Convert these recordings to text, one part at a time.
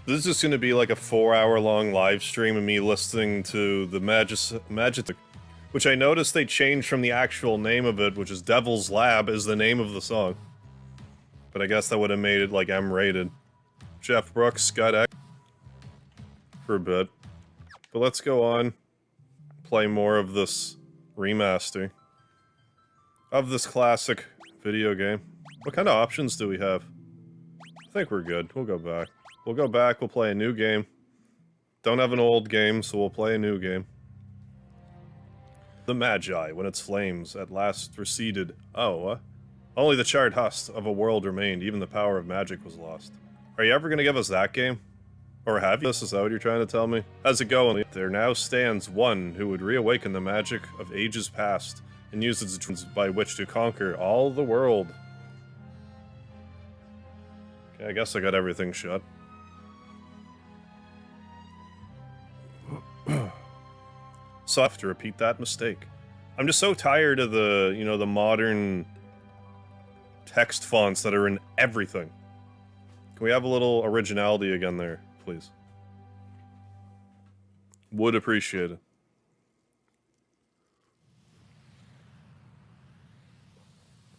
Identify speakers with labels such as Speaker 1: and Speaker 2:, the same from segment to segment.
Speaker 1: This is just going to be like a 4-hour-long live stream of me listening to the Magic, which I noticed they changed from the actual name of it, which is Devil's Lab, is the name of the song. But I guess that would have made it like M-rated. Jeff Brooks, Scott X for a bit. But let's go on, play more of this remaster of this classic video game. What kind of options do we have? I think we're good. We'll go back. We'll go back, we'll play a new game. Don't have an old game, so we'll play a new game. The Magi, when its flames at last receded. Oh, what? Only the charred husk of a world remained, even the power of magic was lost. Are you ever gonna give us that game? Or have you? Is that what you're trying to tell me? How's it going? There now stands one who would reawaken the magic of ages past and use its dreams by which to conquer all the world. Okay, I guess I got everything shut. So I have to repeat that mistake. I'm just so tired of the, you know, the modern text fonts that are in everything. Can we have a little originality again there, please? Would appreciate it.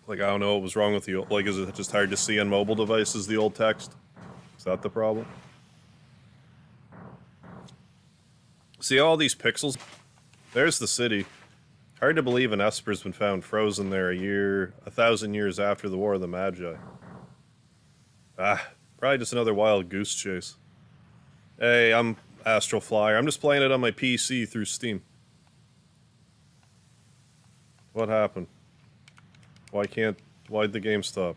Speaker 1: Like, I don't know what was wrong with the old, like, is it just hard to see on mobile devices, the old text? Is that the problem? See all these pixels? There's the city. Hard to believe an Esper's been found frozen there 1,000 years after the War of the Magi. Ah, probably just another wild goose chase. Hey, I'm Astral Flyer. I'm just playing it on my PC through Steam. What happened? Why'd the game stop?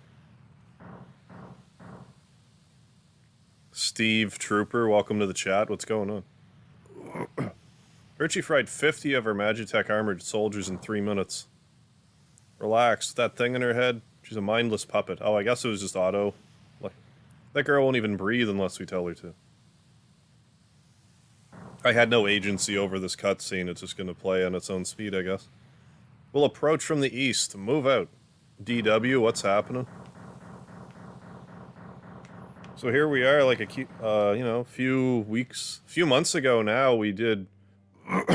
Speaker 1: Steve Trooper, welcome to the chat. What's going on? Richie fried 50 of her Magitech armored soldiers in 3 minutes. Relax, that thing in her head, she's a mindless puppet. Oh, I guess it was just auto. Like, that girl won't even breathe unless we tell her to. I had no agency over this cutscene, it's just gonna play on its own speed, I guess. We'll approach from the east, move out. DW, what's happening? So here we are, like you know, few months ago now, we did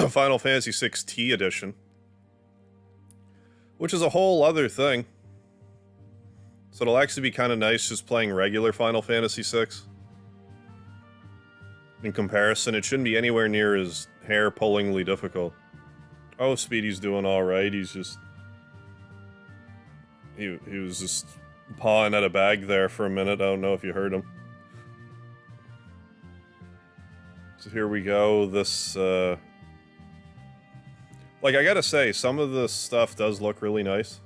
Speaker 1: Final Fantasy VI T Edition, which is a whole other thing. So it'll actually be kind of nice just playing regular Final Fantasy VI. In comparison, it shouldn't be anywhere near as hair-pullingly difficult. Oh, Speedy's doing alright, he's just... He was just pawing at a bag there for a minute, I don't know if you heard him. So here we go, this, like, I gotta say, some of this stuff does look really nice.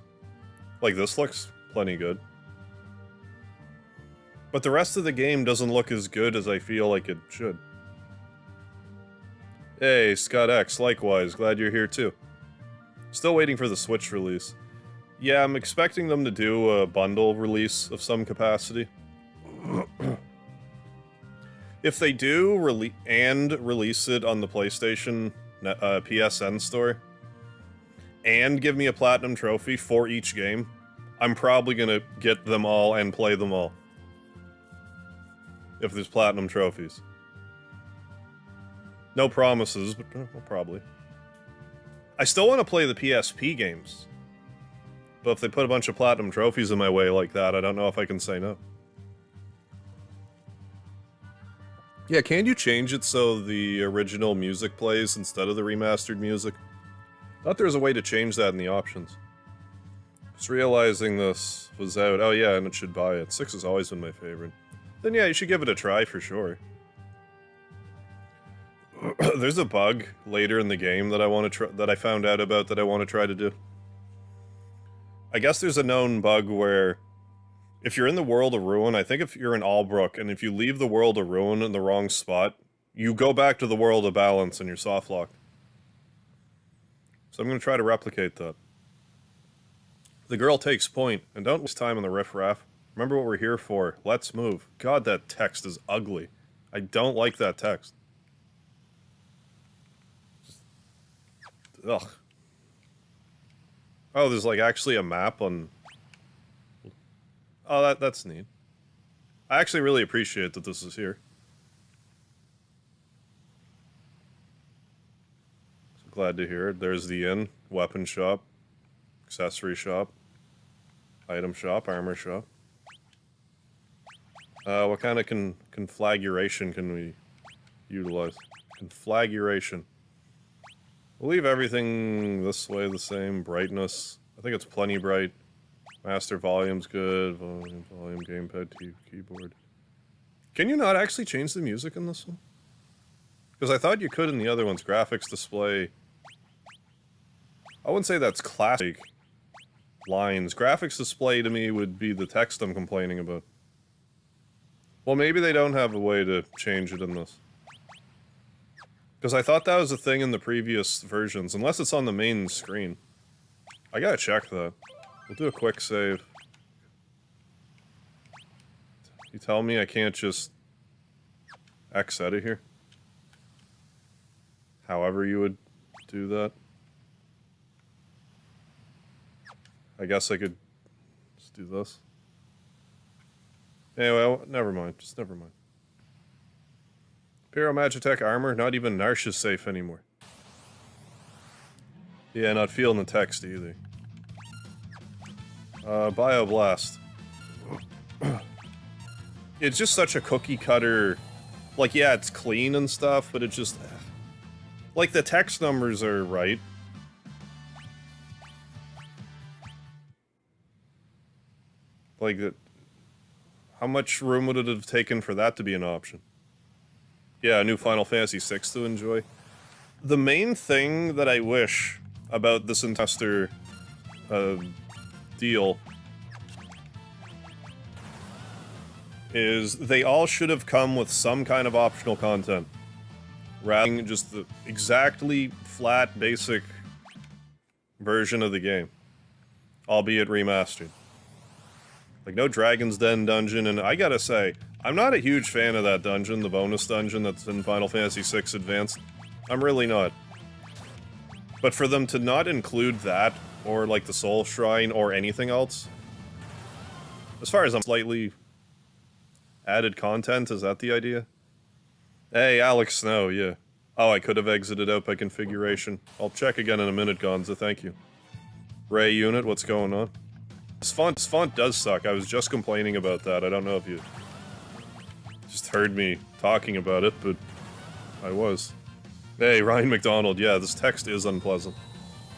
Speaker 1: Like, this looks plenty good. But the rest of the game doesn't look as good as I feel like it should. Hey, Scott X, likewise, glad you're here too. Still waiting for the Switch release. Yeah, I'm expecting them to do a bundle release of some capacity. If they do release it on the PlayStation PSN store, and give me a platinum trophy for each game, I'm probably gonna get them all and play them all. If there's platinum trophies. No promises, but well, probably. I still want to play the PSP games. But if they put a bunch of platinum trophies in my way like that, I don't know if I can say no. Yeah, can you change it so the original music plays instead of the remastered music? Thought there was a way to change that in the options. Just realizing this was out. Oh yeah, and it should buy it. 6 has always been my favorite. Then yeah, you should give it a try for sure. There's a bug later in the game that I want to try, that I found out about that I want to try to do. I guess there's a known bug where if you're in the World of Ruin, I think if you're in Albrook, and if you leave the World of Ruin in the wrong spot, you go back to the World of Balance and you're soft locked. So I'm going to try to replicate that. The girl takes point, and don't waste time on the riffraff. Remember what we're here for. Let's move. God, that text is ugly. I don't like that text. Ugh. Oh, there's like actually a map on... Oh, that's neat. I actually really appreciate that this is here. Glad to hear it. There's the inn, weapon shop, accessory shop, item shop, armor shop. What kind of conflagration can we utilize? Conflagration. We'll leave everything this way the same. Brightness. I think it's plenty bright. Master volume's good. Volume, gamepad, keyboard. Can you not actually change the music in this one? Because I thought you could in the other ones. Graphics display. I wouldn't say that's classic lines. Graphics display to me would be the text I'm complaining about. Well, maybe they don't have a way to change it in this. Because I thought that was a thing in the previous versions, unless it's on the main screen. I gotta check that. We'll do a quick save. You tell me I can't just X out of here? However you would do that. I guess I could just do this. Anyway, never mind. Just never mind. Pyro Magitech armor, not even Narsh is safe anymore. Yeah, not feeling the text either. Bioblast. It's just such a cookie cutter. Like, yeah, it's clean and stuff, but it just... Like, the text numbers are right. Like, how much room would it have taken for that to be an option? Yeah, a new Final Fantasy VI to enjoy. The main thing that I wish about this Investor deal is they all should have come with some kind of optional content. Rather than just the exactly flat, basic version of the game. Albeit remastered. Like, no Dragon's Den dungeon, and I gotta say, I'm not a huge fan of that dungeon, the bonus dungeon that's in Final Fantasy VI Advanced. I'm really not. But for them to not include that, or like the Soul Shrine, or anything else, as far as I'm slightly added content, is that the idea? Hey, Alex Snow, yeah. Oh, I could have exited out by configuration. I'll check again in a minute, Gonza, thank you. Ray Unit, what's going on? This font does suck. I was just complaining about that. I don't know if you just heard me talking about it, but I was. Hey, Ryan McDonald, yeah, this text is unpleasant.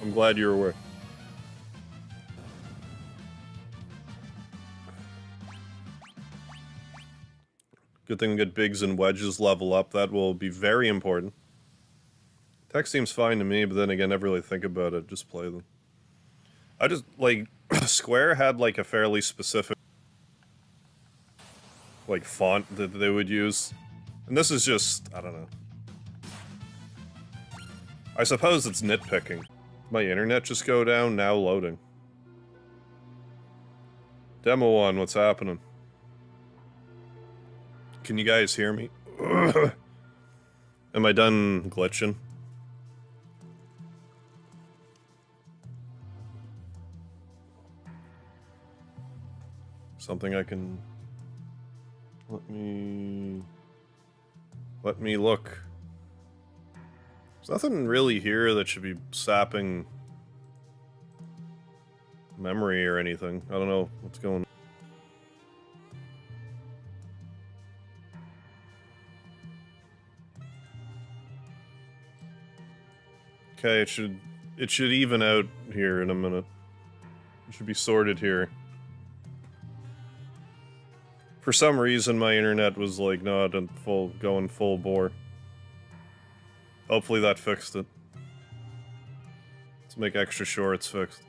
Speaker 1: I'm glad you're aware. Good thing we get Biggs and Wedges level up. That will be very important. Text seems fine to me, but then again, never really think about it. Just play them. I just, like, Square had, like, a fairly specific, like, font that they would use. And this is just, I don't know. I suppose it's nitpicking. My internet just go down, now loading. Demo 1, what's happening? Can you guys hear me? Am I done glitching? Something I can... Let me look. There's nothing really here that should be sapping memory or anything. I don't know what's going on. Okay, it should even out here in a minute. It should be sorted here. For some reason, my internet was like not going full bore. Hopefully that fixed it. Let's make extra sure it's fixed.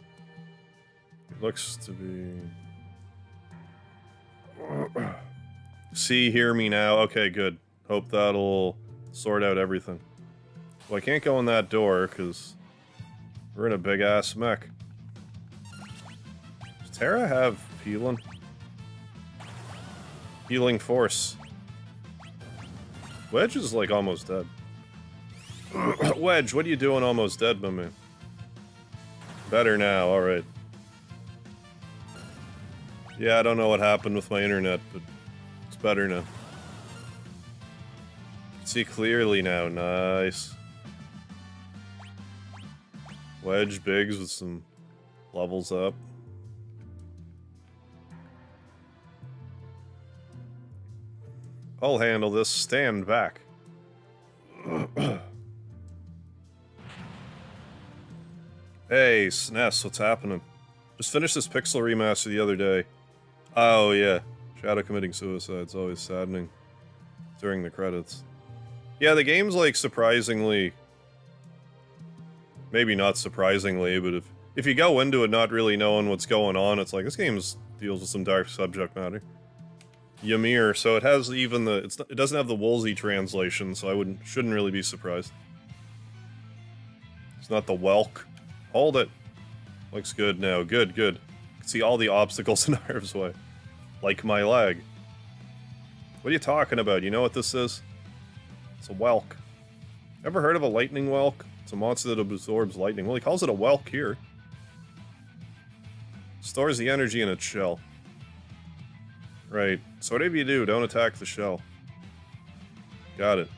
Speaker 1: It looks to be... See, hear me now. Okay, good. Hope that'll sort out everything. Well, I can't go in that door, because we're in a big-ass mech. Does Terra have healing? Healing force. Wedge is, like, almost dead. Wedge, what are you doing almost dead, my man? Better now, alright. Yeah, I don't know what happened with my internet, but it's better now. See clearly now, nice. Wedge Biggs with some levels up. I'll handle this. Stand back. Hey, SNES, what's happening? Just finished this Pixel Remaster the other day. Oh, yeah. Shadow committing suicide's always saddening during the credits. Yeah, the game's, like, surprisingly... Maybe not surprisingly, but if you go into it not really knowing what's going on, it's like, this game deals with some dark subject matter. Ymir, so it has even the... it doesn't have the Woolsey translation, so I shouldn't really be surprised. It's not the Whelk. Hold it. Looks good now. Good, good. Can see all the obstacles in Harv's way. Like my leg. What are you talking about? You know what this is? It's a Whelk. Ever heard of a lightning Whelk? It's a monster that absorbs lightning. Well, he calls it a Whelk here. Stores the energy in its shell. Right. So whatever you do, don't attack the shell. Got it.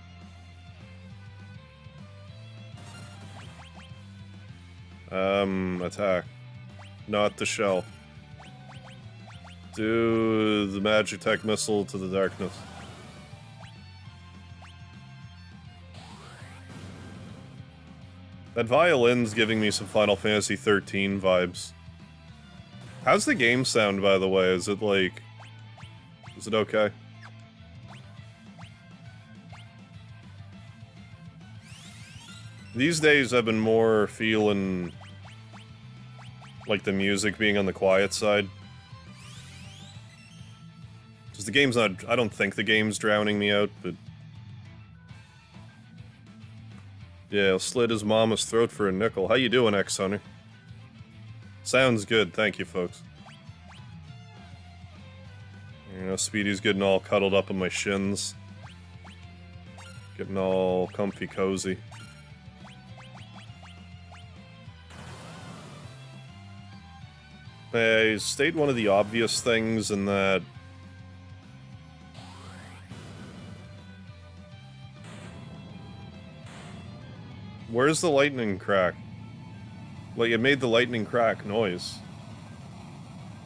Speaker 1: Attack. Not the shell. Do the Magitech missile to the darkness. That violin's giving me some Final Fantasy 13 vibes. How's the game sound, by the way? Is it like... Is it okay? These days I've been more feeling like the music being on the quiet side. Because the game's not... I don't think the game's drowning me out, but... Yeah, he'll slit his mama's throat for a nickel. How you doing, X-Hunter? Sounds good, thank you, folks. You know, Speedy's getting all cuddled up on my shins. Getting all comfy cozy. I state one of the obvious things in that... Where's the lightning crack? Like, it made the lightning crack noise.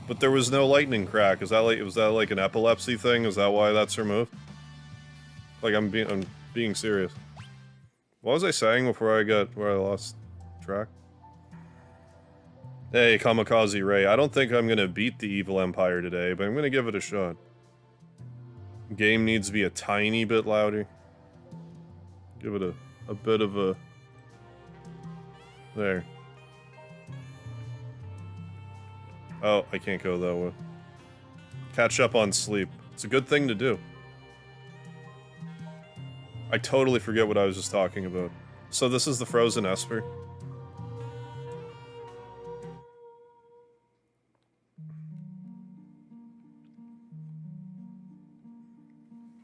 Speaker 1: But there was no lightning crack. Is that like, was that like an epilepsy thing? Is that why that's removed? Like, I'm being serious. What was I saying before where I lost track? Hey, Kamikaze Ray, I don't think I'm gonna beat the Evil Empire today, but I'm gonna give it a shot. Game needs to be a tiny bit louder. Give it a bit of a... There. Oh, I can't go that way. Catch up on sleep. It's a good thing to do. I totally forget what I was just talking about. So this is the Frozen Esper.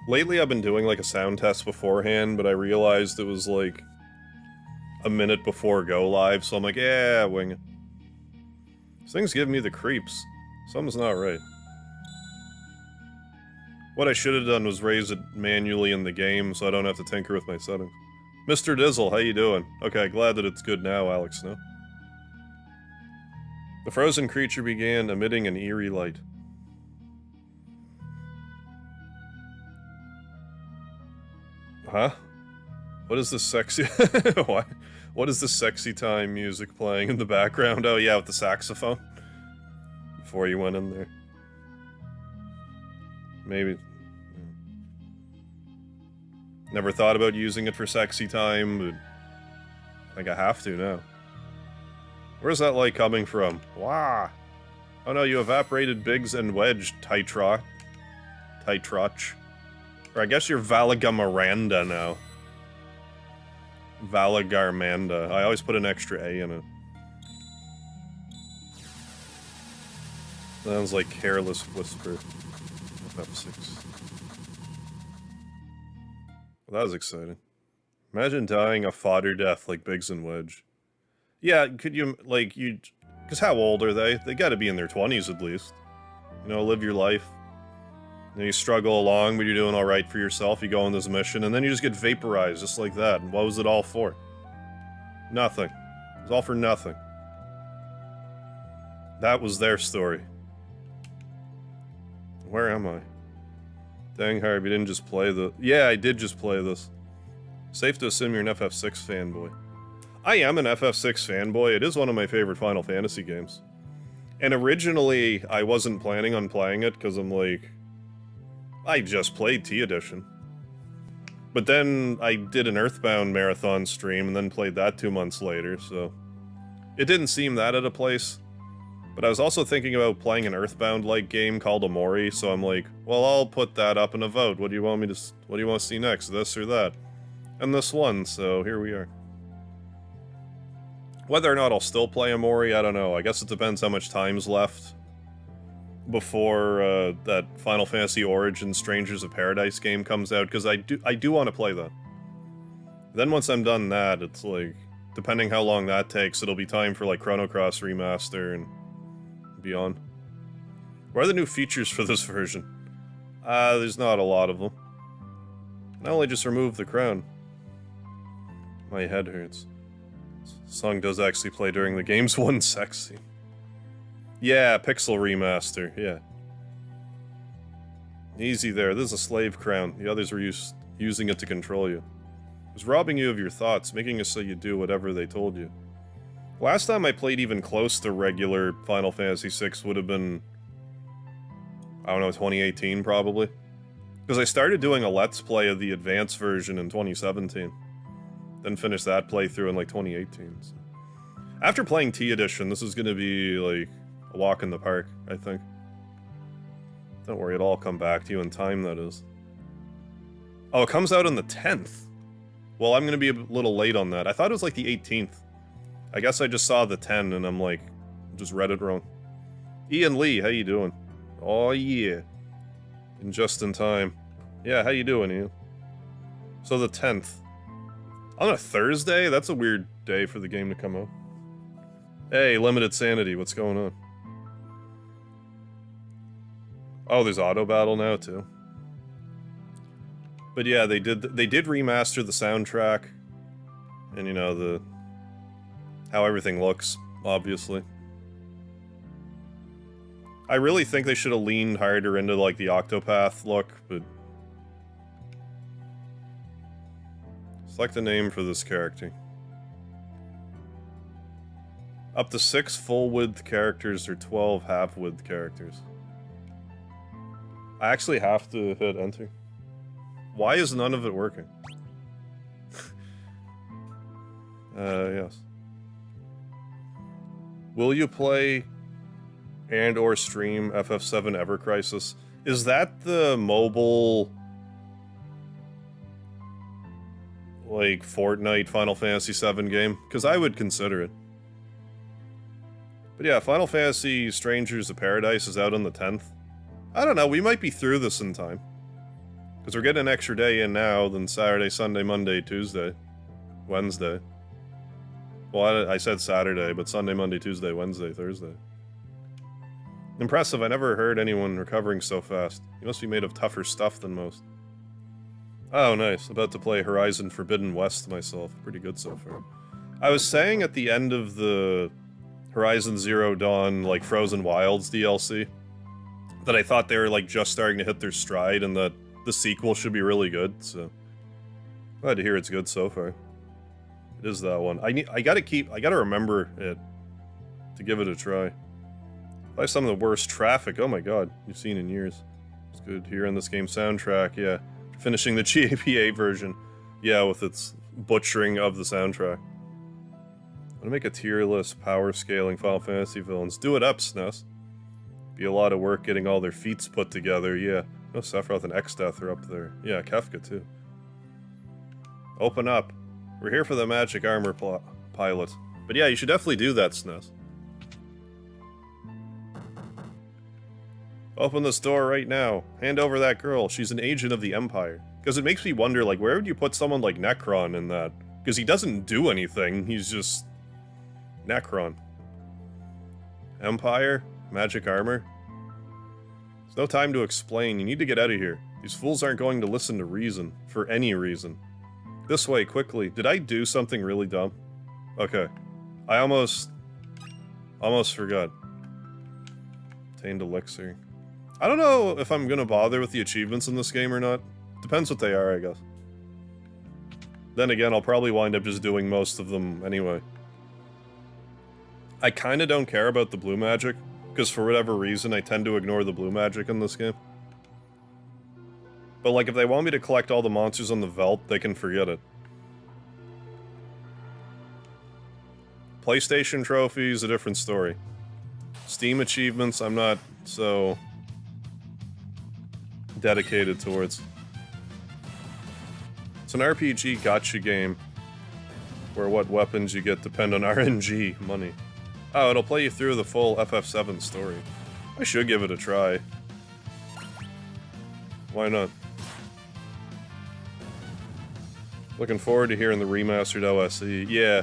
Speaker 1: Lately I've been doing like a sound test beforehand, but I realized it was like a minute before go live, so I'm like, yeah, wing it. This thing's giving me the creeps. Something's not right. What I should have done was raise it manually in the game so I don't have to tinker with my settings. Mr. Dizzle, how you doing? Okay, glad that it's good now, Alex Snow. The frozen creature began emitting an eerie light. Huh? What is this sexy... What? What is this sexy time music playing in the background? Oh yeah, with the saxophone? Before you went in there. Maybe... Never thought about using it for sexy time, but... I think I have to now. Where's that light coming from? Wah! Oh no, you evaporated Biggs and Wedge, Titrot. Or I guess you're Valagamaranda now. Valagarmanda. I always put an extra A in it. Sounds like Careless Whisper. F6. Well, that was exciting. Imagine dying a fodder death like Biggs and Wedge. Yeah, could you, like, you... Because how old are they? They gotta be in their 20s at least. You know, live your life. And you struggle along, but you're doing alright for yourself. You go on this mission, and then you just get vaporized, just like that. And what was it all for? Nothing. was all for nothing. That was their story. Where am I? Dang, Harvey, you didn't just play the... Yeah, I did just play this. Safe to assume you're an FF6 fanboy. I am an FF6 fanboy. It is one of my favorite Final Fantasy games. And originally, I wasn't planning on playing it, because I'm like... I just played T Edition. But then I did an Earthbound marathon stream, and then played that 2 months later, so... It didn't seem that out of place. But I was also thinking about playing an Earthbound-like game called Omori, so I'm like, well, I'll put that up in a vote. What do you want me to... What do you want to see next? This or that? And this one, so here we are. Whether or not I'll still play Omori, I don't know. I guess it depends how much time's left before that Final Fantasy Origins Strangers of Paradise game comes out, because I do want to play that. Then once I'm done that, it's like, depending how long that takes, it'll be time for like Chrono Cross Remaster and beyond. What are the new features for this version? There's not a lot of them. I only just removed the crown. My head hurts. This song does actually play during the game's one sex scene. Yeah, Pixel Remaster, yeah. Easy there, this is a slave crown. The others were using it to control you. It was robbing you of your thoughts, making it so you do whatever they told you. Last time I played even close to regular Final Fantasy VI would have been... I don't know, 2018 probably? Because I started doing a Let's Play of the advanced version in 2017. Then finished that playthrough in like 2018. So. After playing T Edition, this is gonna be like a walk in the park, I think. Don't worry, it'll all come back to you in time, that is. Oh, it comes out on the 10th. Well, I'm gonna be a little late on that. I thought it was like the 18th. I guess I just saw the 10 and I'm like, just read it wrong. Ian Lee, how you doing? Oh yeah. And just in time. Yeah, how you doing, Ian? So the 10th. On a Thursday? That's a weird day for the game to come out. Hey, Limited Sanity, what's going on? Oh, there's auto battle now too. But yeah, they did remaster the soundtrack. And you know, how everything looks, obviously. I really think they should have leaned harder into like the Octopath look, but select a name for this character. Up to 6 full-width characters or 12 half-width characters. I actually have to hit enter. Why is none of it working? Yes. Will you play and or stream FF7 Ever Crisis? Is that the mobile... like, Fortnite Final Fantasy VII game? Because I would consider it. But yeah, Final Fantasy Strangers of Paradise is out on the 10th. I don't know, we might be through this in time. Because we're getting an extra day in now than Saturday, Sunday, Monday, Tuesday, Wednesday. Well, I said Saturday, but Sunday, Monday, Tuesday, Wednesday, Thursday. Impressive, I never heard anyone recovering so fast. You must be made of tougher stuff than most. Oh, nice. About to play Horizon Forbidden West myself. Pretty good so far. I was saying at the end of the Horizon Zero Dawn, like, Frozen Wilds DLC, that I thought they were, like, just starting to hit their stride and that the sequel should be really good, so... Glad to hear it's good so far. It is that one. I gotta remember it to give it a try. By some of the worst traffic, oh my god, you've seen in years. It's good hearing this game's soundtrack, yeah. Finishing the GAPA version, yeah, with its butchering of the soundtrack. I'm gonna make a tier list power scaling Final Fantasy villains. Do it up, SNES. Be a lot of work getting all their feats put together, yeah. No, Sephiroth and X-Death are up there. Yeah, Kefka too. Open up. We're here for the magic armor pilot. But yeah, you should definitely do that, SNES. Open this door right now. Hand over that girl. She's an agent of the Empire. Because it makes me wonder, like, where would you put someone like Necron in that? Because he doesn't do anything. He's just... Necron. Empire? Magic armor? There's no time to explain. You need to get out of here. These fools aren't going to listen to reason. For any reason. This way, quickly. Did I do something really dumb? Okay. I almost forgot. Obtained elixir. I don't know if I'm gonna bother with the achievements in this game or not. Depends what they are, I guess. Then again, I'll probably wind up just doing most of them anyway. I kinda don't care about the blue magic, because for whatever reason I tend to ignore the blue magic in this game. But like, if they want me to collect all the monsters on the Whelk, they can forget it. PlayStation trophies, a different story. Steam achievements, I'm not so dedicated towards. It's an RPG gacha game where what weapons you get depend on RNG money. Oh, it'll play you through the full FF7 story. I should give it a try. Why not? Looking forward to hearing the remastered OSE. Yeah,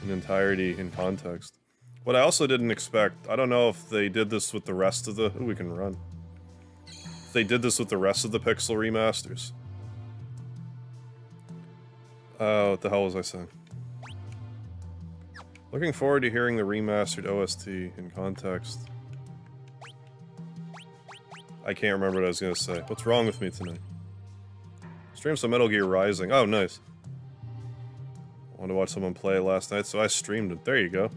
Speaker 1: in entirety, in context. What I also didn't expect, I don't know if they did this with the rest of the... Ooh, we can run. If they did this with the rest of the Pixel remasters. What the hell was I saying? Looking forward to hearing the remastered OST in context. I can't remember what I was gonna say. What's wrong with me tonight? Streamed some Metal Gear Rising. Oh, nice. Wanted to watch someone play it last night, so I streamed it. There you go.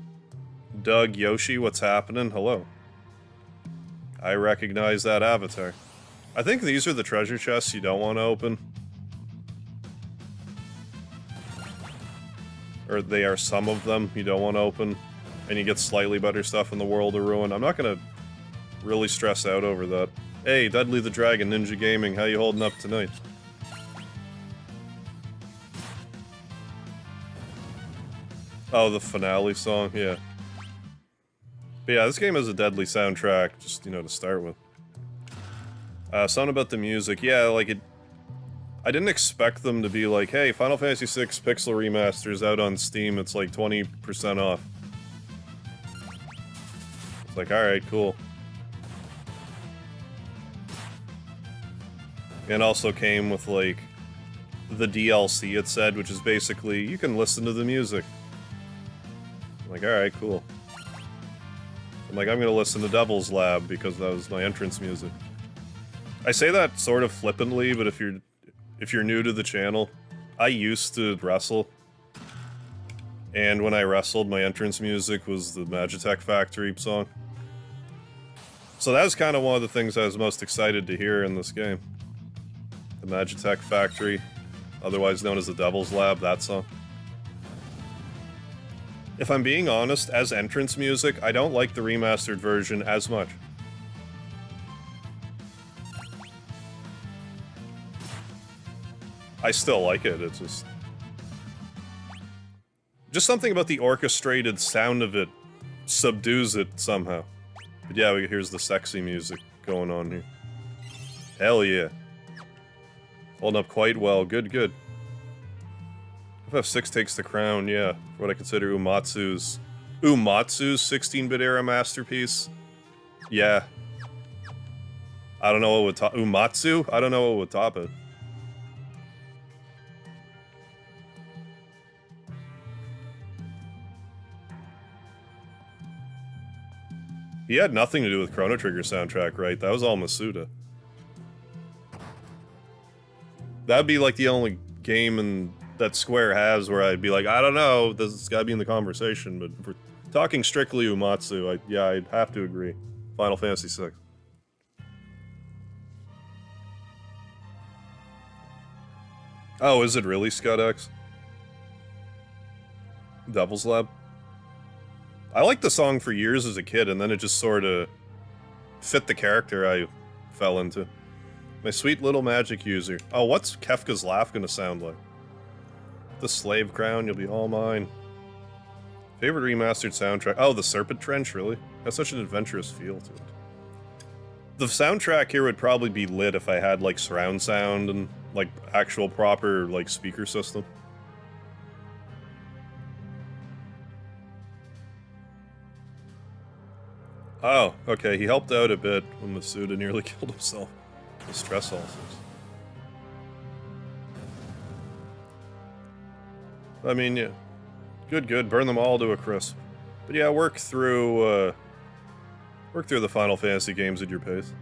Speaker 1: Doug, Yoshi, what's happening? Hello. I recognize that avatar. I think these are the treasure chests you don't want to open. Or they are some of them you don't want to open. And you get slightly better stuff in the World of Ruin. I'm not gonna really stress out over that. Hey, Dudley the Dragon, Ninja Gaming, how you holding up tonight? Oh, the finale song, yeah. But yeah, this game has a deadly soundtrack, just, you know, to start with. Something about the music, yeah, like it... I didn't expect them to be like, hey, Final Fantasy VI Pixel Remaster is out on Steam, it's like 20% off. It's like, alright, cool. And also came with, like, the DLC, it said, which is basically, you can listen to the music. I'm like, alright, cool. I'm like, I'm gonna listen to Devil's Lab, because that was my entrance music. I say that sort of flippantly, but if you're new to the channel, I used to wrestle. And when I wrestled, my entrance music was the Magitech Factory song. So that was kind of one of the things I was most excited to hear in this game. The Magitech Factory, otherwise known as the Devil's Lab, that song. If I'm being honest, as entrance music, I don't like the remastered version as much. I still like it, it's just something about the orchestrated sound of it subdues it somehow. But yeah, here's the sexy music going on here. Hell yeah. Holding up quite well, good, good. FF6 takes the crown, yeah, for what I consider Uematsu's 16-bit era masterpiece. Yeah. I don't know what would top... Uematsu? I don't know what would top it. He had nothing to do with Chrono Trigger soundtrack, right? That was all Masuda. That'd be like the only game that Square has where I'd be like, I don't know, this has gotta be in the conversation, but if we're talking strictly Uematsu, yeah, I'd have to agree. Final Fantasy VI. Oh, is it really Scud X? Devil's Lab? I liked the song for years as a kid, and then it just sort of fit the character I fell into. My sweet little magic user. Oh, what's Kefka's laugh gonna sound like? The slave crown, you'll be all mine. Favorite remastered soundtrack? Oh, the Serpent Trench, really? Has such an adventurous feel to it. The soundtrack here would probably be lit if I had, like, surround sound and, like, actual proper, like, speaker system. Oh, okay, he helped out a bit when Masuda nearly killed himself with stress ulcers. I mean, yeah. Good, good. Burn them all to a crisp. But yeah, work through the Final Fantasy games at your pace.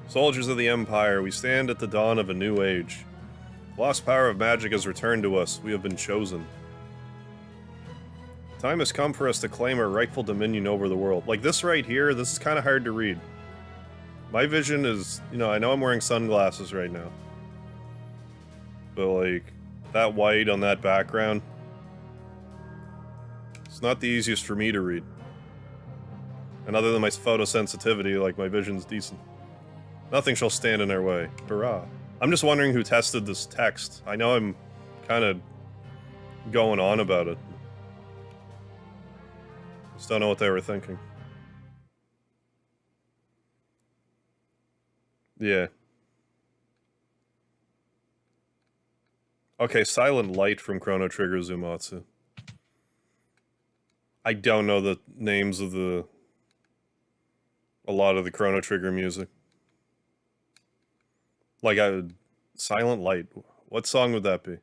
Speaker 1: Soldiers of the Empire, we stand at the dawn of a new age. The lost power of magic has returned to us. We have been chosen. Time has come for us to claim our rightful dominion over the world. Like this right here, this is kind of hard to read. My vision is, you know, I know I'm wearing sunglasses right now. But like, that white on that background, it's not the easiest for me to read. And other than my photosensitivity, like, my vision's decent. Nothing shall stand in our way. Hurrah. I'm just wondering who tested this text. I know I'm kind of going on about it. Just don't know what they were thinking. Yeah. Okay, Silent Light from Chrono Trigger Zumatsu. I don't know the names of a lot of the Chrono Trigger music. Like, Silent Light. What song would that be?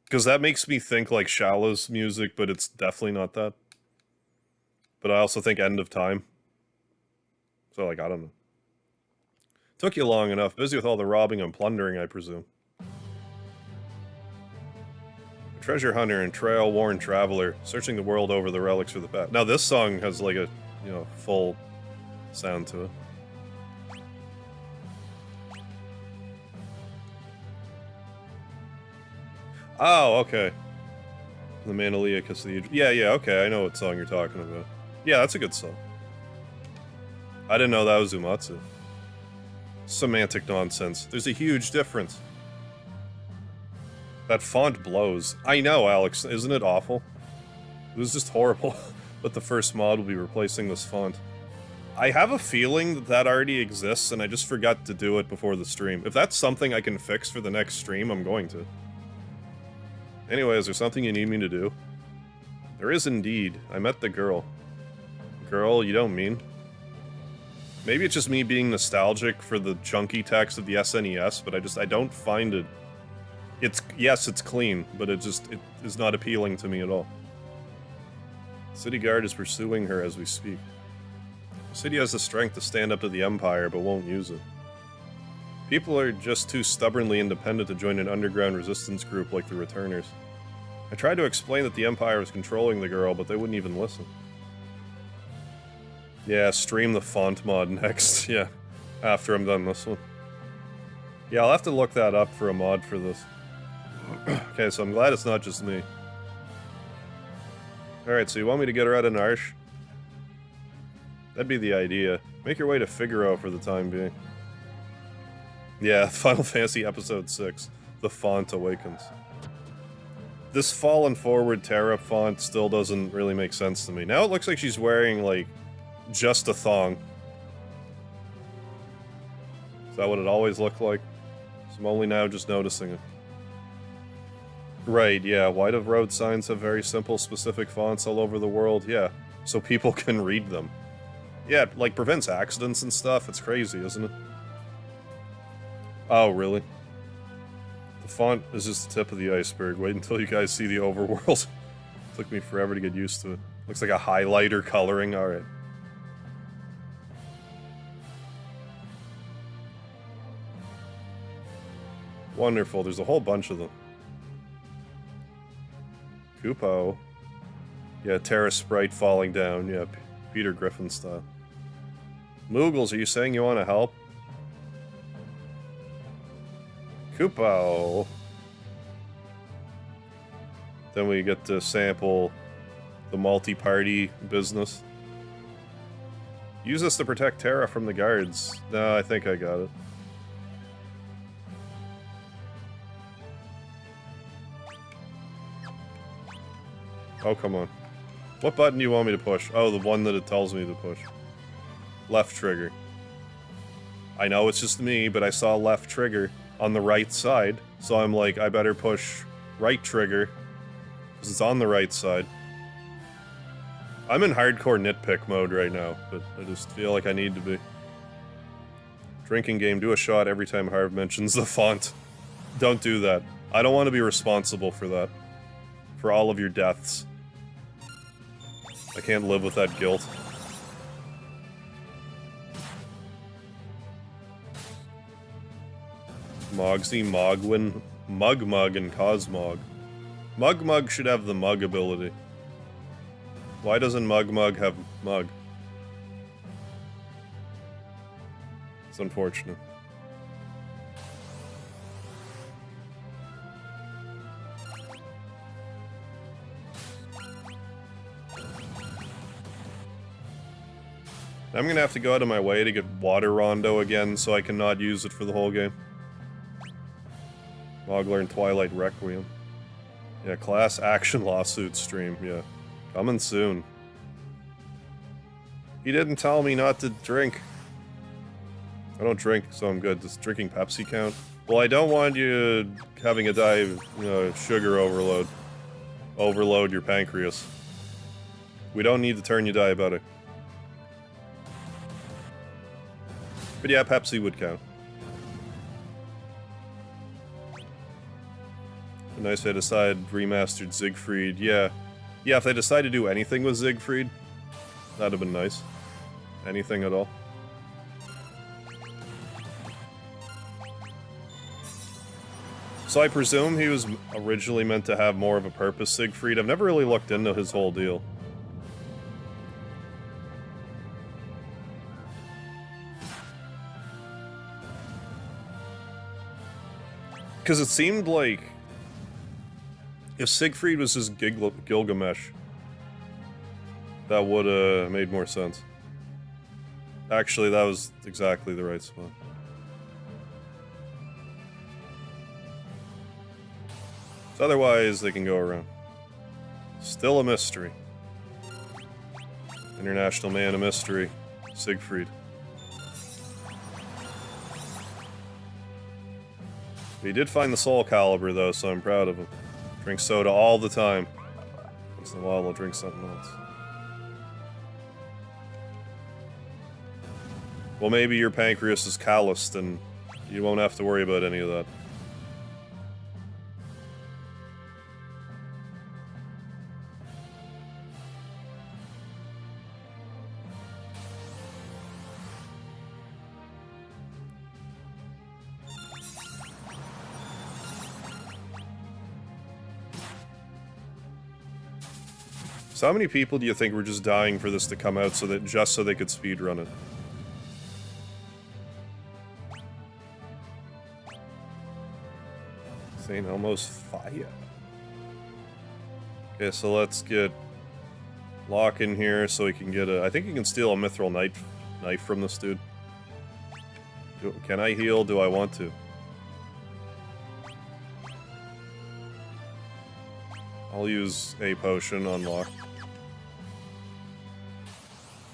Speaker 1: Because that makes me think like Shala's music, but it's definitely not that. But I also think End of Time. So, like, I don't know. Took you long enough. Busy with all the robbing and plundering, I presume. A treasure hunter and trail-worn traveler, searching the world over the relics for the past. Now, this song has, like, a, you know, full sound to it. Oh, okay. The Manalia Cathedral. Yeah, okay, I know what song you're talking about. Yeah, that's a good song. I didn't know that was Umatsu. Semantic nonsense. There's a huge difference. That font blows. I know, Alex. Isn't it awful? It was just horrible. But the first mod will be replacing this font. I have a feeling that that already exists, and I just forgot to do it before the stream. If that's something I can fix for the next stream, I'm going to. Anyway, is there something you need me to do? There is indeed. I met the girl. Girl, you don't mean? Maybe it's just me being nostalgic for the chunky text of the SNES, but I don't find it... Yes, it's clean, but it is not appealing to me at all. City Guard is pursuing her as we speak. The city has the strength to stand up to the Empire, but won't use it. People are just too stubbornly independent to join an underground resistance group like the Returners. I tried to explain that the Empire was controlling the girl, but they wouldn't even listen. Yeah, stream the font mod next, yeah. After I'm done this one. Yeah, I'll have to look that up for a mod for this. Okay, so I'm glad it's not just me. Alright, so you want me to get her out of Narsh? That'd be the idea. Make your way to Figaro for the time being. Yeah, Final Fantasy Episode 6. The Font Awakens. This Fallen Forward Terra font still doesn't really make sense to me. Now it looks like she's wearing, like, just a thong. Is that what it always looked like? So I'm only now just noticing it. Right, yeah, why do road signs have very simple, specific fonts all over the world? Yeah, so people can read them. Yeah, it, like, prevents accidents and stuff. It's crazy, isn't it? Oh, really? The font is just the tip of the iceberg. Wait until you guys see the overworld. Took me forever to get used to it. Looks like a highlighter coloring, alright. Wonderful, there's a whole bunch of them. Kupo. Yeah, Terra Sprite falling down, yeah, Peter Griffin style. Moogles, are you saying you want to help? Kupo. Then we get to sample the multi-party business. Use this to protect Terra from the guards. No, I think I got it. Oh, come on. What button do you want me to push? Oh, the one that it tells me to push. Left trigger. I know it's just me, but I saw left trigger on the right side, so I'm like, I better push right trigger, because it's on the right side. I'm in hardcore nitpick mode right now, but I just feel like I need to be. Drinking game, do a shot every time Harv mentions the font. Don't do that. I don't want to be responsible for that. For all of your deaths. I can't live with that guilt. Mogsy, Mogwin, Mugmug, and Cosmog. Mugmug should have the Mug ability. Why doesn't Mugmug have Mug? It's unfortunate. I'm gonna have to go out of my way to get Water Rondo again so I cannot use it for the whole game. Mogler and Twilight Requiem. Yeah, class action lawsuit stream, yeah. Coming soon. He didn't tell me not to drink. I don't drink, so I'm good. Does drinking Pepsi count? Well, I don't want you having a sugar overload. Overload your pancreas. We don't need to turn you diabetic. But yeah, Pepsi would count. Nice if they decide remastered Siegfried. Yeah. Yeah, if they decide to do anything with Siegfried, that'd have been nice. Anything at all. So I presume he was originally meant to have more of a purpose, Siegfried. I've never really looked into his whole deal. Because it seemed like if Siegfried was just Gilgamesh, that would have made more sense. Actually, that was exactly the right spot. So otherwise, they can go around. Still a mystery. International man of mystery, Siegfried. He did find the Soul Calibur, though, so I'm proud of him. Drink soda all the time. Once in a while, I'll drink something else. Well, maybe your pancreas is calloused, and you won't have to worry about any of that. So how many people do you think were just dying for this to come out so that they could speedrun it? St. Elmo's Fire. Okay, so let's get Locke in here so he can get a... I think he can steal a mithril knife from this dude. Can I heal? Do I want to? I'll use a potion on Locke.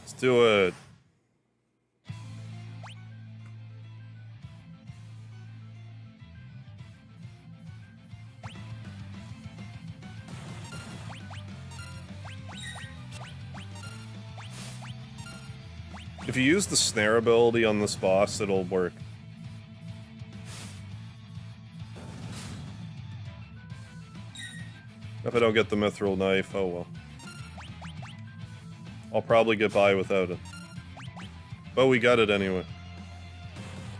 Speaker 1: Let's do it. If you use the snare ability on this boss, it'll work. If I don't get the mithril knife, oh well. I'll probably get by without it. But we got it anyway.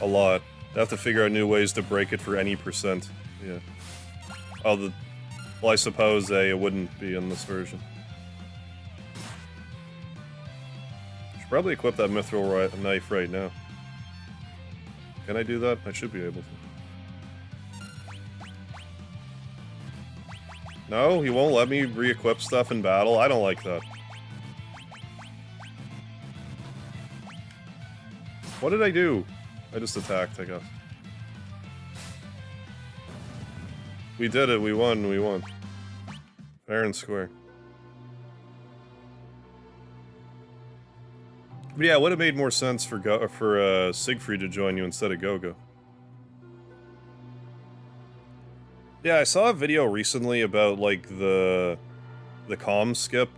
Speaker 1: A lot. I have to figure out new ways to break it for any percent. Yeah. Oh, well, I suppose it wouldn't be in this version. Should probably equip that mithril knife right now. Can I do that? I should be able to. No, he won't let me re-equip stuff in battle? I don't like that. What did I do? I just attacked, I guess. We did it, we won, we won. Fair and square. But yeah, it would have made more sense for Siegfried to join you instead of Gogo. Yeah, I saw a video recently about, like, the comm skip.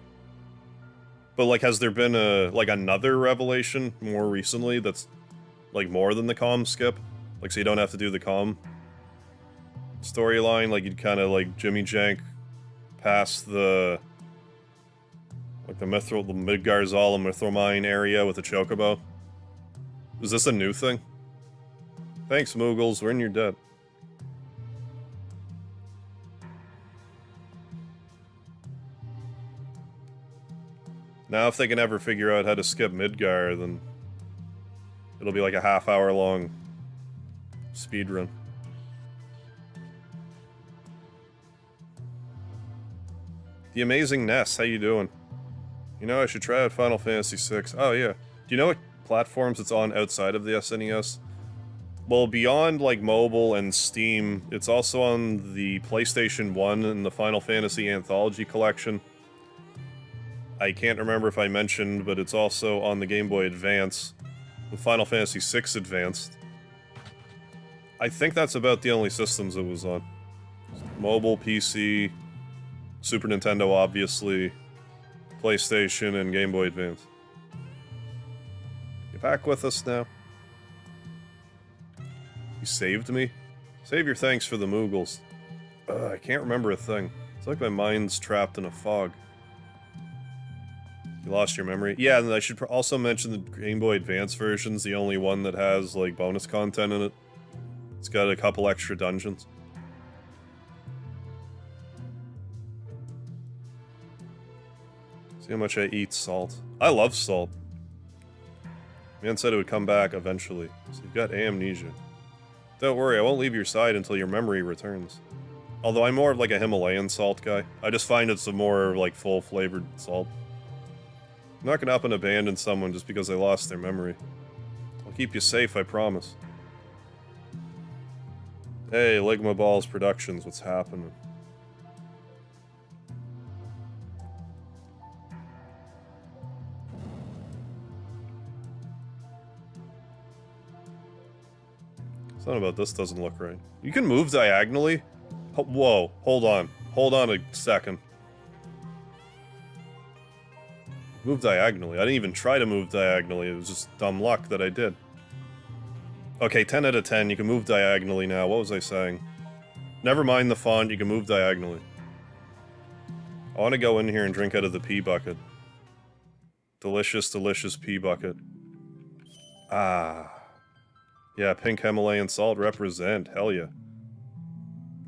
Speaker 1: But, like, has there been another revelation more recently that's like, more than the calm skip. Like, so you don't have to do the calm storyline. Like, you'd kind of, like, Jimmy Jank past the... like, the Midgarzala Mithril area with the Chocobo. Is this a new thing? Thanks, Moogles. We're in your debt. Now, if they can ever figure out how to skip Midgar, then it'll be like a half-hour-long speedrun. The Amazing Ness, how you doing? You know, I should try out Final Fantasy VI. Oh, yeah. Do you know what platforms it's on outside of the SNES? Well, beyond, like, mobile and Steam, it's also on the PlayStation 1 and the Final Fantasy Anthology Collection. I can't remember if I mentioned, but it's also on the Game Boy Advance, with Final Fantasy VI Advanced. I think that's about the only systems it was on. Mobile, PC, Super Nintendo, obviously, PlayStation, and Game Boy Advance. You back with us now? You saved me? Save your thanks for the Moogles. I can't remember a thing. It's like my mind's trapped in a fog. You lost your memory? Yeah, and I should also mention the Game Boy Advance version's the only one that has, like, bonus content in it. It's got a couple extra dungeons. See how much I eat salt. I love salt. Man said it would come back eventually, so you've got amnesia. Don't worry, I won't leave your side until your memory returns. Although I'm more of like a Himalayan salt guy. I just find it's a more, like, full-flavored salt. I'm not gonna up and abandon someone just because they lost their memory. I'll keep you safe, I promise. Hey, Ligma Balls Productions, what's happening? Something about this doesn't look right. You can move diagonally? Whoa, hold on. Hold on a second. Move diagonally. I didn't even try to move diagonally, it was just dumb luck that I did. Okay, 10 out of 10, you can move diagonally now. What was I saying? Never mind the font, you can move diagonally. I want to go in here and drink out of the pee bucket. Delicious, delicious pee bucket. Ah. Yeah, pink Himalayan salt represent. Hell yeah.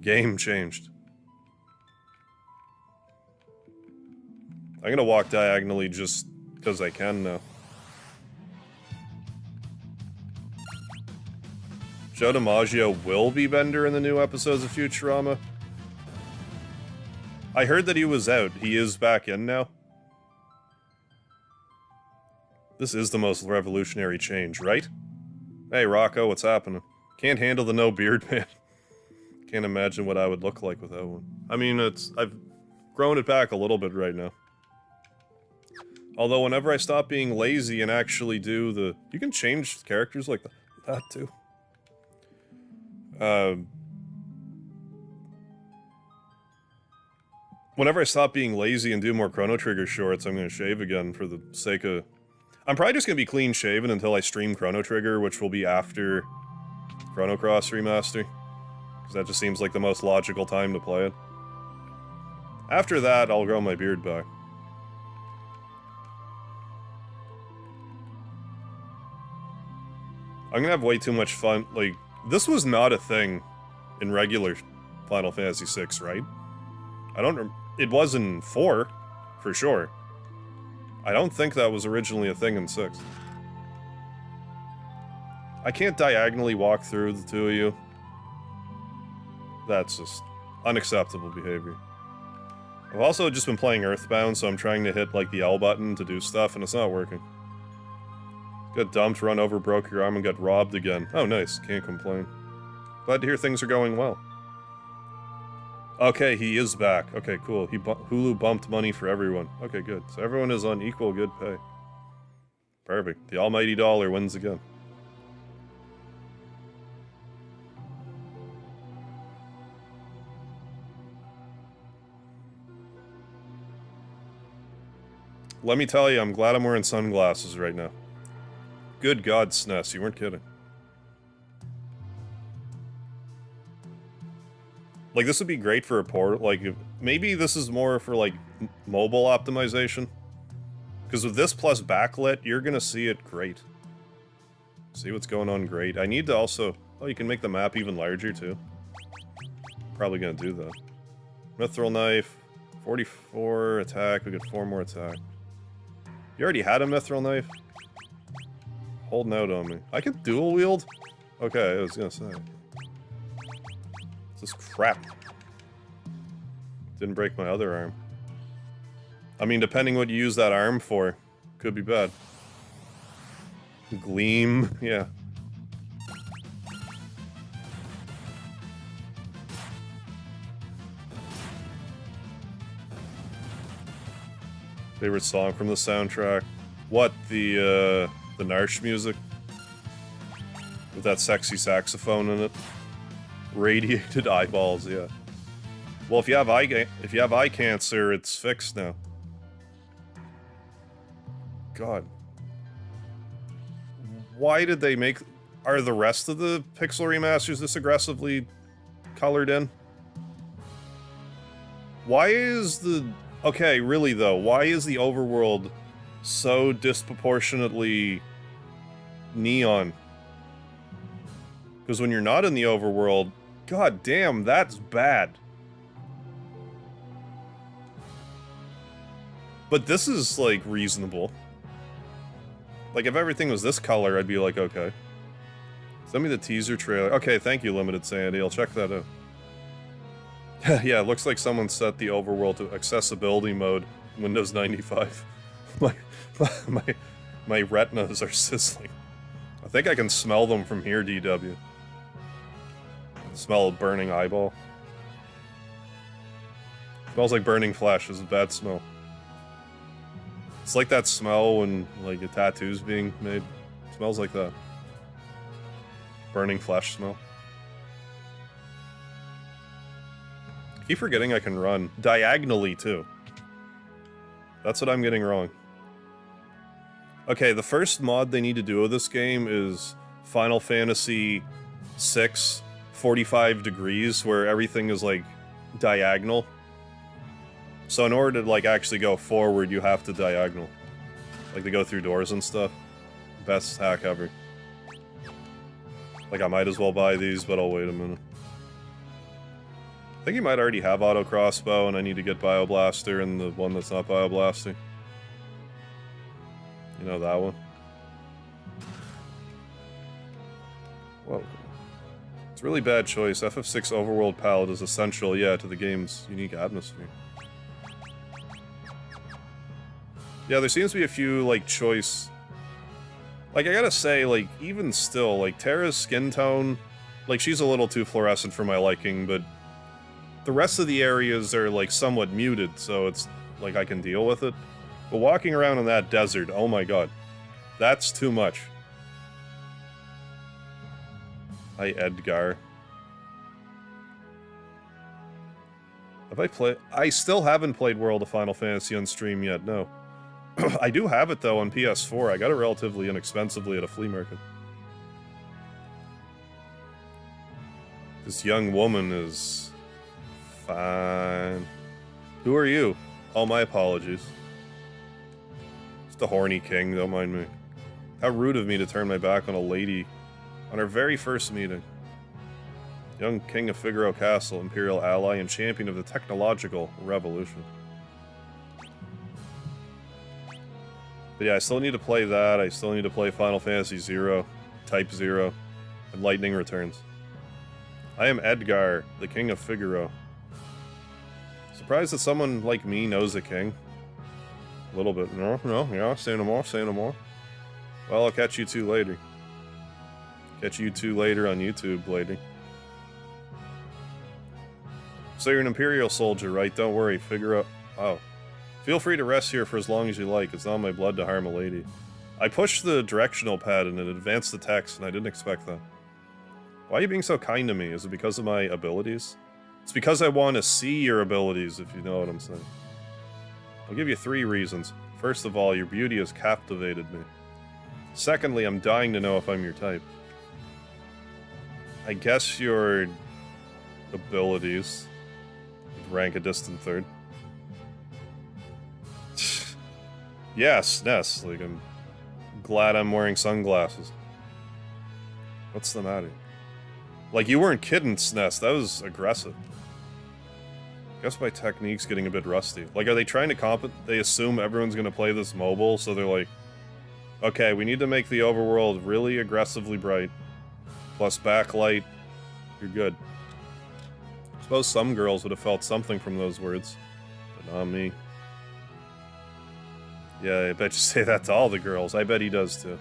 Speaker 1: Game changed. I'm gonna walk diagonally just because I can now. Joe DiMaggio will be Bender in the new episodes of Futurama. I heard that he was out. He is back in now. This is the most revolutionary change, right? Hey, Rocco, what's happening? Can't handle the no beard man. Can't imagine what I would look like without one. I mean, I've grown it back a little bit right now. Although whenever I stop being lazy and actually do the... You can change characters like that too. Whenever I stop being lazy and do more Chrono Trigger shorts, I'm gonna shave again for the sake of... I'm probably just gonna be clean shaven until I stream Chrono Trigger, which will be after Chrono Cross Remaster. Because that just seems like the most logical time to play it. After that, I'll grow my beard back. I'm gonna have way too much fun. Like, this was not a thing in regular Final Fantasy VI, right? I don't... It was in 4, for sure. I don't think that was originally a thing in 6. I can't diagonally walk through the two of you. That's just unacceptable behavior. I've also just been playing Earthbound, so I'm trying to hit, like, the L button to do stuff, and it's not working. Got dumped, run over, broke your arm, and got robbed again. Oh, nice. Can't complain. Glad to hear things are going well. Okay, he is back. Okay, cool. Hulu bumped money for everyone. Okay, good. So everyone is on equal good pay. Perfect. The almighty dollar wins again. Let me tell you, I'm glad I'm wearing sunglasses right now. Good God, SNES, you weren't kidding. Like, this would be great for a port. Like, maybe this is more for, like, mobile optimization. Because with this plus backlit, you're gonna see it great. See what's going on great. I need to also... Oh, you can make the map even larger, too. Probably gonna do that. Mithril knife. 44 attack. We get 4 more attack. You already had a mithril knife? Holding out on me. I can dual wield? Okay, I was gonna say. This is crap. Didn't break my other arm. I mean, depending what you use that arm for, could be bad. Gleam, yeah. Favorite song from the soundtrack? What, the Narsh music? With that sexy saxophone in it? Radiated eyeballs, yeah. Well, if you have eye cancer, it's fixed now. God. Why did they make... Are the rest of the Pixel Remasters this aggressively colored in? Why is the... Okay, really though, why is the overworld so disproportionately neon? Because when you're not in the overworld, god damn, that's bad. But this is, like, reasonable. Like, if everything was this color, I'd be like, okay. Send me the teaser trailer. Okay, thank you, Limited Sanity. I'll check that out. Yeah, it looks like someone set the overworld to accessibility mode, Windows 95. my retinas are sizzling. I think I can smell them from here, DW. Smell a burning eyeball. Smells like burning flesh. It's a bad smell. It's like that smell when, like, a tattoo's being made. It smells like that. Burning flesh smell. I keep forgetting I can run. Diagonally, too. That's what I'm getting wrong. Okay, the first mod they need to do with this game is Final Fantasy VI 45 degrees, where everything is, like, diagonal. So in order to, like, actually go forward, you have to diagonal. Like, to go through doors and stuff. Best hack ever. Like, I might as well buy these, but I'll wait a minute. I think you might already have Auto Crossbow, and I need to get Bioblaster and the one that's not Bioblaster. You know, that one. Whoa. It's a really bad choice. FF6 Overworld Palette is essential, yeah, to the game's unique atmosphere. Yeah, there seems to be a few, like, choice... Like, I gotta say, like, even still, like, Terra's skin tone... Like, she's a little too fluorescent for my liking, but... The rest of the areas are, like, somewhat muted, so it's, like, I can deal with it. But walking around in that desert, oh my god. That's too much. Hi, Edgar. Have I played... I still haven't played World of Final Fantasy on stream yet, no. I do have it, though, on PS4. I got it relatively inexpensively at a flea market. This young woman is... fine. Who are you? Oh, my apologies. Just a horny king, don't mind me. How rude of me to turn my back on a lady on our very first meeting. Young king of Figaro Castle, imperial ally, and champion of the technological revolution. But yeah, I still need to play that. I still need to play Final Fantasy 0, Type 0, and Lightning Returns. I am Edgar, the king of Figaro. Surprised that someone like me knows the king. A little bit. No, yeah, say no more, say no more. Well, I'll catch you two later. Catch you two later on YouTube, lady. So you're an Imperial soldier, right? Don't worry, Figaro... Oh. Feel free to rest here for as long as you like. It's not in my blood to harm a lady. I pushed the directional pad and it advanced the text, and I didn't expect that. Why are you being so kind to me? Is it because of my abilities? It's because I want to see your abilities, if you know what I'm saying. I'll give you 3 reasons. First of all, your beauty has captivated me. Secondly, I'm dying to know if I'm your type. I guess you're... abilities. Rank a distant third. Yes, Ness. Like, I'm glad I'm wearing sunglasses. What's the matter? Like, you weren't kidding, Sness. That was aggressive. I guess my technique's getting a bit rusty. Like, are they trying to they assume everyone's gonna play this mobile, so they're like, okay, we need to make the overworld really aggressively bright. Plus backlight. You're good. I suppose some girls would have felt something from those words, but not me. Yeah, I bet you say that to all the girls. I bet he does too.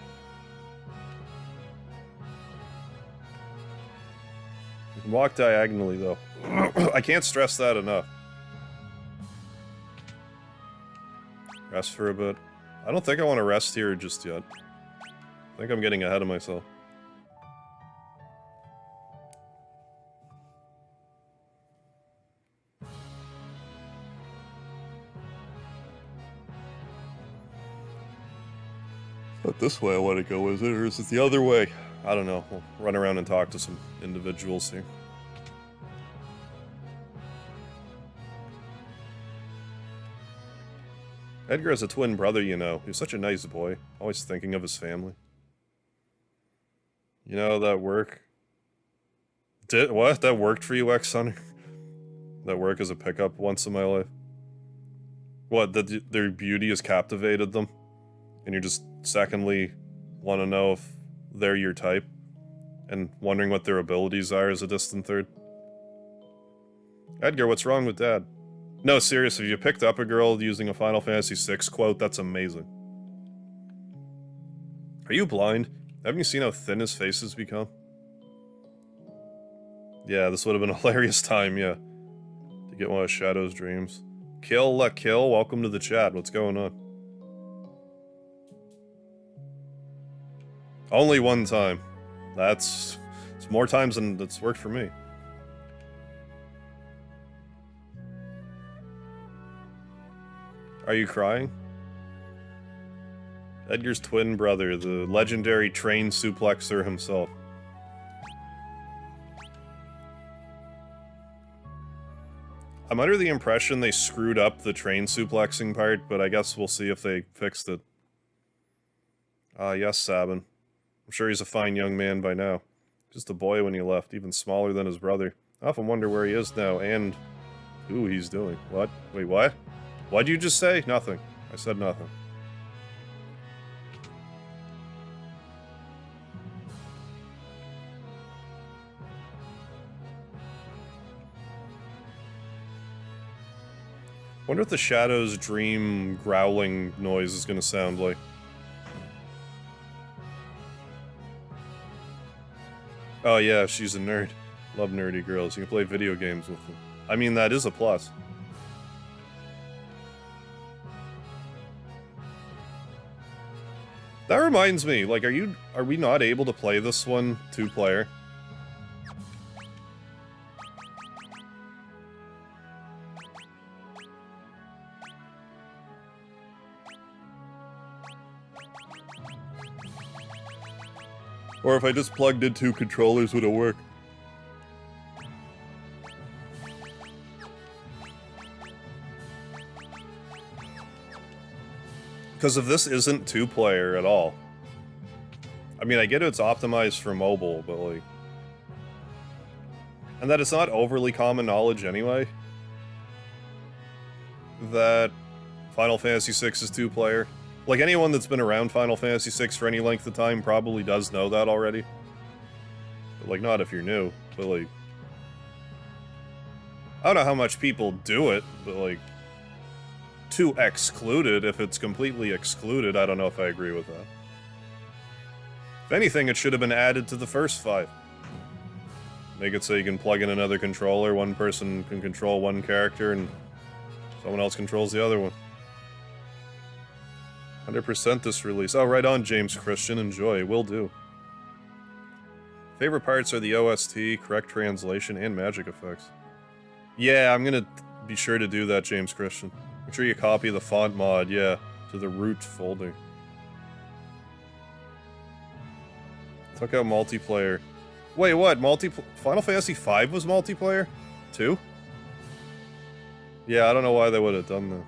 Speaker 1: You can walk diagonally though. I can't stress that enough. Rest for a bit. I don't think I want to rest here just yet. I think I'm getting ahead of myself. Not this way I want to go, is it? Or is it the other way? I don't know. We'll run around and talk to some individuals here. Edgar has a twin brother, you know. He's such a nice boy. Always thinking of his family. You know, that work... What? That worked for you, ex-Hunter? That work as a pickup once in my life? What, that their beauty has captivated them? And you're just, secondly, want to know if they're your type? And wondering what their abilities are as a distant third? Edgar, what's wrong with Dad? No, seriously, if you picked up a girl using a Final Fantasy VI quote, that's amazing. Are you blind? Haven't you seen how thin his face has become? Yeah, this would have been a hilarious time, yeah. To get one of Shadow's dreams. Kill, welcome to the chat, what's going on? Only one time. It's more times than that's worked for me. Are you crying? Edgar's twin brother, the legendary train suplexer himself. I'm under the impression they screwed up the train suplexing part, but I guess we'll see if they fixed it. Yes, Sabin. I'm sure he's a fine young man by now. Just a boy when he left, even smaller than his brother. I often wonder where he is now, and who he's doing. What? Wait, what? What'd you just say? Nothing. I said nothing. Wonder what the Shadow's dream growling noise is gonna sound like. Oh yeah, she's a nerd. Love nerdy girls. You can play video games with them. I mean, that is a plus. That reminds me, like, are we not able to play this one 2-player? Or if I just plugged in 2 controllers, would it work? Because if this isn't 2-player at all... I mean, I get it's optimized for mobile, but like... And that it's not overly common knowledge anyway. That Final Fantasy VI is 2-player. Like, anyone that's been around Final Fantasy VI for any length of time probably does know that already. But, like, not if you're new, but, like... I don't know how much people do it, but, like... To exclude it, if it's completely excluded, I don't know if I agree with that. If anything, it should have been added to the first 5. Make it so you can plug in another controller, one person can control one character, and someone else controls the other one. 100% this release. Oh, right on, James Christian. Enjoy. Will do. Favorite parts are the OST, correct translation, and magic effects. Yeah, I'm gonna be sure to do that, James Christian. Make sure you copy the font mod, yeah, to the root folder. Took out multiplayer. Wait, what? Final Fantasy V was multiplayer? 2? Yeah, I don't know why they would have done that.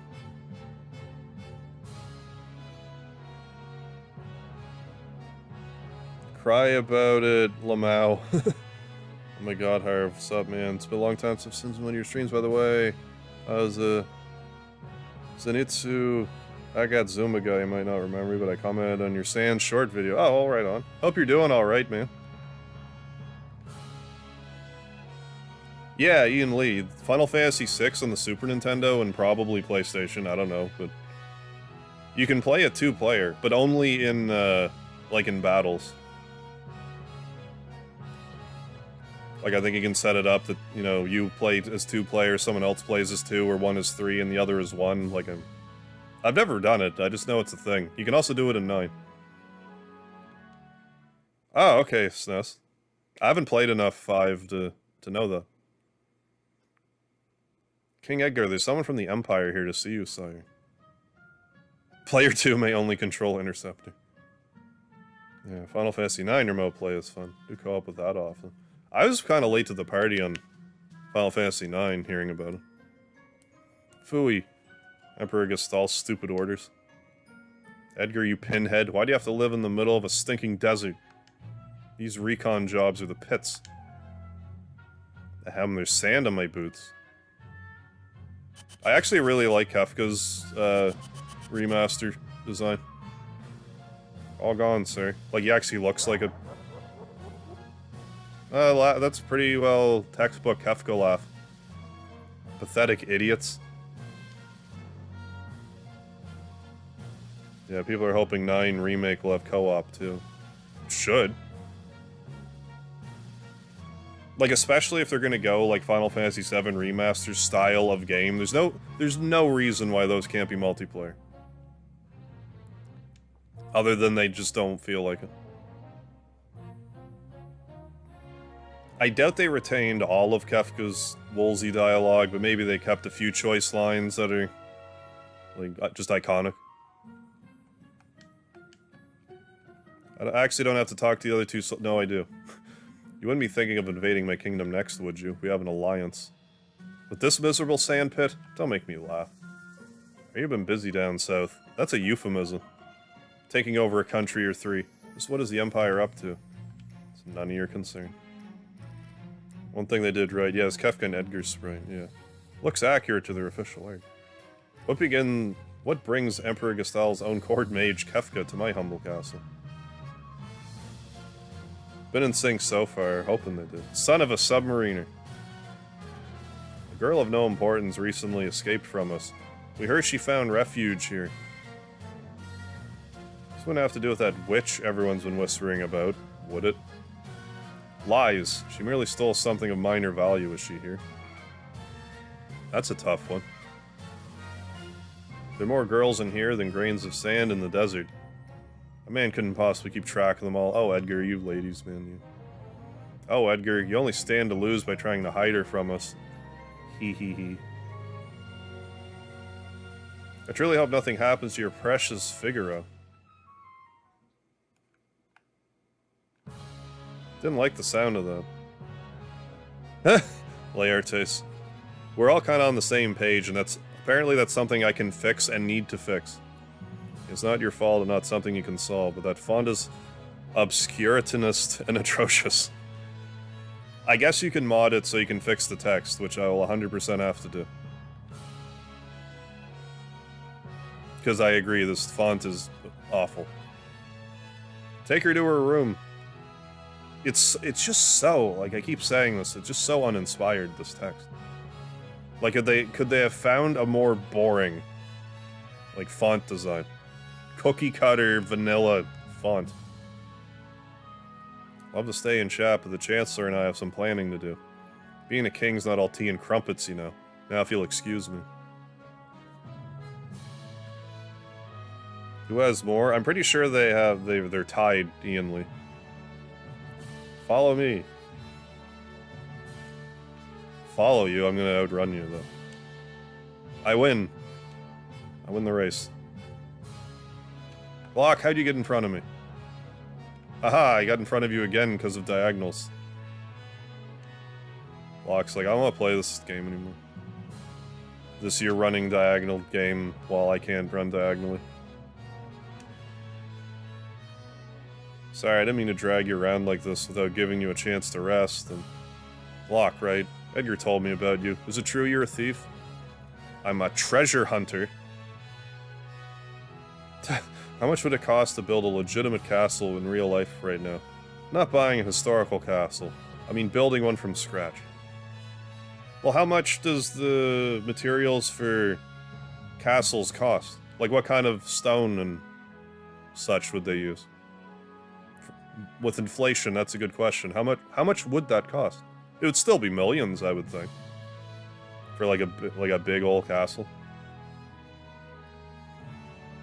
Speaker 1: Cry about it, Lamau. Oh my god, Harv, what's up, man? It's been a long time since I've seen one of your streams, by the way. I was, Zenitsu... I got Zuma guy, you might not remember, but I commented on your Sans short video. Oh, all right on. Hope you're doing alright, man. Yeah, Ian Lee. Final Fantasy VI on the Super Nintendo and probably PlayStation, I don't know, but... You can play a 2-player, but only in, like in battles. Like, I think you can set it up that, you know, you play as 2 players, someone else plays as 2, or one is 3 and the other is 1, like I've never done it, I just know it's a thing. You can also do it in 9. Oh, okay, SNES. I haven't played enough 5 to know that. King Edgar, there's someone from the Empire here to see you, sire. Player 2 may only control Interceptor. Yeah, Final Fantasy IX remote play is fun. Do co-op with that often. I was kind of late to the party on Final Fantasy IX, hearing about it. Phooey. Emperor Gestalt's stupid orders. Edgar, you pinhead. Why do you have to live in the middle of a stinking desert? These recon jobs are the pits. Ahem, there's sand on my boots. I actually really like Kefka's, remaster design. All gone, sir. Like, he actually looks like a... that's pretty well textbook Kefka laugh. Pathetic idiots. Yeah, people are hoping 9 Remake will have co-op, too. Should. Like, especially if they're gonna go, like, Final Fantasy VII Remaster style of game, there's no reason why those can't be multiplayer. Other than they just don't feel like it. I doubt they retained all of Kefka's Woolsey dialogue, but maybe they kept a few choice lines that are, like, just iconic. I actually don't have to talk to the other 2, so no, I do. You wouldn't be thinking of invading my kingdom next, would you? We have an alliance. With this miserable sandpit? Don't make me laugh. You've been busy down south. That's a euphemism. Taking over a country or 3. Just what is the Empire up to? It's none of your concern. One thing they did right, yeah, is Kefka and Edgar's sprite, yeah. Looks accurate to their official art. What brings Emperor Gestalt's own court mage Kefka to my humble castle? Been in sync so far, hoping they did. Son of a submariner. A girl of no importance recently escaped from us. We heard she found refuge here. This wouldn't have to do with that witch everyone's been whispering about, would it? Lies. She merely stole something of minor value, is she here? That's a tough one. There are more girls in here than grains of sand in the desert. A man couldn't possibly keep track of them all. Oh, Edgar, you ladies, man. You. Oh, Edgar, you only stand to lose by trying to hide her from us. Hee hee hee. I truly hope nothing happens to your precious Figaro. Didn't like the sound of that. Laertes. We're all kind of on the same page, and apparently that's something I can fix and need to fix. It's not your fault and not something you can solve, but that font is obscuritinist and atrocious. I guess you can mod it so you can fix the text, which I will 100% have to do. Because I agree, this font is awful. Take her to her room. It's just so, like, I keep saying this, it's just so uninspired, this text. Like, could they have found a more boring, like, font design? Cookie cutter, vanilla font. Love to stay in chat, but the Chancellor and I have some planning to do. Being a king's not all tea and crumpets, you know. Now if you'll excuse me. Who has more? I'm pretty sure they're tied, Ian Lee. Follow me. Follow you, I'm gonna outrun you, though. I win. I win the race. Block, how'd you get in front of me? Aha, I got in front of you again because of diagonals. Whelk's like, I don't want to play this game anymore. This year running diagonal game while I can't run diagonally. Sorry, I didn't mean to drag you around like this without giving you a chance to rest. And Whelk, right? Edgar told me about you. Is it true you're a thief? I'm a treasure hunter. How much would it cost to build a legitimate castle in real life right now? Not buying a historical castle. I mean building one from scratch. Well, how much does the materials for castles cost? Like, what kind of stone and such would they use? With inflation, that's a good question. How much would that cost? It would still be millions, I would think. For like a big old castle.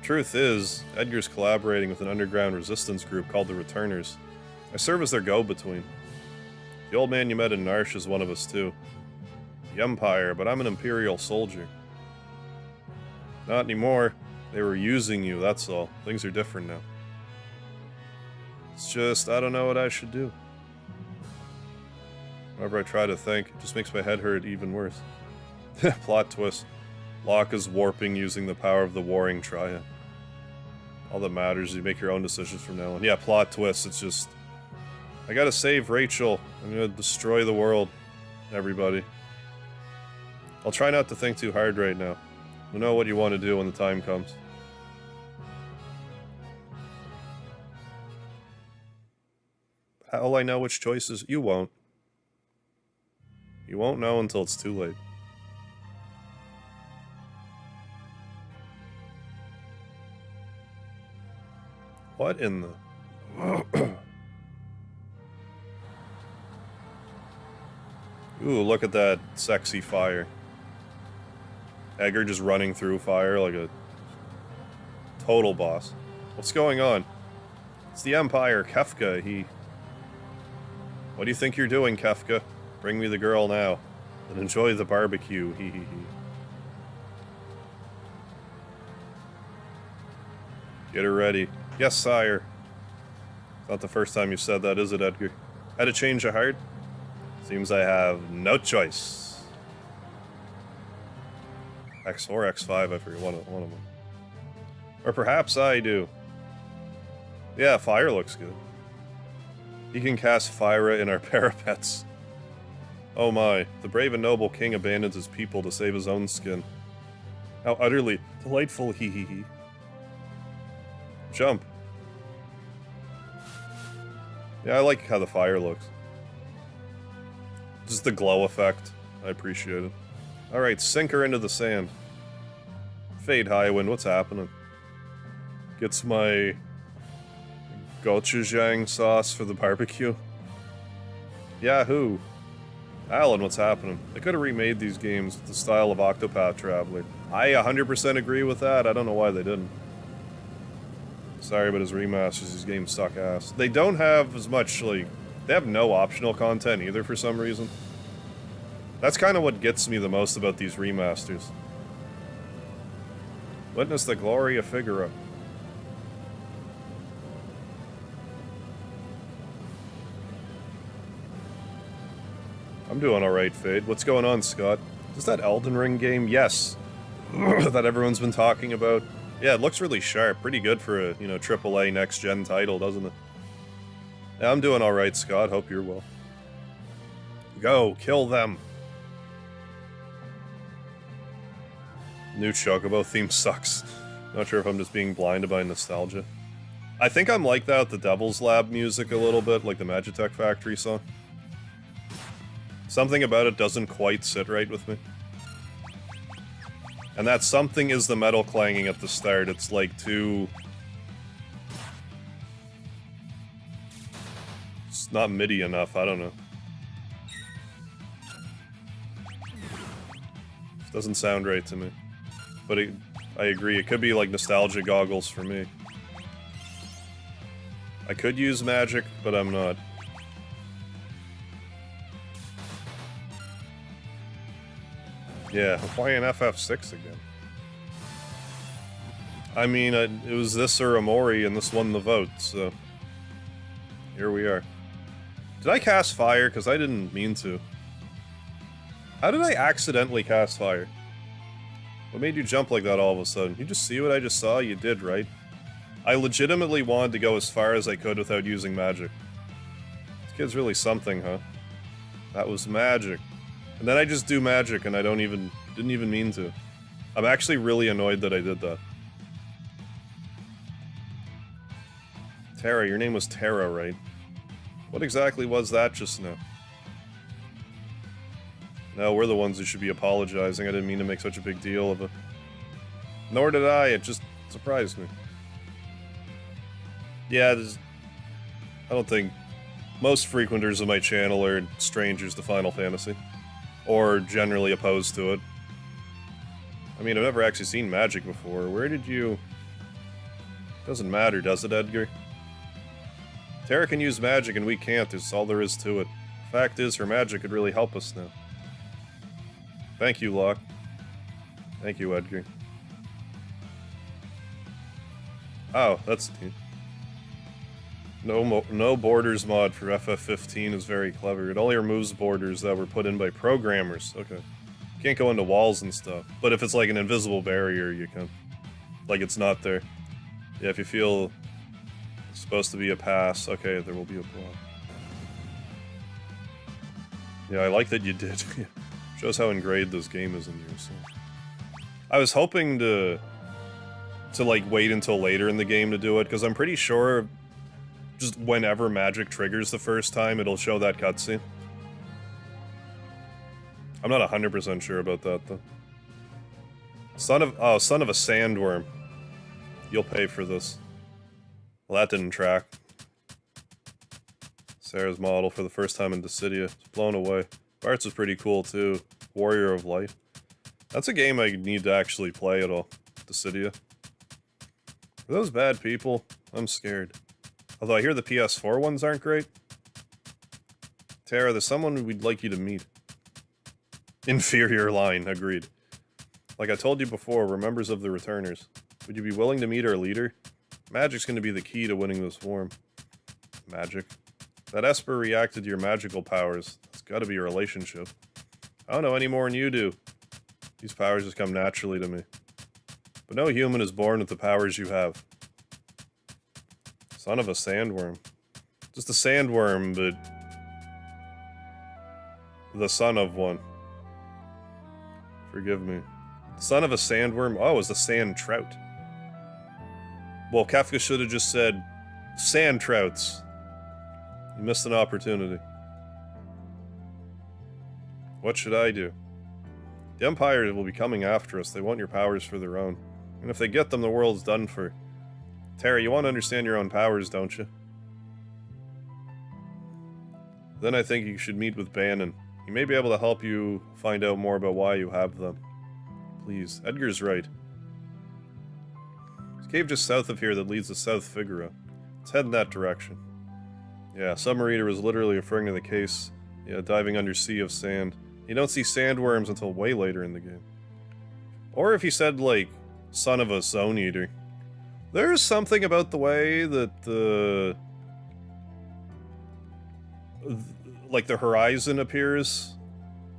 Speaker 1: Truth is, Edgar's collaborating with an underground resistance group called the Returners. I serve as their go-between. The old man you met in Narsh is one of us too. The Empire, but I'm an Imperial soldier. Not anymore. They were using you, that's all. Things are different now. It's just, I don't know what I should do. Whenever I try to think, it just makes my head hurt even worse. Plot twist. Locke is warping using the power of the Warring Triad. All that matters is you make your own decisions from now on. Yeah, plot twist, it's just... I gotta save Rachel. I'm gonna destroy the world. Everybody. I'll try not to think too hard right now. You'll know what you want to do when the time comes. How'll I know which choices? You won't. You won't know until it's too late. What in the... Ooh, look at that sexy fire. Edgar just running through fire like a total boss. What's going on? It's the Empire, Kefka, he... What do you think you're doing, Kefka? Bring me the girl now. And enjoy the barbecue, hee hee hee. Get her ready. Yes, sire. It's not the first time you've said that, is it, Edgar? Had to change of heart? Seems I have no choice. X or X5, I forget one of them. Or perhaps I do. Yeah, fire looks good. He can cast Fyra in our parapets. Oh my, the brave and noble king abandons his people to save his own skin. How utterly delightful, hee hee hee. Jump. Yeah, I like how the fire looks. Just the glow effect. I appreciate it. Alright, sink her into the sand. Fade Highwind, what's happening? Gets my gochujang sauce for the barbecue. Yahoo! Alan, what's happening? They could have remade these games with the style of Octopath Traveler. I 100% agree with that. I don't know why they didn't. Sorry, but as remasters, these games suck ass. They don't have as much, like... They have no optional content either for some reason. That's kind of what gets me the most about these remasters. Witness the glory of Figaro. I'm doing alright, Fade. What's going on, Scott? Is that Elden Ring game? Yes. That everyone's been talking about. Yeah, it looks really sharp. Pretty good for a, you know, AAA next-gen title, doesn't it? Yeah, I'm doing alright, Scott. Hope you're well. Go, kill them. New Chocobo theme sucks. Not sure if I'm just being blinded by nostalgia. I think I'm like that with the Devil's Lab music a little bit, like the Magitech Factory song. Something about it doesn't quite sit right with me. And that something is the metal clanging at the start. It's like too... It's not MIDI enough, I don't know. It doesn't sound right to me. But I agree, it could be like nostalgia goggles for me. I could use magic, but I'm not. Yeah, I'm playing FF6 again. I mean, it was this or Amori, and this won the vote, so... Here we are. Did I cast fire? Because I didn't mean to. How did I accidentally cast fire? What made you jump like that all of a sudden? You just see what I just saw? You did, right? I legitimately wanted to go as far as I could without using magic. This kid's really something, huh? That was magic. And then I just do magic and I didn't even mean to. I'm actually really annoyed that I did that. Tara, your name was Tara, right? What exactly was that just now? No, we're the ones who should be apologizing. I didn't mean to make such a big deal of it. Nor did I, it just surprised me. Yeah, I don't think... Most frequenters of my channel are strangers to Final Fantasy. Or generally opposed to it. I mean, I've never actually seen magic before. Where did you... Doesn't matter, does it, Edgar? Tara can use magic and we can't, that's all there is to it. Fact is, her magic could really help us now. Thank you, Locke. Thank you, Edgar. Oh, that's neat. No borders mod for FF15 is very clever. It only removes borders that were put in by programmers. Okay. You can't go into walls and stuff. But if it's like an invisible barrier, you can. Like it's not there. Yeah, if you feel it's supposed to be a pass, okay, there will be a block. Yeah, I like that you did. Shows how ingrained this game is in you, so. I was hoping to like wait until later in the game to do it, because I'm pretty sure just whenever magic triggers the first time, it'll show that cutscene. I'm not 100% sure about that, though. Son of a sandworm. You'll pay for this. Well, that didn't track. Sarah's model for the first time in Dissidia. It's blown away. Bart's was pretty cool, too. Warrior of Light. That's a game I need to actually play at all. Dissidia. Are those bad people? I'm scared. Although I hear the PS4 ones aren't great. Tara, there's someone we'd like you to meet. Inferior line, agreed. Like I told you before, we're members of the Returners. Would you be willing to meet our leader? Magic's gonna be the key to winning this war. Magic. That Esper reacted to your magical powers. It's gotta be a relationship. I don't know any more than you do. These powers just come naturally to me. But no human is born with the powers you have. Son of a sandworm. Just a sandworm, but... the son of one. Forgive me. Son of a sandworm? Oh, it was a sand trout. Well, Kafka should have just said, sand trouts. You missed an opportunity. What should I do? The Empire will be coming after us. They want your powers for their own. And if they get them, the world's done for. Terry, you want to understand your own powers, don't you? Then I think you should meet with Bannon. He may be able to help you find out more about why you have them. Please, Edgar's right. There's a cave just south of here that leads to South Figaro. Let's head in that direction. Yeah, Submariner was literally referring to the case, diving under sea of sand. You don't see sandworms until way later in the game. Or if he said, like, son of a zone eater. There's something about the way that the horizon appears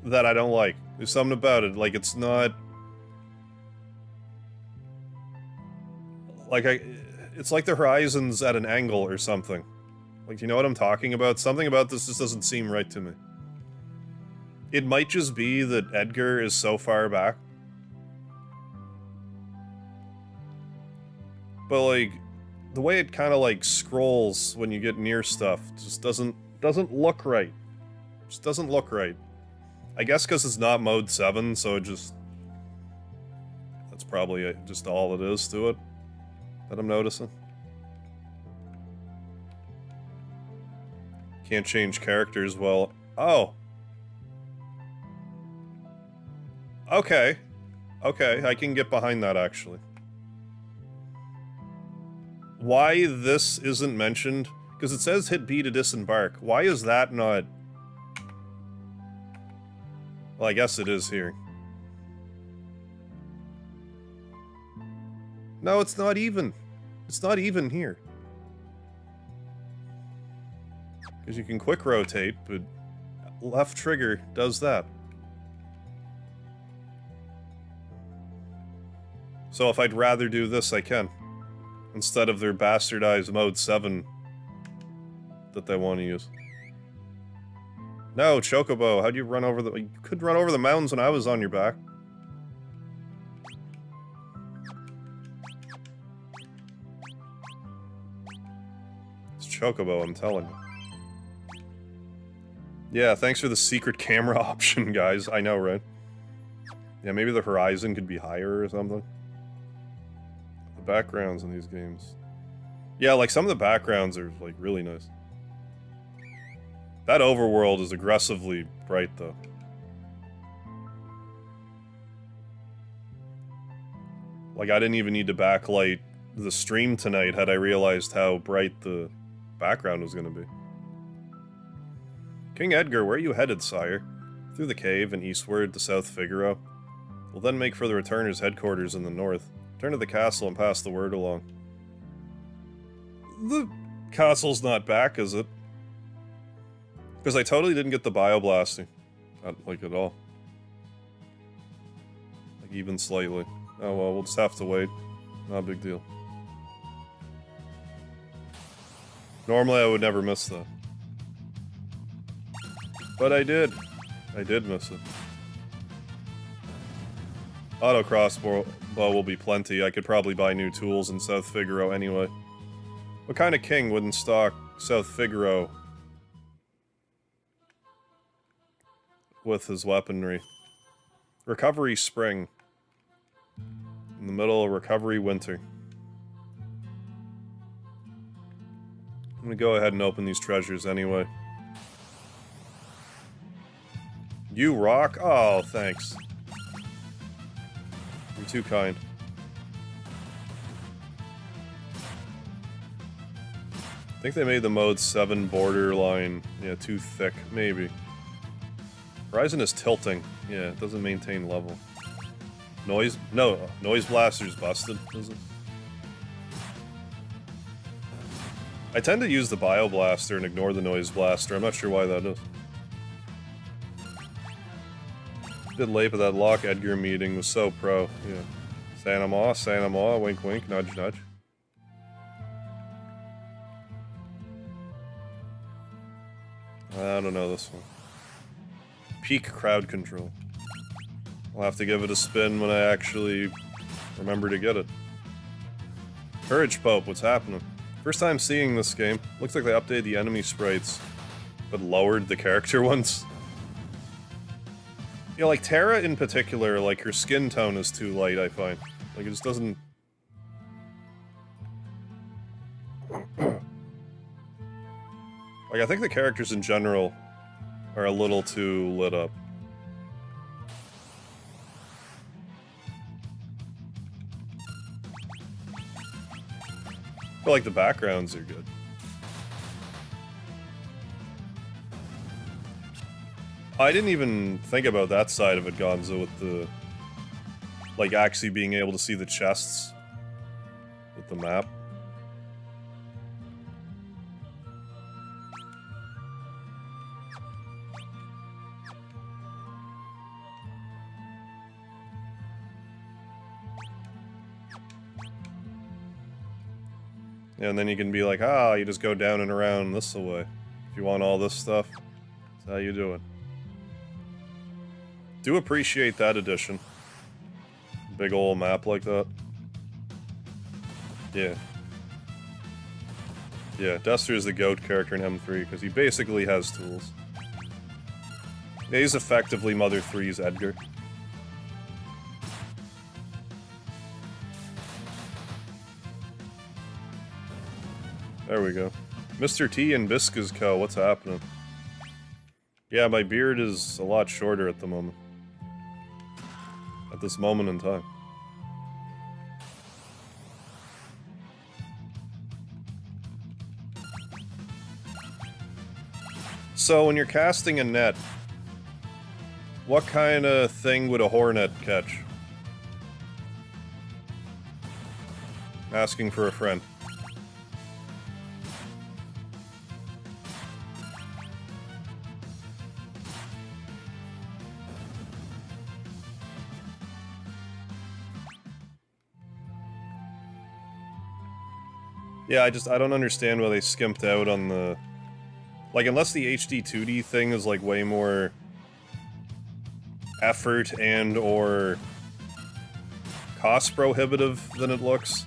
Speaker 1: that I don't like. There's something about it, like it's not... it's like the horizon's at an angle or something. Like, you know what I'm talking about? Something about this just doesn't seem right to me. It might just be that Edgar is so far back. But, like, the way it kind of, like, scrolls when you get near stuff just doesn't look right. Just doesn't look right. I guess because it's not mode 7, so it just... that's probably just all it is to it that I'm noticing. Can't change characters well. Oh. Okay. Okay, I can get behind that, actually. Why this isn't mentioned? Because it says hit B to disembark. Why is that not... well, I guess it is here. No, it's not even. It's not even here. Because you can quick rotate, but left trigger does that. So if I'd rather do this, I can. Instead of their bastardized mode 7 that they want to use. No, Chocobo, how'd you run over the... You could run over the mountains when I was on your back. It's Chocobo, I'm telling you. Yeah, thanks for the secret camera option, guys. I know, right? Yeah, maybe the horizon could be higher or something. The backgrounds in these games. Yeah, like, some of the backgrounds are, like, really nice. That overworld is aggressively bright, though. Like, I didn't even need to backlight the stream tonight had I realized how bright the background was gonna be. King Edgar, where are you headed, sire? Through the cave and eastward to South Figaro. We'll then make for the Returners' headquarters in the north. Return to the castle and pass the word along. The castle's not back, is it? Because I totally didn't get the bioblasting. Not, like, at all. Like, even slightly. Oh well, we'll just have to wait. Not a big deal. Normally I would never miss that. But I did. I did miss it. Auto crossbow will be plenty. I could probably buy new tools in South Figaro anyway. What kind of king wouldn't stock South Figaro with his weaponry? Recovery Spring. In the middle of Recovery Winter. I'm gonna go ahead and open these treasures anyway. You rock? Oh, thanks. You're too kind. I think they made the mode 7 borderline, yeah, too thick, maybe. Horizon is tilting. Yeah, it doesn't maintain level. Noise? No, Noise Blaster's busted, is it? I tend to use the Bioblaster and ignore the Noise Blaster. I'm not sure why that is. Bit late, but that Lock Edgar meeting was so pro. Yeah. Santa Maw, wink wink, nudge nudge. I don't know this one. Peak crowd control. I'll have to give it a spin when I actually remember to get it. Courage Pope, what's happening? First time seeing this game. Looks like they updated the enemy sprites, but lowered the character ones. You know, like Terra in particular, like her skin tone is too light, I find. Like it just doesn't... Like I think the characters in general are a little too lit up. I feel like the backgrounds are good. I didn't even think about that side of it, Gonzo, with the... like, actually being able to see the chests with the map. Yeah, and then you can be like, ah, you just go down and around this way. If you want all this stuff, that's how you do it. Do appreciate that addition. Big ol' map like that. Yeah. Yeah, Duster is the GOAT character in M3, because he basically has tools. Yeah, he's effectively Mother 3's Edgar. There we go. Mr. T and Bisca's Co., what's happening? Yeah, my beard is a lot shorter at the moment. At this moment in time. So, when you're casting a net, what kind of thing would a hornet catch? Asking for a friend. Yeah, I don't understand why they skimped out on the... Like, unless the HD 2D thing is, like, way more effort and or cost prohibitive than it looks,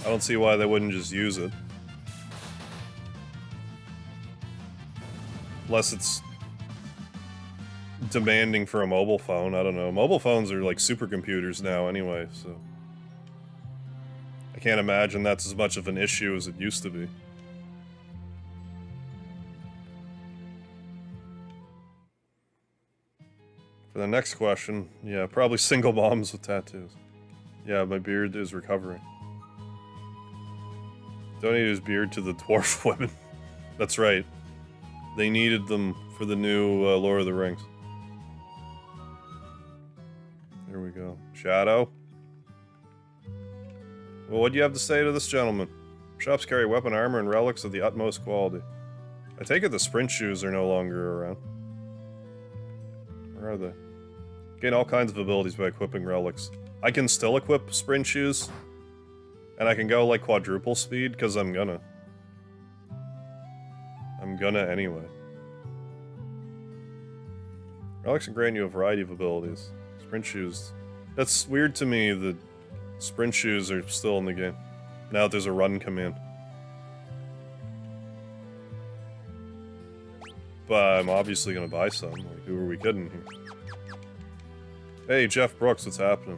Speaker 1: I don't see why they wouldn't just use it. Unless it's demanding for a mobile phone, I don't know. Mobile phones are like supercomputers now anyway, so... I can't imagine that's as much of an issue as it used to be. For the next question, yeah, probably single moms with tattoos. Yeah, my beard is recovering. Donate his beard to the dwarf women. That's right. They needed them for the new Lord of the Rings. There we go. Shadow? Well, what do you have to say to this gentleman? Shops carry weapon armor and relics of the utmost quality. I take it the sprint shoes are no longer around. Where are they? Gain all kinds of abilities by equipping relics. I can still equip sprint shoes, and I can go like quadruple speed, because I'm gonna. I'm gonna anyway. Relics can grant you a variety of abilities. Sprint shoes. That's weird to me that sprint shoes are still in the game. Now that there's a run command. But I'm obviously gonna buy some. Like, who are we kidding here? Hey, Jeff Brooks, what's happening?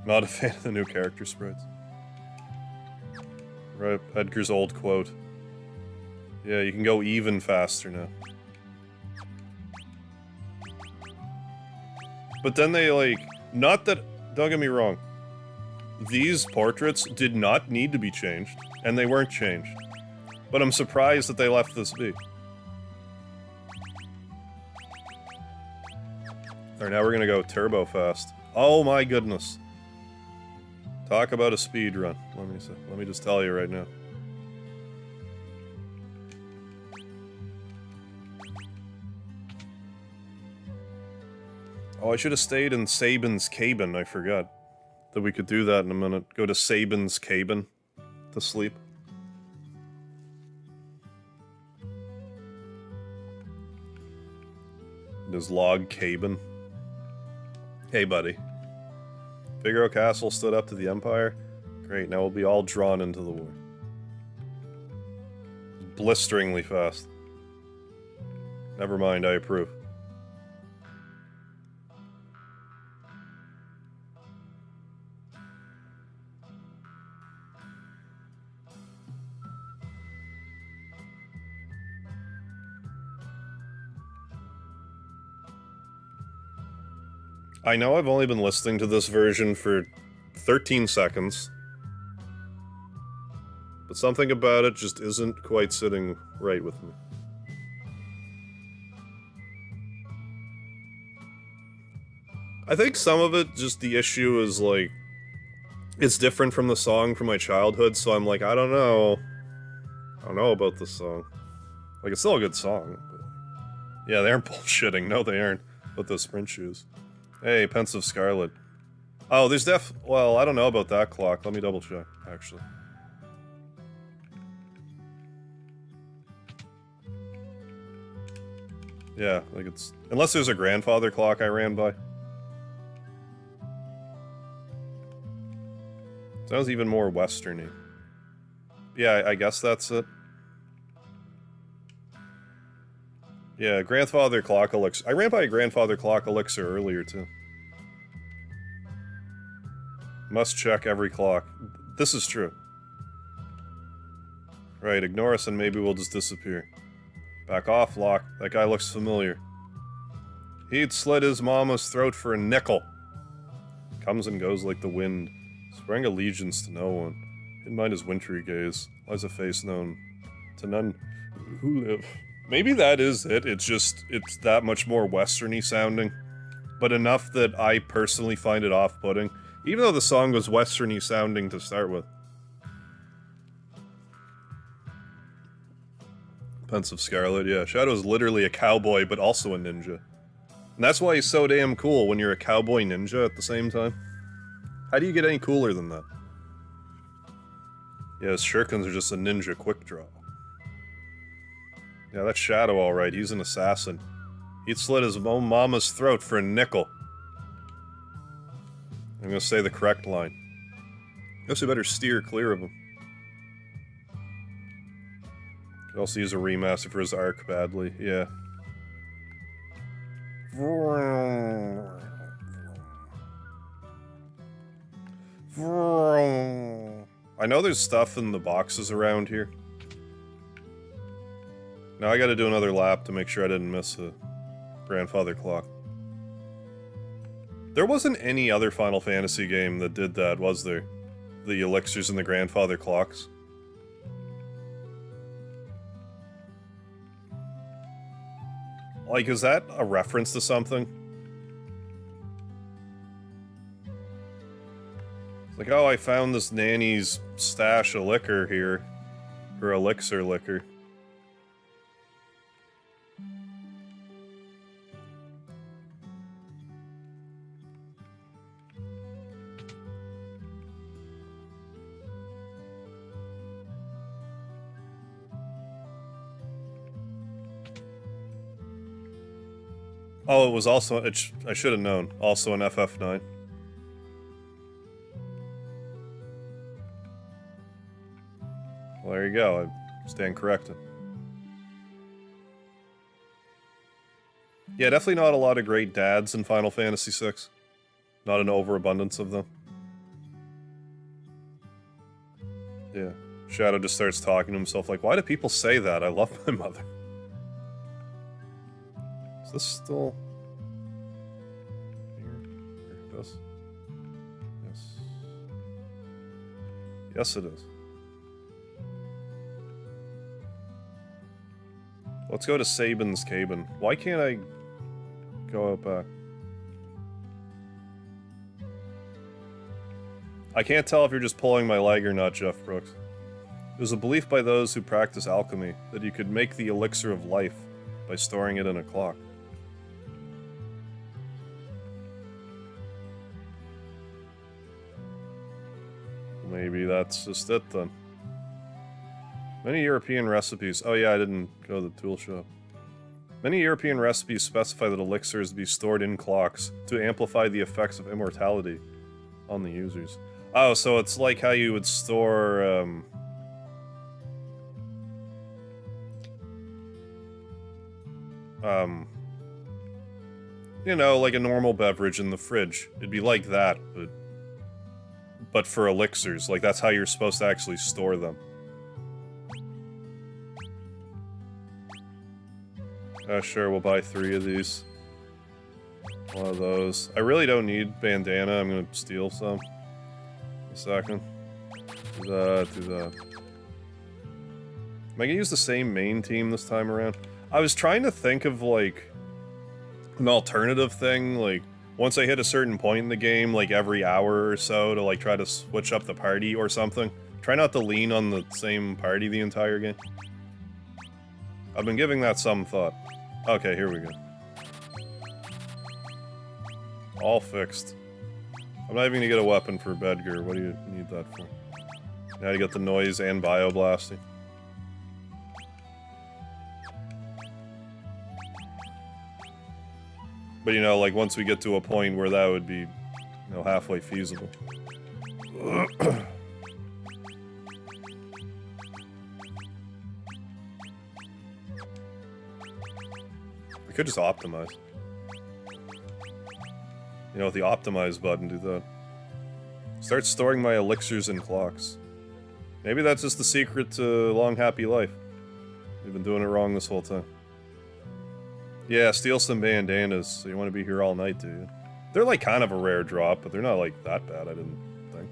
Speaker 1: Not a fan of the new character sprites. Right, Edgar's old quote. Yeah, you can go even faster now. But then they, like... Not that... Don't get me wrong. These portraits did not need to be changed, and they weren't changed. But I'm surprised that they left this be. Alright, now we're gonna go turbo fast. Oh my goodness. Talk about a speed run. Let me just tell you right now. Oh, I should have stayed in Sabin's cabin, I forgot. That we could do that in a minute. Go to Sabin's cabin to sleep. His log cabin. Hey, buddy. Figaro Castle stood up to the Empire? Great, now we'll be all drawn into the war. Blisteringly fast. Never mind, I approve. I know I've only been listening to this version for 13 seconds, but something about it just isn't quite sitting right with me. I think some of it, just the issue is like, it's different from the song from my childhood, so I'm like, I don't know about this song. Like, it's still a good song, but... Yeah, they aren't bullshitting, no they aren't, with those sprint shoes. Hey, Pensive Scarlet. Oh, there's well, I don't know about that clock. Let me double check, actually. Yeah, like it's... Unless there's a grandfather clock I ran by. Sounds even more westerny. Yeah, I guess that's it. Yeah, grandfather clock elixir. I ran by a grandfather clock elixir earlier, too. Must check every clock. This is true. Right, ignore us and maybe we'll just disappear. Back off, Locke. That guy looks familiar. He'd slit his mama's throat for a nickel. Comes and goes like the wind. Swearing allegiance to no one. Hidden behind his wintry gaze. Lies a face known to none who live. Maybe that is it. It's that much more westerny sounding. But enough that I personally find it off-putting. Even though the song was westerny sounding to start with. Pensive Scarlet, yeah. Shadow's literally a cowboy, but also a ninja. And that's why he's so damn cool when you're a cowboy ninja at the same time. How do you get any cooler than that? Yeah, his shurikens are just a ninja quick draw. Yeah, that's Shadow alright, he's an assassin. He'd slit his own mama's throat for a nickel. I'm gonna say the correct line. Guess we better steer clear of him. Could also use a remaster for his arc badly, yeah. I know there's stuff in the boxes around here. Now I gotta do another lap to make sure I didn't miss a grandfather clock. There wasn't any other Final Fantasy game that did that, was there? The elixirs and the grandfather clocks. Like, is that a reference to something? It's like, oh, I found this nanny's stash of liquor here. Her elixir liquor. Oh, it was also, I should have known, also an FF9. Well, there you go, I stand corrected. Yeah, definitely not a lot of great dads in Final Fantasy VI. Not an overabundance of them. Yeah, Shadow just starts talking to himself like, why do people say that? I love my mother. Is this still... here? This? Yes. Yes, it is. Let's go to Sabin's cabin. Why can't I go out back? I can't tell if you're just pulling my leg or not, Jeff Brooks. There's a belief by those who practice alchemy that you could make the elixir of life by storing it in a clock. Maybe that's just it then. Many European recipes... oh yeah, I didn't go to the tool shop. Many European recipes specify that elixirs be stored in clocks to amplify the effects of immortality on the users. Oh, so it's like how you would store, you know, like a normal beverage in the fridge. It'd be like that, but for elixirs. Like, that's how you're supposed to actually store them. Sure, we'll buy 3 of these. One of those. I really don't need bandana, I'm gonna steal some. A second. Do that, do that. Am I gonna use the same main team this time around? I was trying to think of, like, an alternative thing, like, once I hit a certain point in the game, like every hour or so, to, like, try to switch up the party or something. Try not to lean on the same party the entire game. I've been giving that some thought. Okay, here we go. All fixed. I'm not even gonna get a weapon for Bedgar. What do you need that for? Now you got the noise and bioblasting. But you know, like, once we get to a point where that would be, you know, halfway feasible. We could just optimize. You know, with the optimize button, do that. Start storing my elixirs in clocks. Maybe that's just the secret to long, happy life. We've been doing it wrong this whole time. Yeah, steal some bandanas, so you want to be here all night, do you? They're like kind of a rare drop, but they're not like that bad, I didn't think.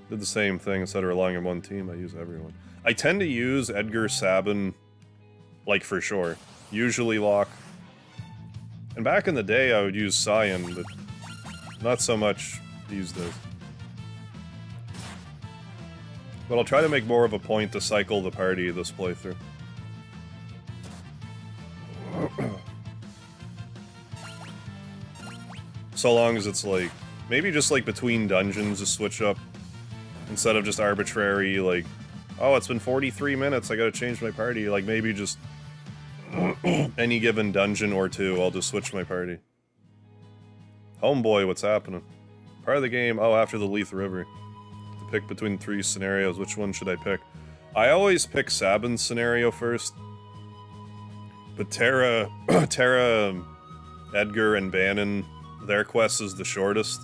Speaker 1: Did the same thing, instead of relying on one team, I use everyone. I tend to use Edgar, Sabin, like, for sure. Usually Locke. And back in the day, I would use Cyan, but not so much these days. But I'll try to make more of a point to cycle the party this playthrough. So long as it's like, maybe just like between dungeons to switch up Instead of just arbitrary, like, oh, it's been 43 minutes, I gotta change my party. Like, maybe just any given dungeon or two, I'll just switch my party. Homeboy, what's happening? Part of the game, oh, after the Leith River. To pick between 3 scenarios, which one should I pick? I always pick Sabin's scenario first. But Terra, Edgar, and Bannon, their quest is the shortest.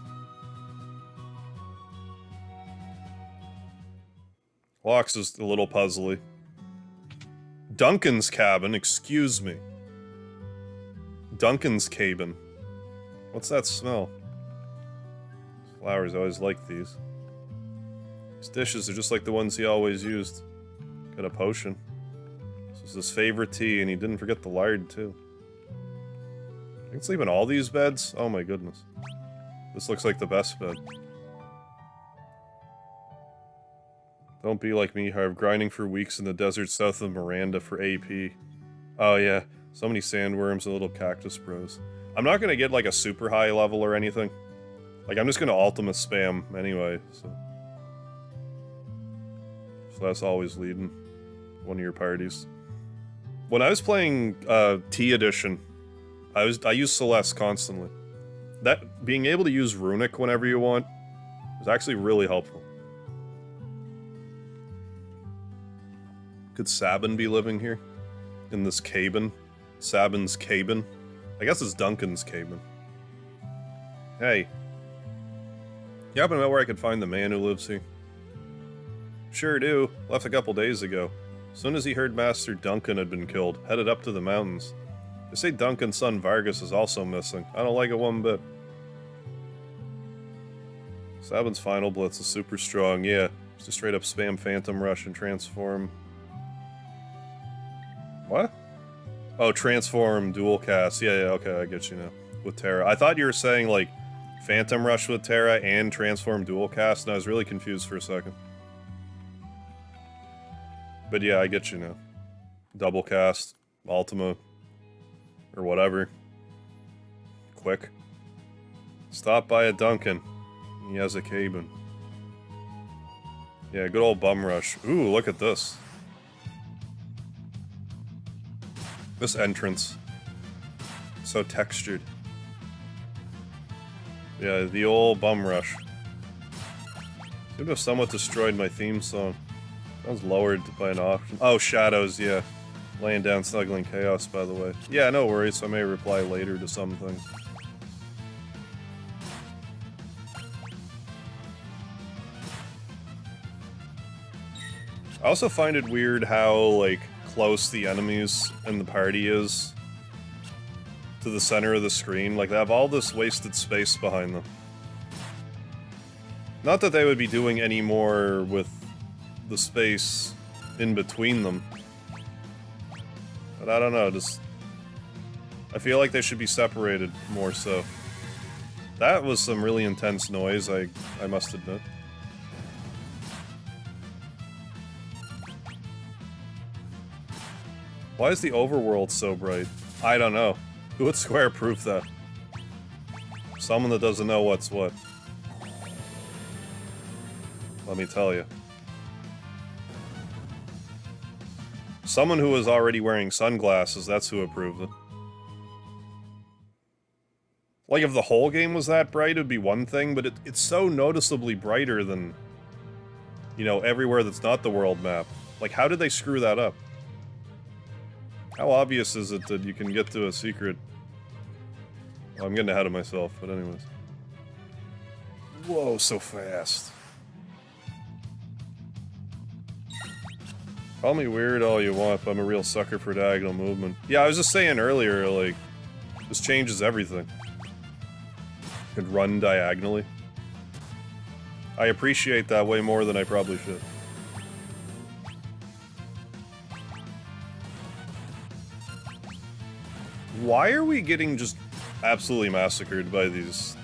Speaker 1: Locks is a little puzzly. Duncan's cabin, excuse me. Duncan's cabin. What's that smell? Flowers, I always like these. These dishes are just like the ones he always used. Got a potion. This is his favorite tea, and he didn't forget the lard, too. I can sleep in all these beds? Oh my goodness. This looks like the best bed. Don't be like me, Harv, grinding for weeks in the desert south of Miranda for AP. Oh yeah, so many sandworms and little cactus bros. I'm not gonna get like a super high level or anything. Like, I'm just gonna ultimate spam anyway, so that's always leading one of your parties. When I was playing T Edition, I used Celeste constantly. That being able to use Runic whenever you want is actually really helpful. Could Sabin be living here? In this cabin? Sabin's cabin? I guess it's Duncan's cabin. Hey. You happen to know where I could find the man who lives here? Sure do. Left a couple days ago. As soon as he heard Master Duncan had been killed, headed up to the mountains. They say Duncan's son Vargas is also missing. I don't like it one bit. Sabin's final blitz is super strong, yeah. Just straight up spam Phantom Rush and transform. What? Oh, transform dual cast. Yeah, okay, I get you now. With Terra. I thought you were saying, like, Phantom Rush with Terra and transform dual cast, and I was really confused for a second. But yeah, I get you now. Double cast, Ultima, or whatever. Quick. Stop by a Duncan. He has a cabin. Yeah, good old bum rush. Ooh, look at this. This entrance. So textured. Yeah, the old bum rush. Seemed to have somewhat destroyed my theme song. That was lowered by an option. Oh, shadows, yeah. Laying down snuggling chaos, by the way. Yeah, no worries, I may reply later to some things. I also find it weird how, like, close the enemies in the party is to the center of the screen. Like, they have all this wasted space behind them. Not that they would be doing any more with the space in between them. But I don't know, just... I feel like they should be separated more so. That was some really intense noise, I must admit. Why is the overworld so bright? I don't know. Who would square proof that? Someone that doesn't know what's what. Let me tell you. Someone who was already wearing sunglasses, that's who approved it. Like, if the whole game was that bright, it'd be one thing, but it's so noticeably brighter than, you know, everywhere that's not the world map. Like, how did they screw that up? How obvious is it that you can get to a secret? Well, I'm getting ahead of myself, but anyways. Whoa, so fast. Call me weird all you want, but I'm a real sucker for diagonal movement. Yeah, I was just saying earlier, like, this changes everything. Could run diagonally. I appreciate that way more than I probably should. Why are we getting just absolutely massacred by these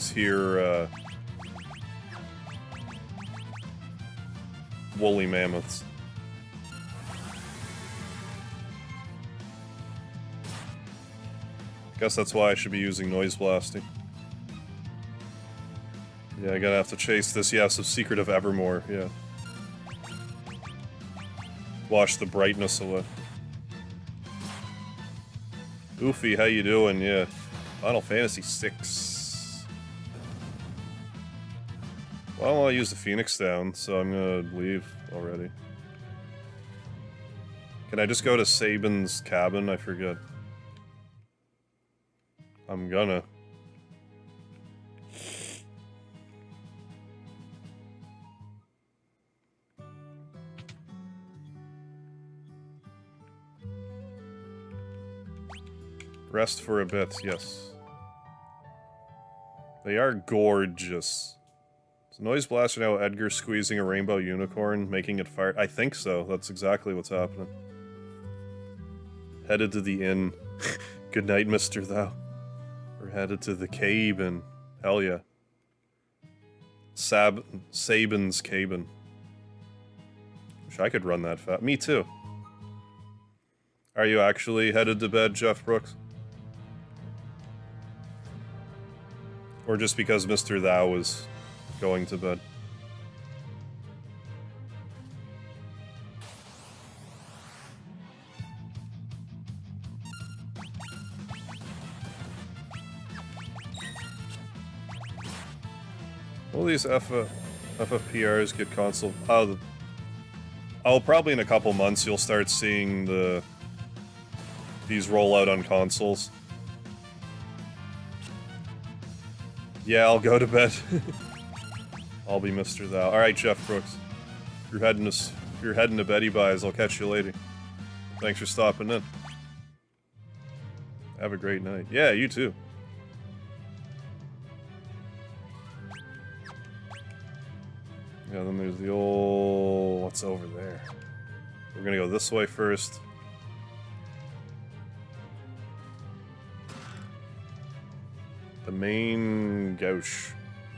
Speaker 1: here, woolly mammoths? Guess that's why I should be using noise blasting. Yeah, I gotta have to chase this. Yes, of Secret of Evermore, yeah. Wash the brightness away. Oofy, how you doing? Yeah. Final Fantasy VI. Well, I don't want to use the Phoenix down, so I'm gonna leave already. Can I just go to Sabin's cabin? I forget. I'm gonna. Rest for a bit, yes. They are gorgeous. Is Noise Blaster now Edgar squeezing a rainbow unicorn, making it fire? I think so. That's exactly what's happening. Headed to the inn. Good night, Mr. Thou. We're headed to the cabin. Hell yeah. Sabin's cabin. Wish I could run that fast. Me too. Are you actually headed to bed, Jeff Brooks? Or just because Mr. Thou was going to bed? Will these FFPRs get console? Oh, probably in a couple months you'll start seeing these roll out on consoles. Yeah, I'll go to bed. I'll be Mr. Thou. Alright, Jeff Brooks. If you're heading to Betty Buys, I'll catch you later. Thanks for stopping in. Have a great night. Yeah, you too. Yeah, then there's the old... What's over there? We're gonna go this way first. The main gauche.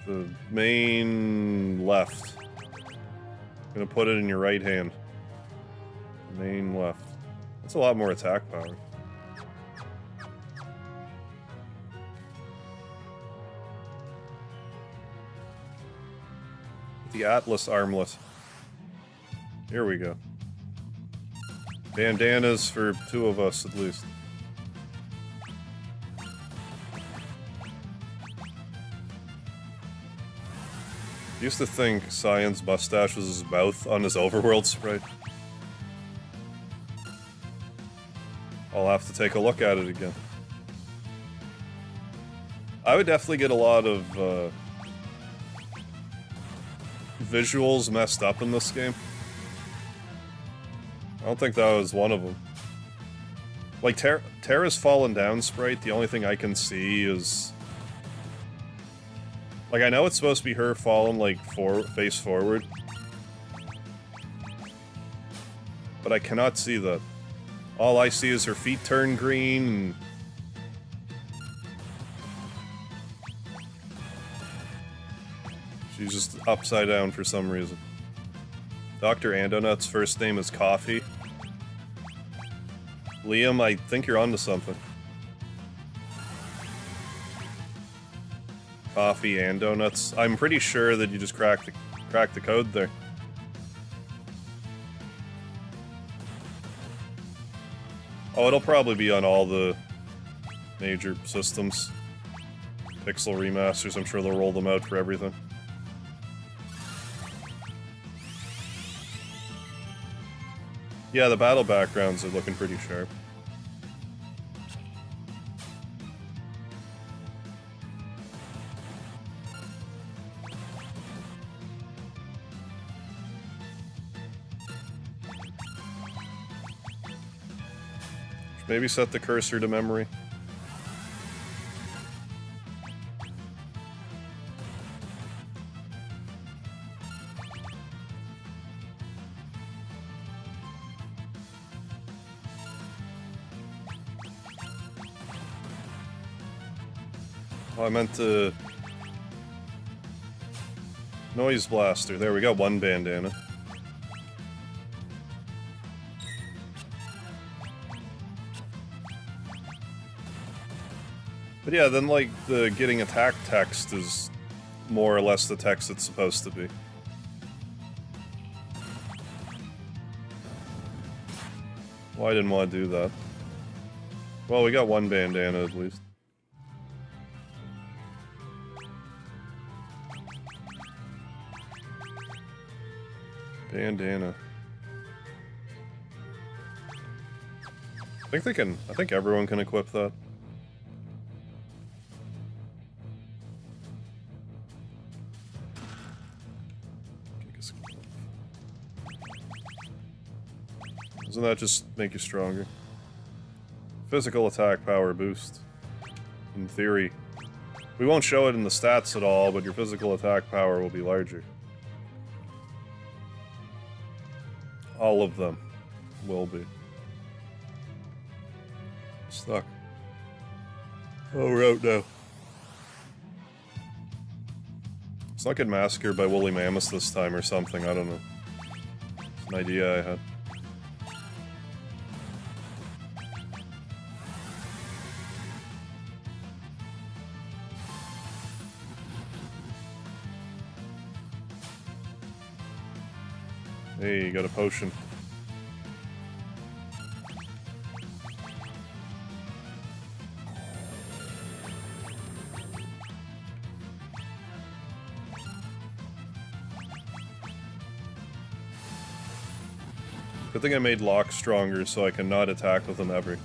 Speaker 1: The main left. I'm gonna put it in your right hand. The main left. That's a lot more attack power. The Atlas armlet. Here we go. Bandanas for 2 of us, at least. Used to think Cyan's mustache was his mouth on his overworld sprite. I'll have to take a look at it again. I would definitely get a lot of visuals messed up in this game. I don't think that was one of them. Like, Terra's fallen down sprite, the only thing I can see is... Like, I know it's supposed to be her falling, like, face forward. But I cannot see that. All I see is her feet turn green, and... She's just upside down for some reason. Dr. Andonut's first name is Coffee. Liam, I think you're onto something. Coffee and donuts. I'm pretty sure that you just cracked the code there. Oh, it'll probably be on all the major systems. Pixel remasters, I'm sure they'll roll them out for everything. Yeah, the battle backgrounds are looking pretty sharp. Maybe set the cursor to memory. Oh, I meant to... Noise Blaster. There we go, 1 bandana. But yeah, then, like, the getting attack text is more or less the text it's supposed to be. Well, I didn't want to do that. Well, we got one bandana at least. Bandana. I think everyone can equip that. Doesn't that just make you stronger? Physical attack power boost. In theory. We won't show it in the stats at all, but your physical attack power will be larger. All of them will be. Stuck. Oh, we're out now. Let's not get massacred by woolly mammoths this time or something, I don't know. It's an idea I had. Hey, you got a potion. Good thing I made Locke stronger so I can not attack with him ever.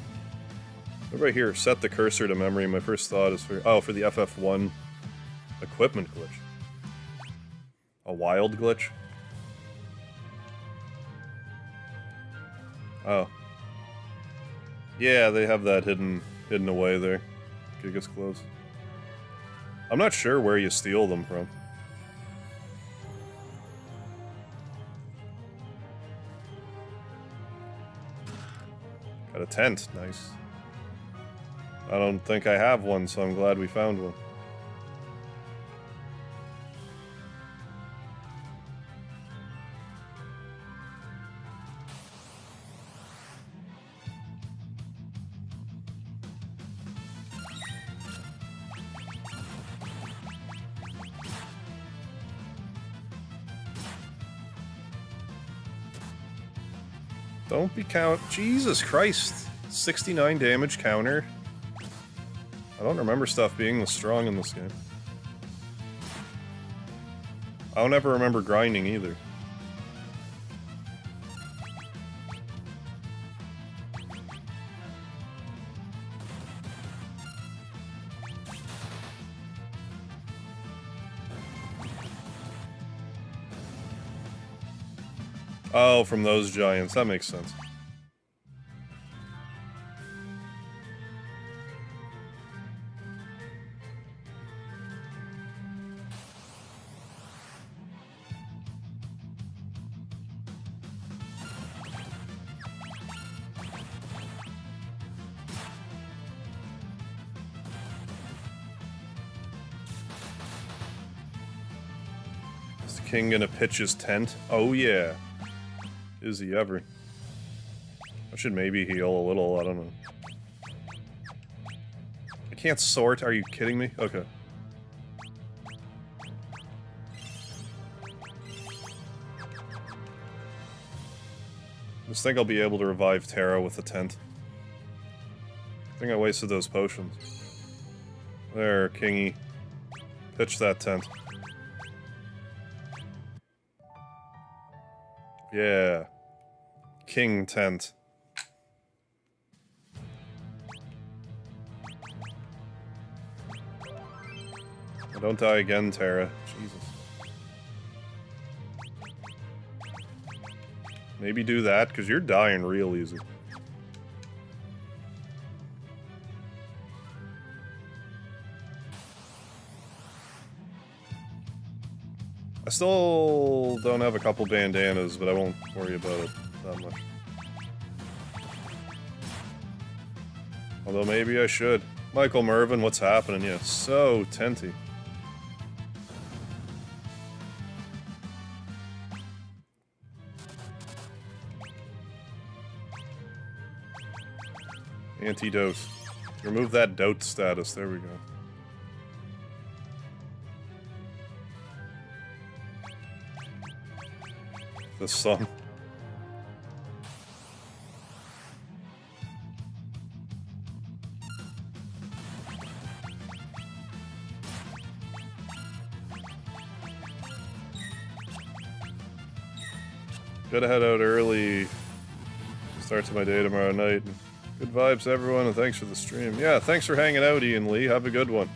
Speaker 1: Right here, set the cursor to memory. My first thought is for the FF1 equipment glitch. A wild glitch? Oh. Yeah, they have that hidden away there. Giga's close. I'm not sure where you steal them from. Got a tent, nice. I don't think I have one, so I'm glad we found one. Don't be Jesus Christ. 69 damage counter. I don't remember stuff being this strong in this game. I don't ever remember grinding either. Oh, from those giants. That makes sense. Is the king gonna pitch his tent? Oh yeah. Is he ever? I should maybe heal a little, I don't know. I can't sort, are you kidding me? Okay. Just think I'll be able to revive Terra with the tent. I think I wasted those potions. There, Kingy. Pitch that tent. Yeah. King tent. Don't die again, Terra. Jesus. Maybe do that, because you're dying real easy. I still don't have a couple bandanas, but I won't worry about it that much. Although maybe I should. Michael Mervin, what's happening? Yeah, so tenty. Antidote. Remove that dote status. There we go. this song. Gotta head out early. Start to my day tomorrow night. Good vibes, everyone, and thanks for the stream. Yeah, thanks for hanging out, Ian Lee. Have a good one.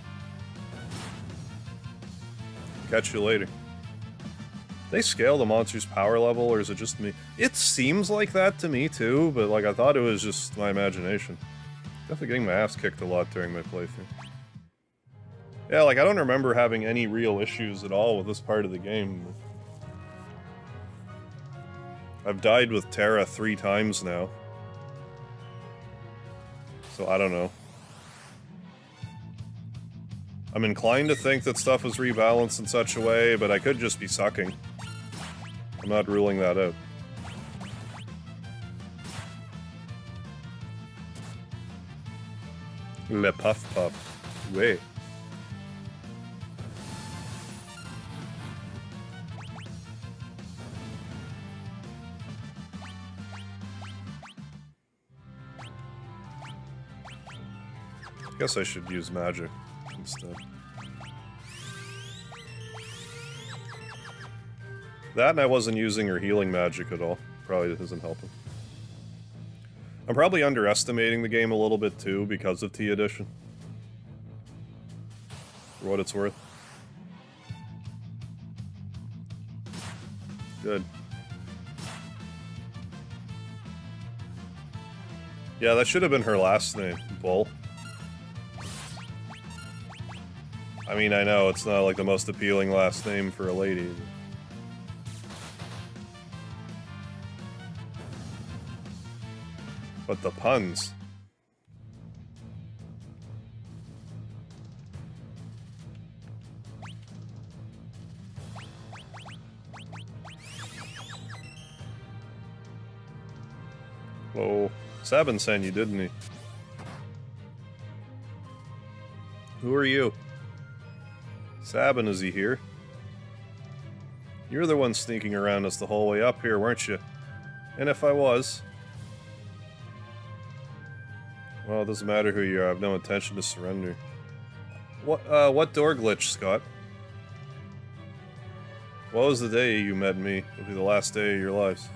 Speaker 1: Catch you later. They scale the monster's power level, or is it just me? It seems like that to me, too, but, like, I thought it was just my imagination. Definitely getting my ass kicked a lot during my playthrough. Yeah, like, I don't remember having any real issues at all with this part of the game. I've died with Terra 3 times now. So I don't know. I'm inclined to think that stuff was rebalanced in such a way, but I could just be sucking. I'm not ruling that out. Le puff puff. Wait. Guess I should use magic instead. That and I wasn't using her healing magic at all. Probably isn't helping. I'm probably underestimating the game a little bit too because of T Edition. For what it's worth. Good. Yeah, that should have been her last name, Bull. I mean, I know it's not like the most appealing last name for a lady. But the puns. Oh, Sabin sent you, didn't he? Who are you? Sabin, is he here? You're the one sneaking around us the whole way up here, weren't you? And if I was... Well, it doesn't matter who you are, I have no intention to surrender. What door glitch, Scott? What was the day you met me? It'll be the last day of your lives.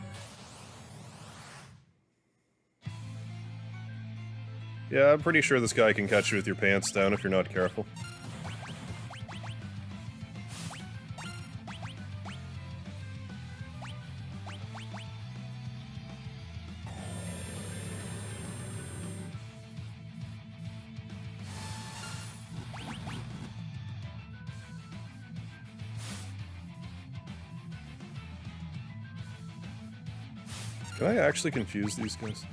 Speaker 1: Yeah, I'm pretty sure this guy can catch you with your pants down if you're not careful. Can I actually confuse these guys?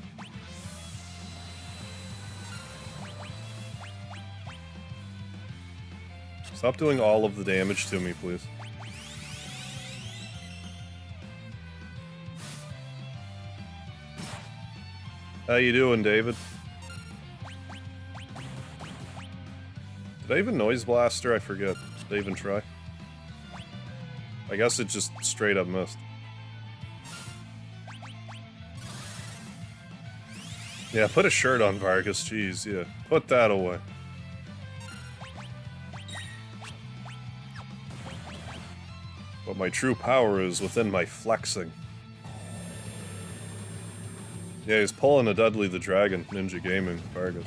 Speaker 1: Stop doing all of the damage to me, please. How you doing, David? Did I even Noise Blaster? I forget. Did I even try? I guess it just straight up missed. Yeah, put a shirt on, Vargas. Jeez, yeah. Put that away. But my true power is within my flexing. Yeah, he's pulling a Dudley the Dragon, Ninja Gaming, Vargas.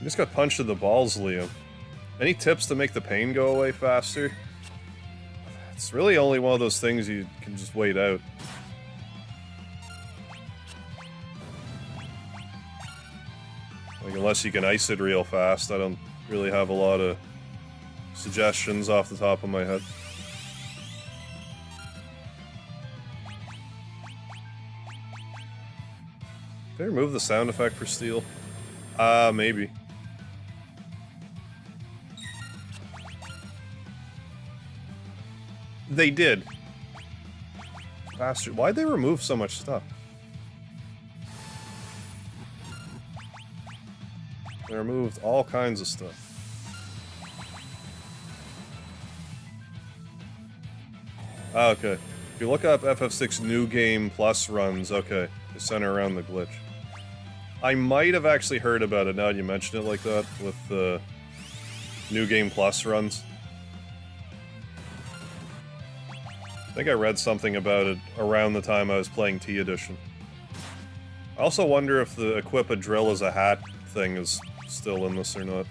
Speaker 1: You just got punched in the balls, Liam. Any tips to make the pain go away faster? It's really only one of those things you can just wait out. Like, unless you can ice it real fast, I don't really have a lot of suggestions off the top of my head. Did they remove the sound effect for Steel? Maybe. They did. Bastard. Why'd they remove so much stuff? They removed all kinds of stuff. Ah, okay. If you look up FF6 New Game Plus runs, okay, they center around the glitch. I might have actually heard about it now that you mention it like that, with the New Game Plus runs. I think I read something about it around the time I was playing T Edition. I also wonder if the equip a drill as a hat thing is still in this or not.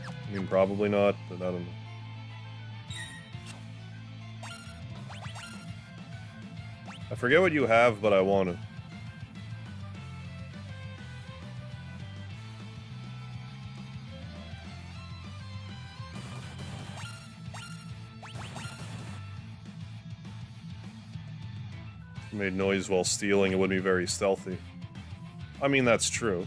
Speaker 1: I mean, probably not, but I don't know. I forget what you have, but I want it. Made noise while stealing, it would be very stealthy. I mean, that's true.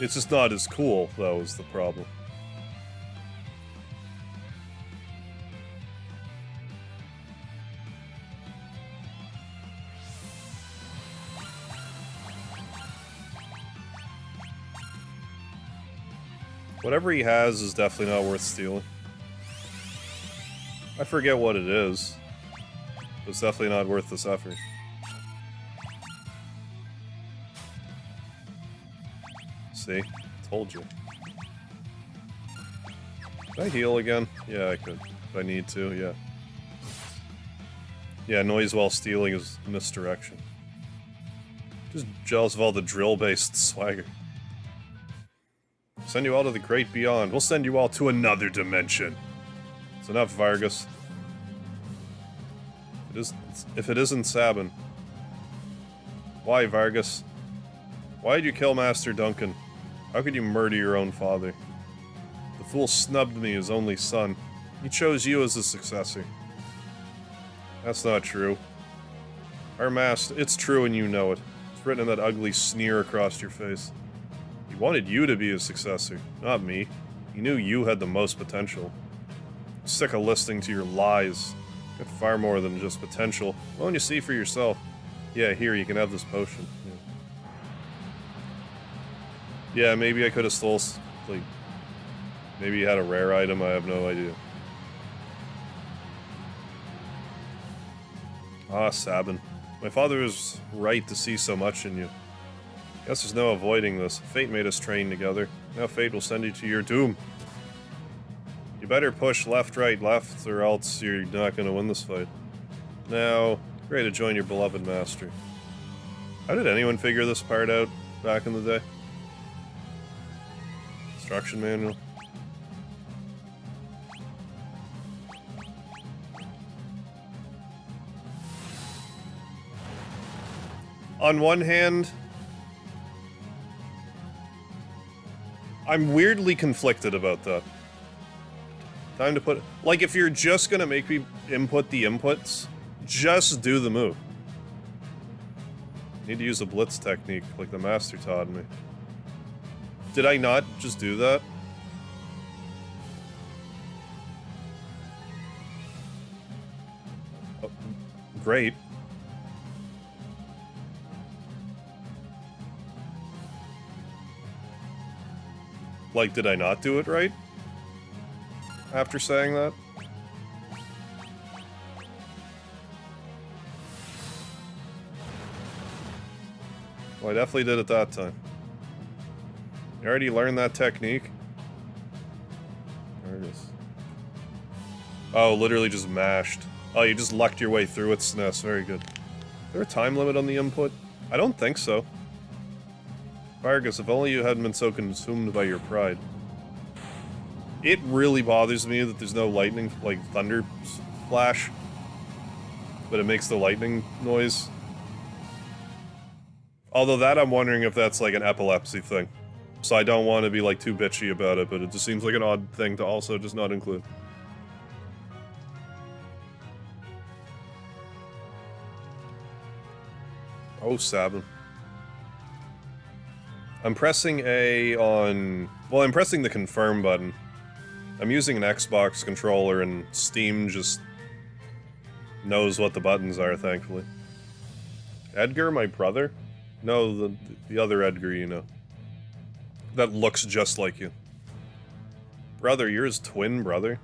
Speaker 1: It's just not as cool, though, is the problem. Whatever he has is definitely not worth stealing. I forget what it is. But it's definitely not worth this effort. See? Told you. Can I heal again? Yeah, I could. If I need to, yeah. Yeah, noise while stealing is misdirection. Just jealous of all the drill-based swagger. Send you all to the great beyond. We'll send you all to another dimension. It's enough, Vargas. If it isn't Sabin. Why, Vargas? Why did you kill Master Duncan? How could you murder your own father? The fool snubbed me, his only son. He chose you as his successor. That's not true. Our master, it's true and you know it. It's written in that ugly sneer across your face. He wanted you to be his successor, not me. He knew you had the most potential. I'm sick of listening to your lies. You got far more than just potential. Why don't you see for yourself? Yeah, here, you can have this potion. Yeah, maybe I could have stole, like, maybe you had a rare item, I have no idea. Ah, Sabin. My father was right to see so much in you. Guess there's no avoiding this. Fate made us train together. Now fate will send you to your doom. You better push left, right, left, or else you're not going to win this fight. Now, ready to join your beloved master. How did anyone figure this part out back in the day? Instruction manual. On one hand, I'm weirdly conflicted about that. Time to put... Like, if you're just gonna make me input the inputs, just do the move. Need to use a blitz technique, like the master taught me. Did I not just do that? Oh, great. Like, did I not do it right? After saying that? Well, I definitely did it that time. You already learned that technique? There it is. Oh, literally just mashed. Oh, you just lucked your way through it, SNES. Very good. Is there a time limit on the input? I don't think so. Vargas, if only you hadn't been so consumed by your pride. It really bothers me that there's no lightning, like, thunder flash. But it makes the lightning noise. Although that, I'm wondering if that's, like, an epilepsy thing. So I don't want to be, like, too bitchy about it, but it just seems like an odd thing to also just not include. Oh, Sabin. I'm pressing A on... Well, I'm pressing the confirm button. I'm using an Xbox controller, and Steam just knows what the buttons are, thankfully. Edgar, my brother? No, the other Edgar, you know. That looks just like you. Brother, you're his twin brother?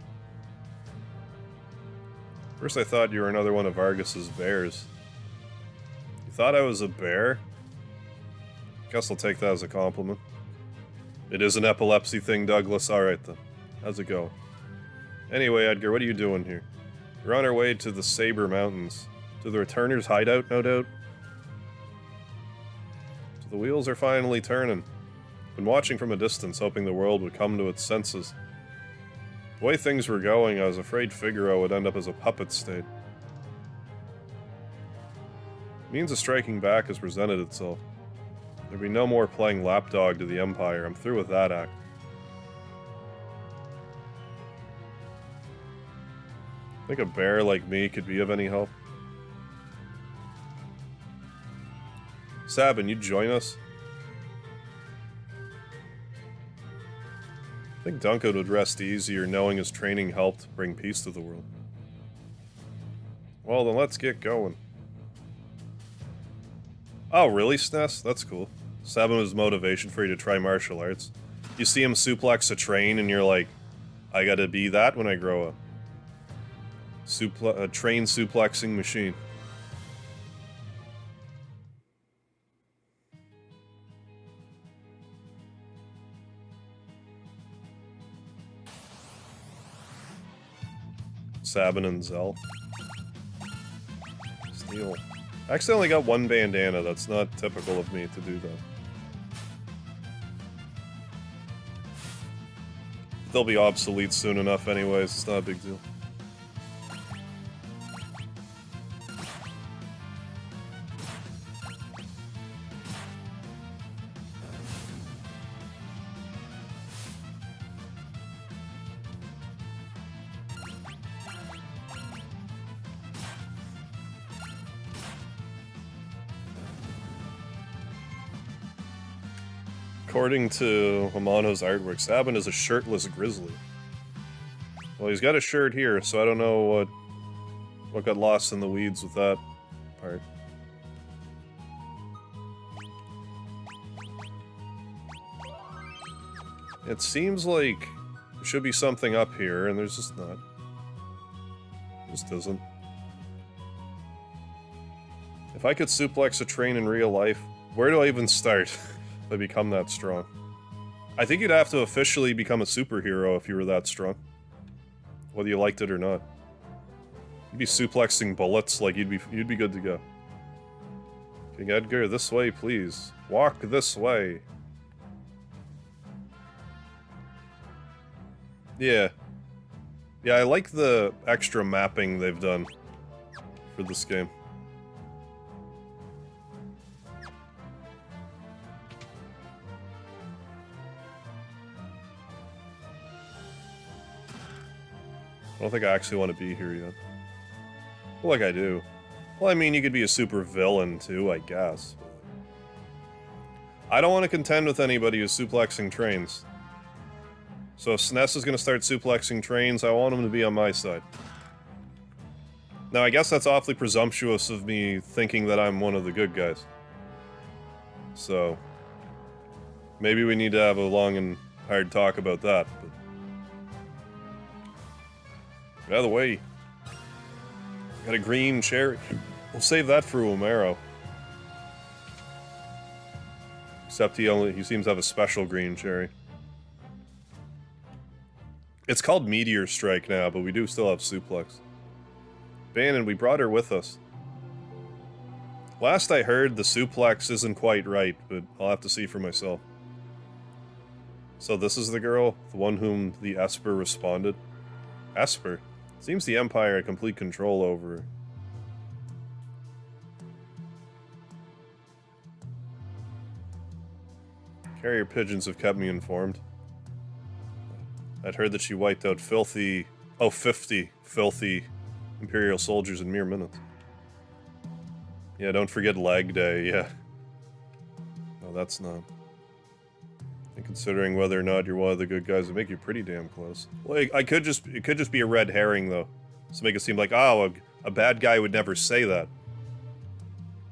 Speaker 1: First I thought you were another one of Argus's bears. You thought I was a bear? Guess I'll take that as a compliment. It is an epilepsy thing, Douglas. Alright then. How's it go? Anyway, Edgar, what are you doing here? We're on our way to the Saber Mountains. To the Returner's hideout, no doubt? So the wheels are finally turning. Been watching from a distance, hoping the world would come to its senses. The way things were going, I was afraid Figaro would end up as a puppet state. Means of striking back has presented itself. There'd be no more playing lapdog to the Empire. I'm through with that act. Think a bear like me could be of any help? Sabin, you join us? I think Duncan would rest easier knowing his training helped bring peace to the world. Well, then let's get going. Oh, really, SNES? That's cool. Sabin was motivation for you to try martial arts. You see him suplex a train and you're like, I gotta be that when I grow up. A train suplexing machine. Sabin and Zell. Steel. I accidentally got one bandana. That's not typical of me to do that. They'll be obsolete soon enough anyways. It's not a big deal. According to Amano's artwork, Sabin is a shirtless grizzly. Well, he's got a shirt here, so I don't know what got lost in the weeds with that part. It seems like there should be something up here, and there's just not. Just isn't. If I could suplex a train in real life, where do I even start? I become that strong. I think you'd have to officially become a superhero if you were that strong. Whether you liked it or not. You'd be suplexing bullets, like you'd be good to go. King Edgar, this way, please. Walk this way. Yeah. Yeah, I like the extra mapping they've done for this game. I don't think I actually want to be here yet. Well, like I do. Well, I mean, you could be a super villain too, I guess. I don't want to contend with anybody who's suplexing trains. So if SNES is going to start suplexing trains, I want him to be on my side. Now, I guess that's awfully presumptuous of me thinking that I'm one of the good guys. So, maybe we need to have a long and hard talk about that, but... Get out of the way. Got a green cherry. We'll save that for Umero. Except he seems to have a special green cherry. It's called Meteor Strike now, but we do still have Suplex. Bannon, we brought her with us. Last I heard, the suplex isn't quite right, but I'll have to see for myself. So this is the girl, the one whom the Esper responded. Esper? Seems the Empire had complete control over her. Carrier pigeons have kept me informed. I'd heard that she wiped out 50 filthy Imperial soldiers in mere minutes. Yeah, don't forget Lag Day, yeah. No, that's not. And considering whether or not you're one of the good guys, it'd make you pretty damn close. Well, it could just be a red herring, though. To make it seem like, oh, a bad guy would never say that.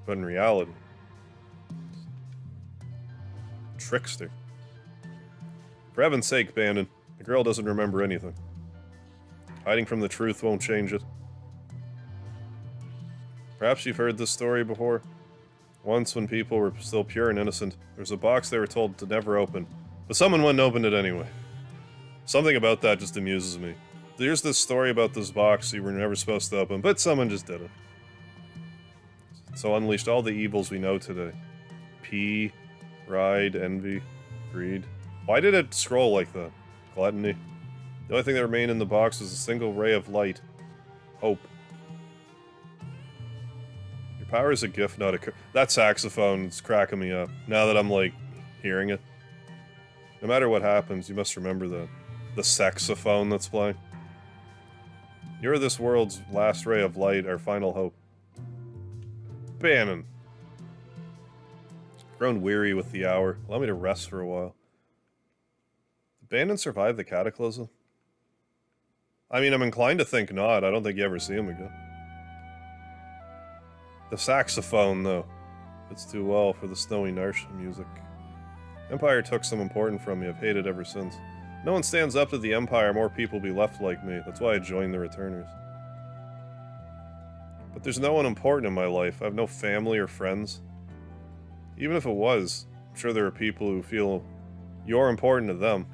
Speaker 1: But in reality... Trickster. For heaven's sake, Bandon. The girl doesn't remember anything. Hiding from the truth won't change it. Perhaps you've heard this story before. Once, when people were still pure and innocent, there was a box they were told to never open, but someone went and opened it anyway. Something about that just amuses me. There's this story about this box you were never supposed to open, but someone just did it. So unleashed all the evils we know today. Pride, envy, greed. Why did it scroll like that? Gluttony. The only thing that remained in the box was a single ray of light. Hope. Your power is a gift, not a curse. That saxophone's cracking me up, now that I'm, like, hearing it. No matter what happens, you must remember that. The saxophone that's playing. You're this world's last ray of light, our final hope. Bannon. Grown weary with the hour. Allow me to rest for a while. Did Bannon survive the cataclysm? I mean, I'm inclined to think not. I don't think you ever see him again. The saxophone, though. Fits too well for the snowy Narsha music. Empire took some important from me. I've hated ever since. No one stands up to the Empire, more people be left like me. That's why I joined the Returners. But there's no one important in my life. I have no family or friends. Even if it was, I'm sure there are people who feel you're important to them.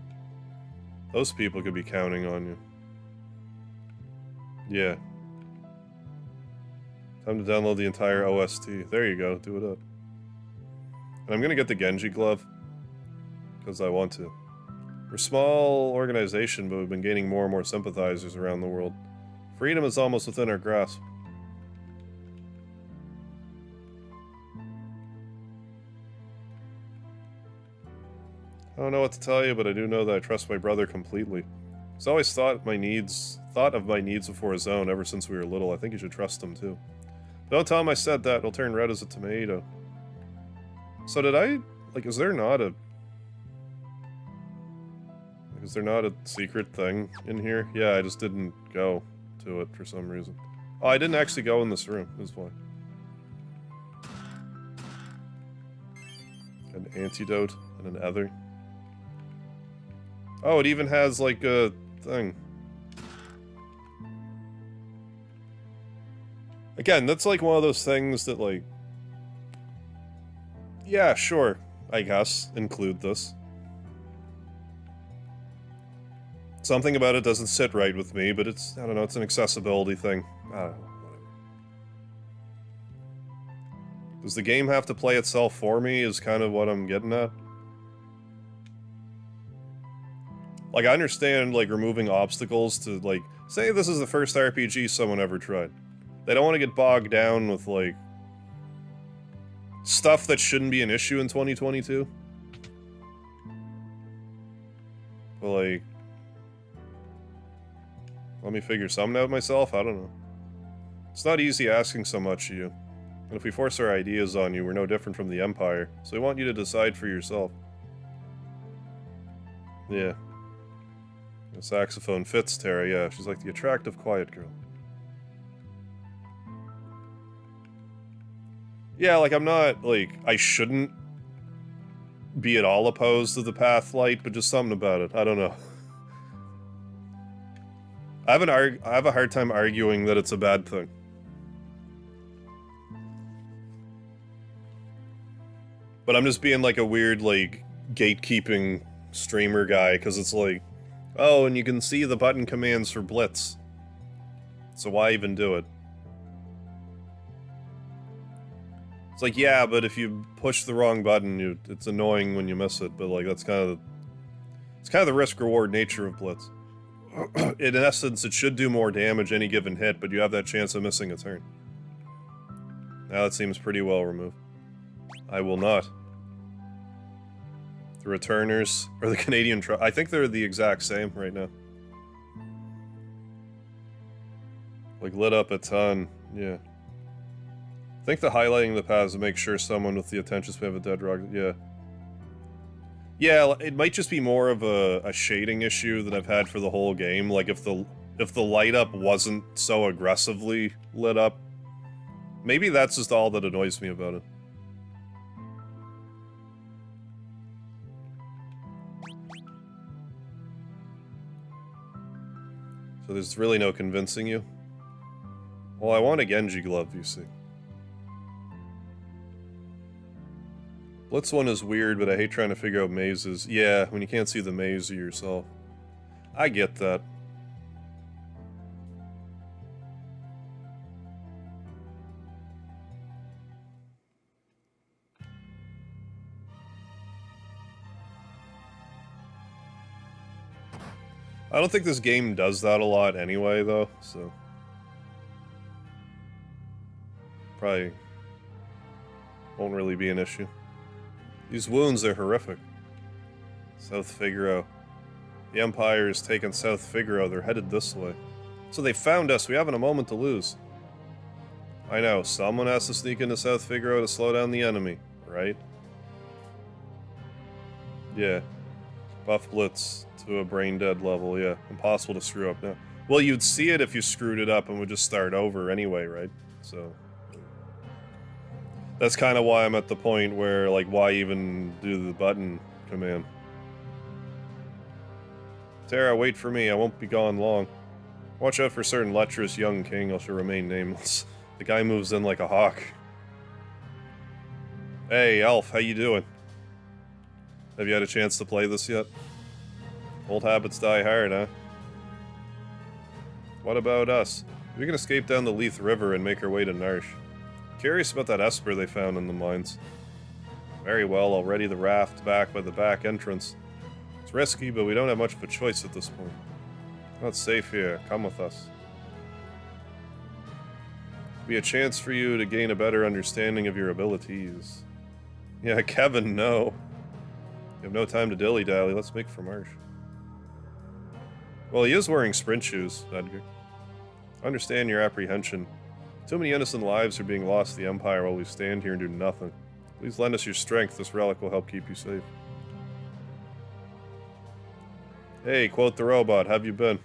Speaker 1: Those people could be counting on you. Yeah. Time to download the entire OST. There you go, do it up. And I'm gonna get the Genji glove. Because I want to. We're a small organization, but we've been gaining more and more sympathizers around the world. Freedom is almost within our grasp. I don't know what to tell you, but I do know that I trust my brother completely. He's always thought of my needs before his own ever since we were little. I think you should trust him too. But don't tell him I said that, he'll turn red as a tomato. So did I, like, is there not a secret thing in here? Yeah, I just didn't go to it for some reason. Oh, I didn't actually go in this room, is why. An antidote and an ether. Oh, it even has, like, a thing. Again, that's, like, one of those things that, like... Yeah, sure, I guess, include this. Something about it doesn't sit right with me, but it's, I don't know, it's an accessibility thing. I don't know, whatever. Does the game have to play itself for me, is kind of what I'm getting at. Like, I understand, like, removing obstacles to, like, say this is the first RPG someone ever tried. They don't want to get bogged down with, like, stuff that shouldn't be an issue in 2022. But, like, let me figure something out myself? I don't know. It's not easy asking so much of you. And if we force our ideas on you, we're no different from the Empire, so we want you to decide for yourself. Yeah. The saxophone fits Tara, yeah. She's like the attractive, quiet girl. Yeah, like, I'm not, like, I shouldn't be at all opposed to the Pathlight, but just something about it. I don't know. I have a hard time arguing that it's a bad thing. But I'm just being, like, a weird, like, gatekeeping streamer guy, because it's like, oh, and you can see the button commands for Blitz. So why even do it? It's like, yeah, but if you push the wrong button, it's annoying when you miss it, but, like, that's kind of the risk-reward nature of Blitz. In essence, it should do more damage any given hit, but you have that chance of missing a turn. Now that seems pretty well removed. I will not. The Returners, or the Canadian I think they're the exact same right now. Like, lit up a ton, yeah. I think the highlighting the paths to make sure someone with the attention span of a dead rock, yeah. Yeah, it might just be more of a shading issue that I've had for the whole game. Like, if the light up wasn't so aggressively lit up, maybe that's just all that annoys me about it. So there's really no convincing you? Well, I want a Genji glove, you see. Blitz one is weird, but I hate trying to figure out mazes. Yeah, when you can't see the maze yourself. I get that. I don't think this game does that a lot anyway, though, so... probably won't really be an issue. These wounds are horrific. South Figaro. The Empire has taken South Figaro. They're headed this way. So they found us. We haven't a moment to lose. I know. Someone has to sneak into South Figaro to slow down the enemy, right? Yeah. Buff Blitz to a brain-dead level, yeah. Impossible to screw up now. Well, you'd see it if you screwed it up and would just start over anyway, right? So... that's kind of why I'm at the point where, like, why even do the button command? Terra, wait for me. I won't be gone long. Watch out for certain lecherous young king. I shall remain nameless. The guy moves in like a hawk. Hey, Elf, how you doing? Have you had a chance to play this yet? Old habits die hard, huh? What about us? We can escape down the Leith River and make our way to Narsh. Curious about that Esper they found in the mines. Very well, I'll ready the raft back by the back entrance. It's risky, but we don't have much of a choice at this point. Not safe here. Come with us. Be a chance for you to gain a better understanding of your abilities. Yeah, Kevin, no. You have no time to dilly-dally. Let's make for Marsh. Well, he is wearing sprint shoes, Edgar. I understand your apprehension. Too many innocent lives are being lost to the Empire while we stand here and do nothing. Please lend us your strength. This relic will help keep you safe. Hey, quote the robot. Have you been?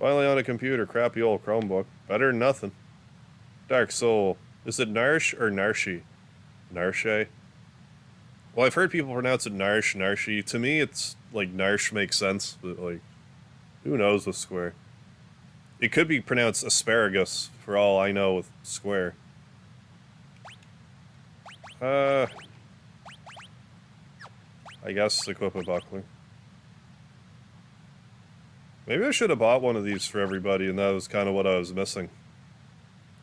Speaker 1: Finally on a computer. Crappy old Chromebook. Better than nothing. Dark Soul. Is it Narsh or Narshi? Narshe? Well, I've heard people pronounce it Narsh, Narshi. To me, it's like Narsh makes sense, but like, who knows with Square? It could be pronounced asparagus, for all I know with Square. I guess equip a buckler. Maybe I should have bought one of these for everybody, and that was kind of what I was missing.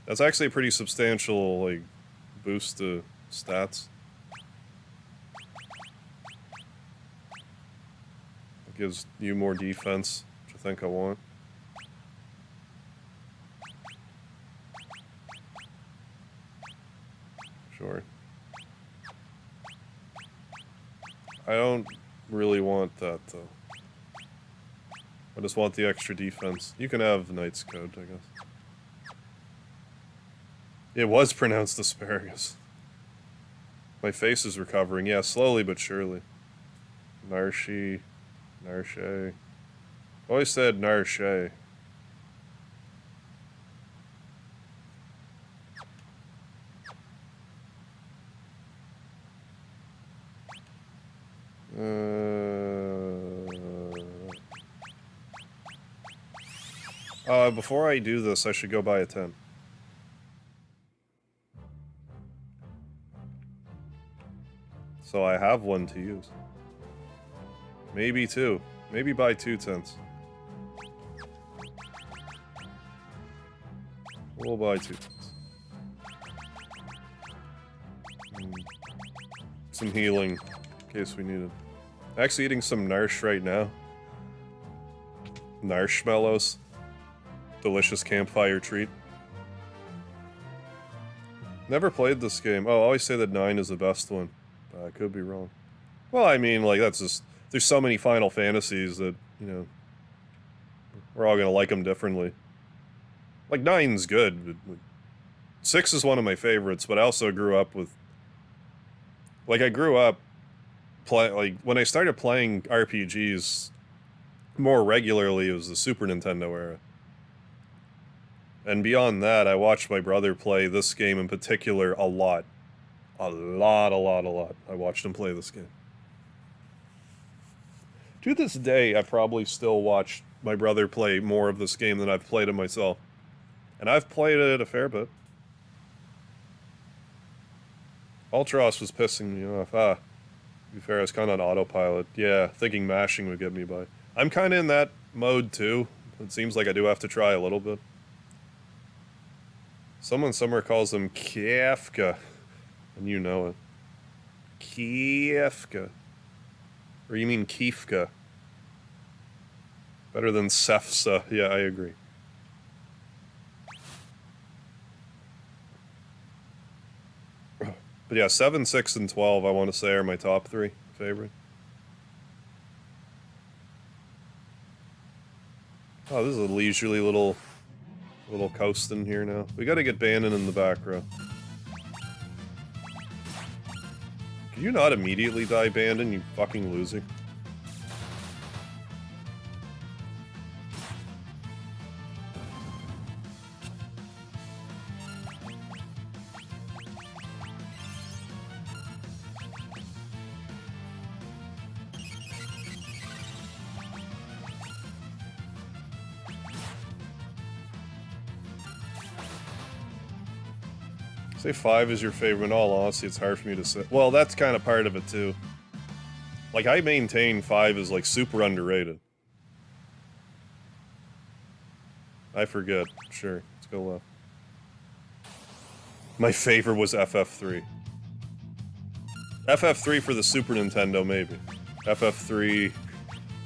Speaker 1: That's actually a pretty substantial, like, boost to stats. It gives you more defense, which I think I want. Sure. I don't really want that, though. I just want the extra defense. You can have Knight's Code, I guess. It was pronounced asparagus. My face is recovering. Yeah, slowly but surely. Narshi. Narshe. Always said Narshe. Before I do this, I should go buy a 10. So I have one to use. Maybe two. Maybe buy 2 tents. We'll buy 2 tents. Some healing, in case we need it. Actually eating some Narsh right now. Narshmallows. Delicious campfire treat. Never played this game. Oh, I always say that 9 is the best one. I could be wrong. Well, I mean, like, that's just... there's so many Final Fantasies that, you know... we're all gonna like them differently. Like, 9's good. But 6 is one of my favorites, but I also grew up with... like, I grew up... like, when I started playing RPGs more regularly, it was the Super Nintendo era. And beyond that, I watched my brother play this game in particular a lot. A lot. I watched him play this game. To this day, I probably still watch my brother play more of this game than I've played it myself. And I've played it a fair bit. Ultros was pissing me off. To be fair, I was kind of on autopilot. Yeah, thinking mashing would get me by. I'm kind of in that mode too. It seems like I do have to try a little bit. Someone somewhere calls them Kafka. And you know it. Kafka. Or you mean Kiefka. Better than Sefsa. Yeah, I agree. But yeah, 7, 6, and 12 I want to say are my top 3 favorite. Oh, this is a leisurely little coasting here now. We gotta get Bannon in the back row. Can you not immediately die, Bandon, you fucking loser? Say 5 is your favorite. In all honesty, it's hard for me to say. Well, that's kind of part of it, too. Like, I maintain 5 is, like, super underrated. I forget. Sure. Let's go left. My favorite was FF3. FF3 for the Super Nintendo, maybe. FF3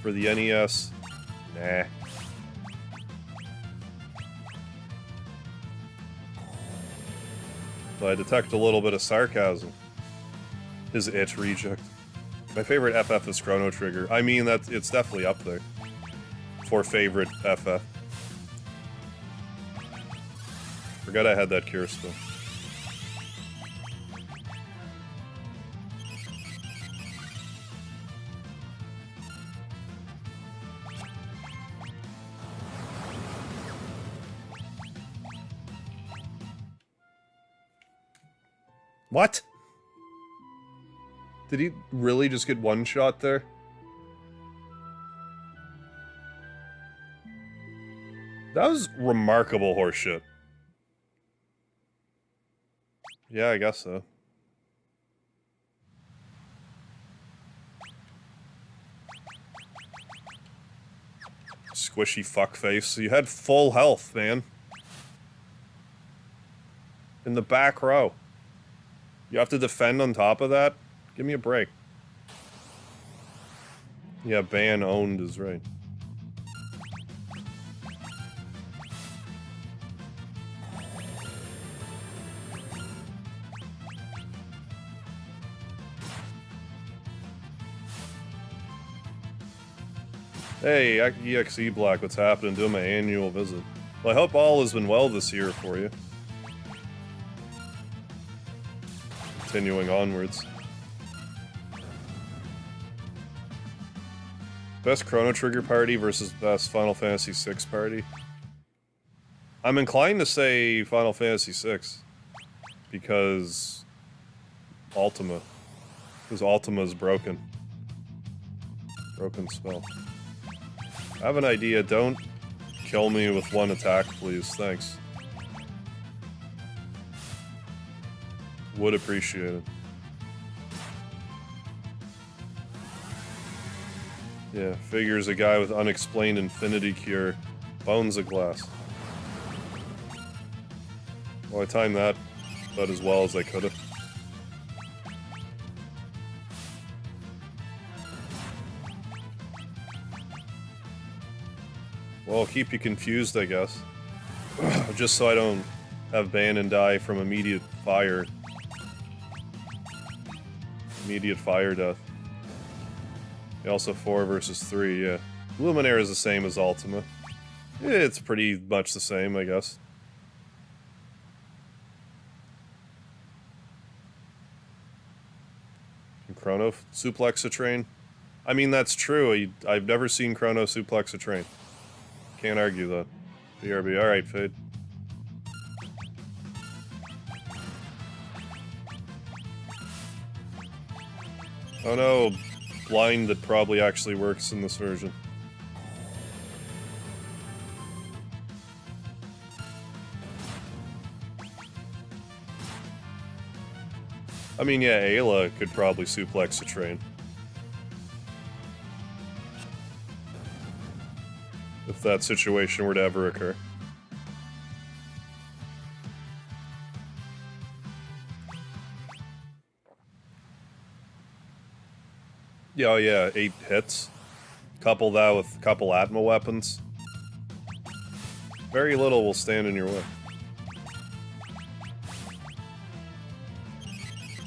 Speaker 1: for the NES. Nah. I detect a little bit of sarcasm. His itch reject. My favorite FF is Chrono Trigger. I mean, it's definitely up there. For favorite FF. Forgot I had that cure spell. What? Did he really just get one shot there? That was remarkable horseshit. Yeah, I guess so. Squishy fuckface. You had full health, man. In the back row. You have to defend on top of that? Give me a break. Yeah, ban owned is right. Hey, EXE Black, what's happening? Doing my annual visit. Well, I hope all has been well this year for you. Continuing onwards. Best Chrono Trigger party versus best Final Fantasy VI party. I'm inclined to say Final Fantasy VI. Because Ultima. Because Ultima is broken. Broken spell. I have an idea. Don't kill me with one attack, please. Thanks. Would appreciate it. Yeah, figures a guy with unexplained infinity cure. Bones of glass. Well, I timed that about as well as I could have. Well, I'll keep you confused, I guess. Just so I don't have Bannon die from immediate fire. Immediate fire death. Also 4 versus 3, yeah. Luminaire is the same as Ultima. It's pretty much the same, I guess. Can Chrono suplex a train? I mean, that's true. I've never seen Chrono suplex a train. Can't argue that. BRB, alright, Fade. Oh no, blind that probably actually works in this version. I mean, yeah, Ayla could probably suplex a train. If that situation were to ever occur. Yeah, oh yeah, 8 hits. Couple that with a couple Atma weapons. Very little will stand in your way.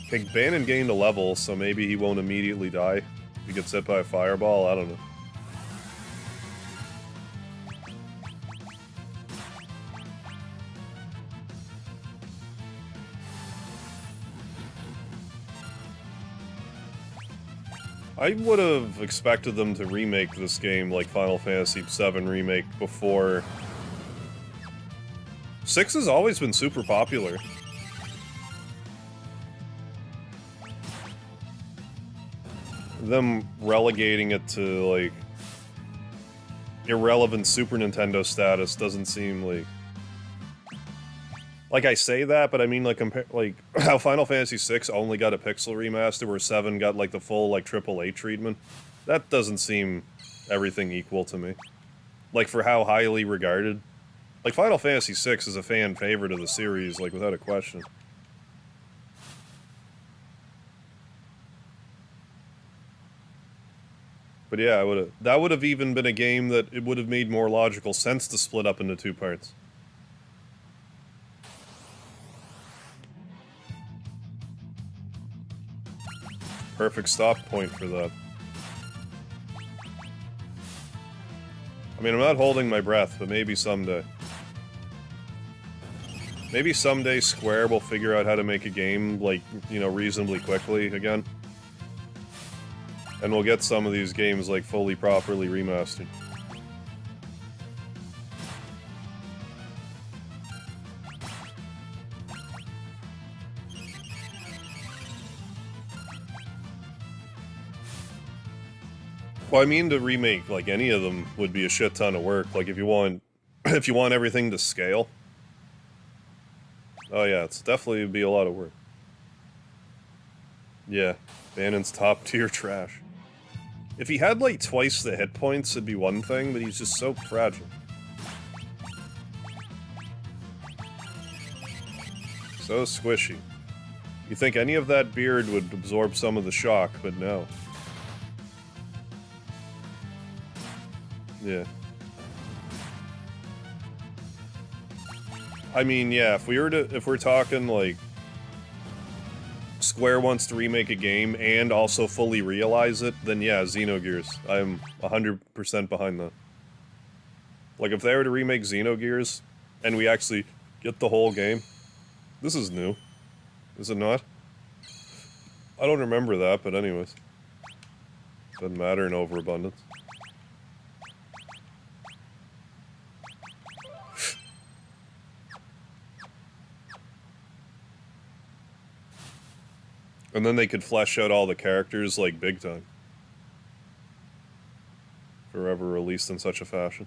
Speaker 1: Okay, Bannon gained a level, so maybe he won't immediately die. If he gets hit by a fireball, I don't know. I would have expected them to remake this game like Final Fantasy VII Remake before. 6 has always been super popular. Them relegating it to, like, irrelevant Super Nintendo status doesn't seem like... Like, I say that, but I mean, like, like how Final Fantasy VI only got a pixel remaster, where 7 got, like, the full, like, AAA treatment. That doesn't seem everything equal to me. Like, for how highly regarded. Like, Final Fantasy VI is a fan favorite of the series, like, without a question. But yeah, that would have even been a game that it would have made more logical sense to split up into 2 parts. Perfect stop point for that. I mean, I'm not holding my breath, but maybe someday. Maybe someday Square will figure out how to make a game, like, you know, reasonably quickly again. And we'll get some of these games, like, fully, properly remastered. Well, I mean, to remake, like, any of them would be a shit ton of work. Like, if you want everything to scale. Oh yeah, it's definitely would be a lot of work. Yeah, Bannon's top tier trash. If he had, like, twice the hit points, it'd be one thing, but he's just so fragile. So squishy. You think any of that beard would absorb some of the shock, but no. Yeah. I mean, yeah, if we're talking, like, Square wants to remake a game and also fully realize it, then yeah, Xenogears. I'm 100% behind that. Like, if they were to remake Xenogears, and we actually get the whole game... This is new. Is it not? I don't remember that, but anyways. Doesn't matter in overabundance. And then they could flesh out all the characters, like, big time. If they're ever released in such a fashion.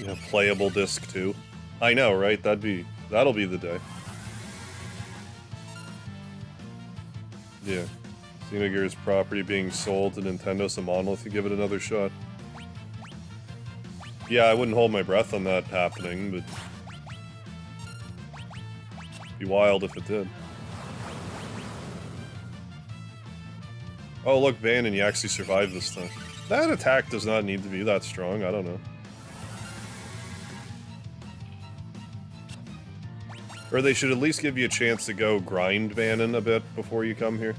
Speaker 1: Yeah, playable disc too. I know, right? That'll be the day. Yeah. Xenogears property being sold to Nintendo, so Monolith to give it another shot. Yeah, I wouldn't hold my breath on that happening, but... It'd be wild if it did. Oh, look, Bannon, you actually survived this time. That attack does not need to be that strong, I don't know. Or they should at least give you a chance to go grind Bannon a bit before you come here.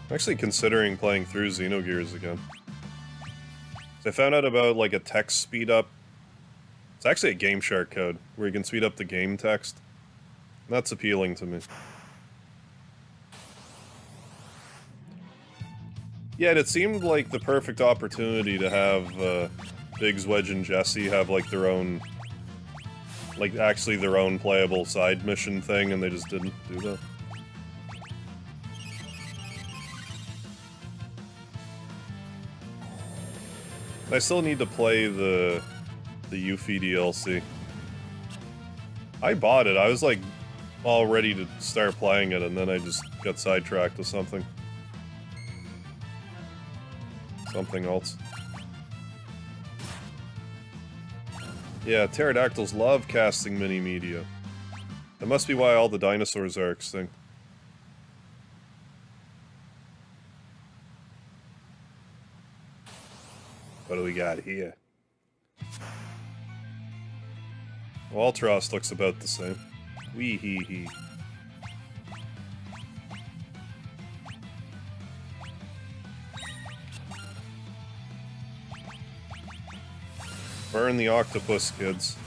Speaker 1: I'm actually considering playing through Xenogears again. So I found out about, like, a text speed up. It's actually a Game Shark code, where you can speed up the game text. That's appealing to me. Yeah, and it seemed like the perfect opportunity to have Biggs, Wedge, and Jesse have like their own, like actually their own playable side mission thing, and they just didn't do that. I still need to play the Yuffie DLC. I bought it. I was like all ready to start playing it, and then I just got sidetracked with something. Something else. Yeah, pterodactyls love casting mini-media. That must be why all the dinosaurs are extinct. What do we got here? Waltros looks about the same. Wee hee hee. Burn the octopus, kids.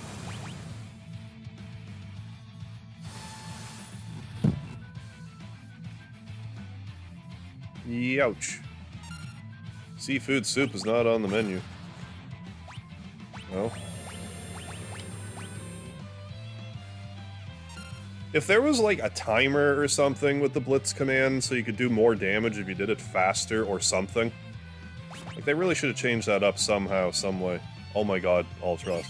Speaker 1: Youch. Seafood soup is not on the menu. No. If there was like a timer or something with the Blitz command so you could do more damage if you did it faster or something. Like they really should have changed that up somehow, some way. Oh my god, Ultros.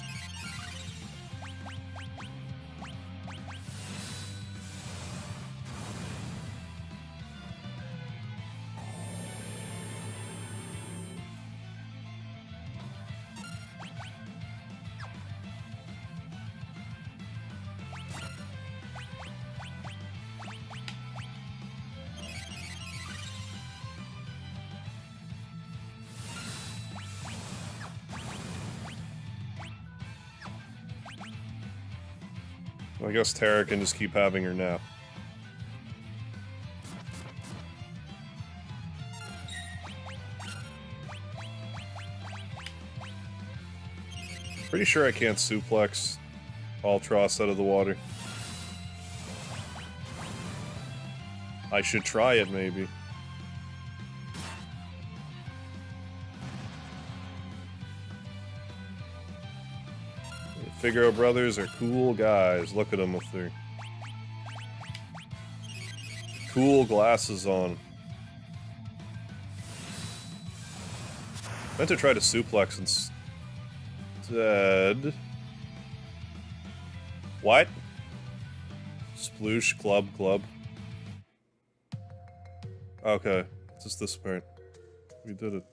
Speaker 1: I guess Tara can just keep having her nap. Pretty sure I can't suplex Ultros out of the water. I should try it, maybe. Figaro brothers are cool guys. Look at them with their cool glasses on. Meant to try to suplex instead. What? Sploosh, club. Okay, it's just this part. We did it.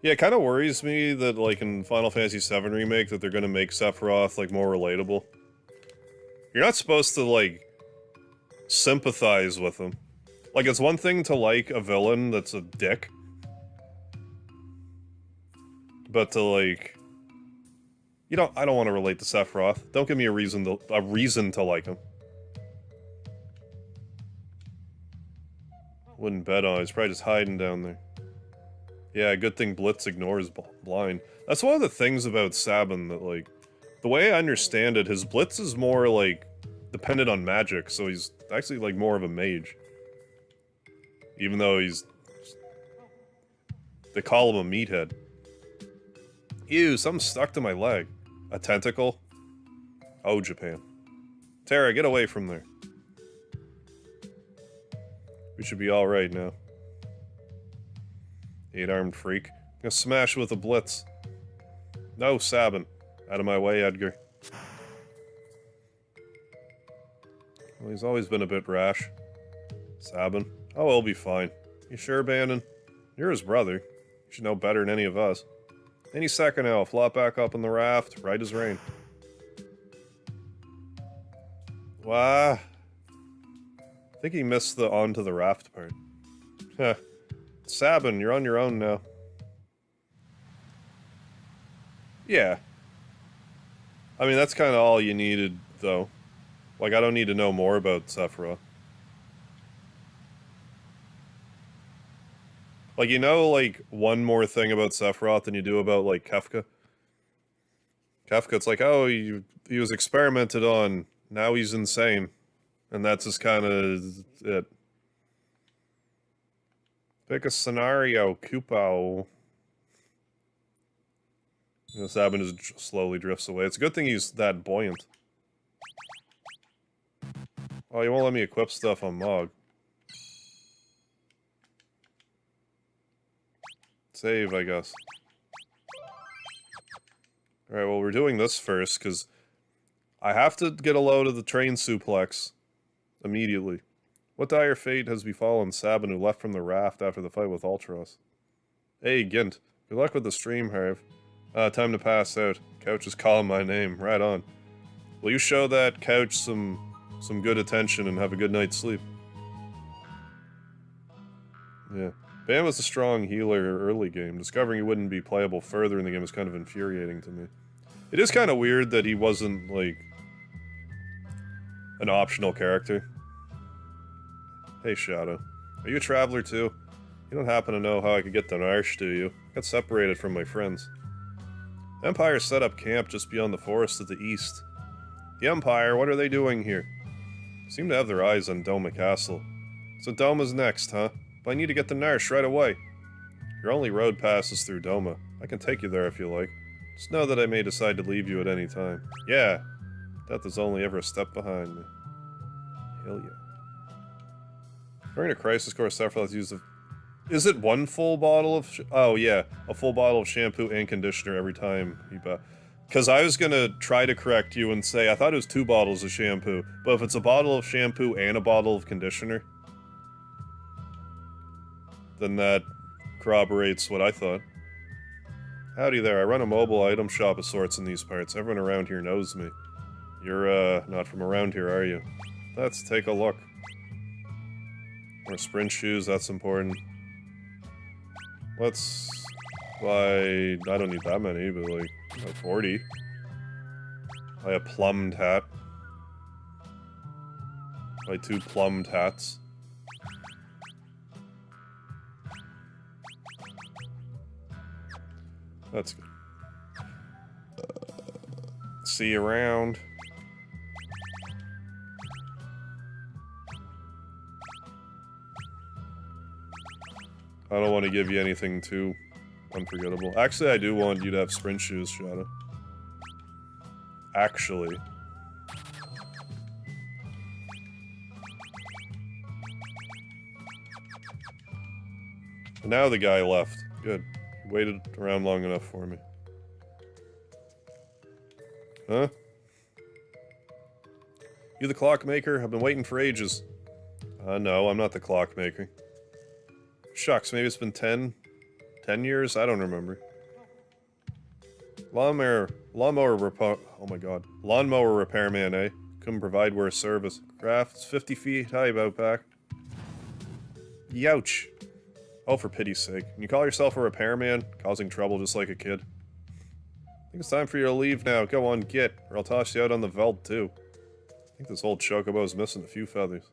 Speaker 1: Yeah, it kind of worries me that, like, in Final Fantasy VII Remake, that they're gonna make Sephiroth, like, more relatable. You're not supposed to, like, sympathize with him. Like, it's one thing to like a villain that's a dick. But to, like... I don't want to relate to Sephiroth. Don't give me a reason to like him. Wouldn't bet on it. He's probably just hiding down there. Yeah, good thing Blitz ignores blind. That's one of the things about Sabin that, like, the way I understand it, his Blitz is more, like, dependent on magic, so he's actually, like, more of a mage. Even though he's... They call him a meathead. Ew, something stuck to my leg. A tentacle? Oh, Japan. Tara, get away from there. We should be alright now. 8-armed freak. Gonna smash with a blitz. No, Sabin. Out of my way, Edgar. Well, he's always been a bit rash. Sabin. Oh, he'll be fine. You sure, Bannon? You're his brother. You should know better than any of us. Any second now, flop back up on the raft, right as rain. Wah. I think he missed the onto the raft part. Huh. Sabin, you're on your own now. Yeah. I mean, that's kind of all you needed, though. Like, I don't need to know more about Sephiroth. Like, you know, like, one more thing about Sephiroth than you do about, like, Kefka? Kefka, it's like, oh, he was experimented on, now he's insane. And that's just kind of it. Pick a scenario, Kupo. Sabin just slowly drifts away. It's a good thing he's that buoyant. Oh, you won't let me equip stuff on Mog. Save, I guess. Alright, well, we're doing this first, because I have to get a load of the train suplex immediately. What dire fate has befallen Sabin, who left from the raft after the fight with Ultros? Hey, Gint. Good luck with the stream, Harv. Time to pass out. Couch is calling my name. Right on. Will you show that couch some good attention and have a good night's sleep? Yeah. Bam was a strong healer early game. Discovering he wouldn't be playable further in the game is kind of infuriating to me. It is kind of weird that he wasn't, like, an optional character. Hey, Shadow. Are you a traveler too? You don't happen to know how I could get to Narsh, do you? I got separated from my friends. The Empire set up camp just beyond the forest to the east. The Empire, what are they doing here? Seem to have their eyes on Doma Castle. So Doma's next, huh? But I need to get to Narsh right away. Your only road passes through Doma. I can take you there if you like. Just know that I may decide to leave you at any time. Yeah. Death is only ever a step behind me. Hell yeah. During a crisis course, Sephiroth used a... Is it one full bottle of... Oh, yeah. A full bottle of shampoo and conditioner every time you buy... Because I was gonna try to correct you and say, I thought it was 2 bottles of shampoo. But if it's a bottle of shampoo and a bottle of conditioner... then that corroborates what I thought. Howdy there. I run a mobile item shop of sorts in these parts. Everyone around here knows me. You're, not from around here, are you? Let's take a look. More sprint shoes, that's important. Let's buy... I don't need that many, but like 40. Buy a plumbed hat. Buy 2 plumbed hats. That's good. See you around. I don't want to give you anything too unforgettable. Actually, I do want you to have sprint shoes, Shadow. Actually. And now the guy left. Good. He waited around long enough for me. Huh? You the clockmaker? I've been waiting for ages. No, I'm not the clockmaker. Shucks, maybe it's been 10 years? I don't remember. Lawnmower repairman, eh? Couldn't provide worse service. Craft's 50 feet high, Outback. Youch. Oh, for pity's sake. Can you call yourself a repairman? Causing trouble just like a kid. I think it's time for you to leave now. Go on, get, or I'll toss you out on the veldt, too. I think this old chocobo's missing a few feathers.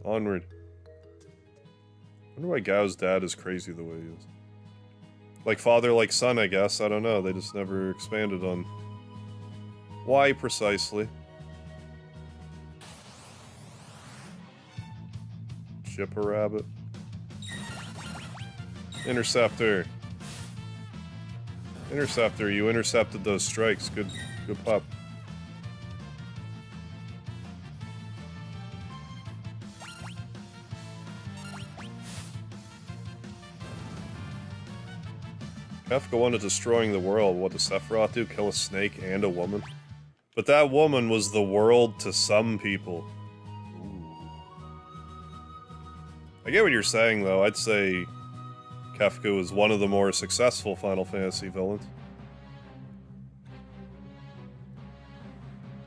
Speaker 1: Onward. Wonder why Gao's dad is crazy the way he is. Like father, like son, I guess. I don't know. They just never expanded on why precisely. Ship a rabbit. Interceptor. Interceptor, you intercepted those strikes. Good pup. Kefka wanted destroying the world. What does Sephiroth do? Kill a snake and a woman? But that woman was the world to some people. Ooh. I get what you're saying, though. I'd say Kefka was one of the more successful Final Fantasy villains.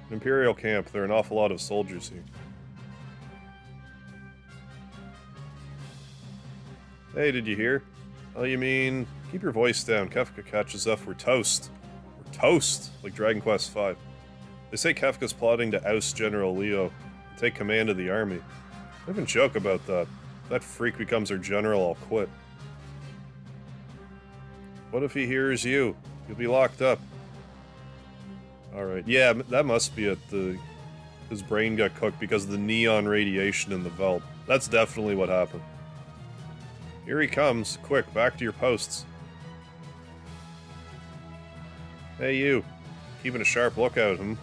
Speaker 1: Imperial camp. There are an awful lot of soldiers here. Hey, did you hear? Oh, you mean... Keep your voice down. Kefka catches up. We're toast. We're toast! Like Dragon Quest V. They say Kefka's plotting to oust General Leo and take command of the army. I even joke about that. If that freak becomes our general, I'll quit. What if he hears you? You'll be locked up. Alright. Yeah, that must be it. his brain got cooked because of the neon radiation in the vault. That's definitely what happened. Here he comes. Quick, back to your posts. Hey you. Keeping a sharp lookout, hmm?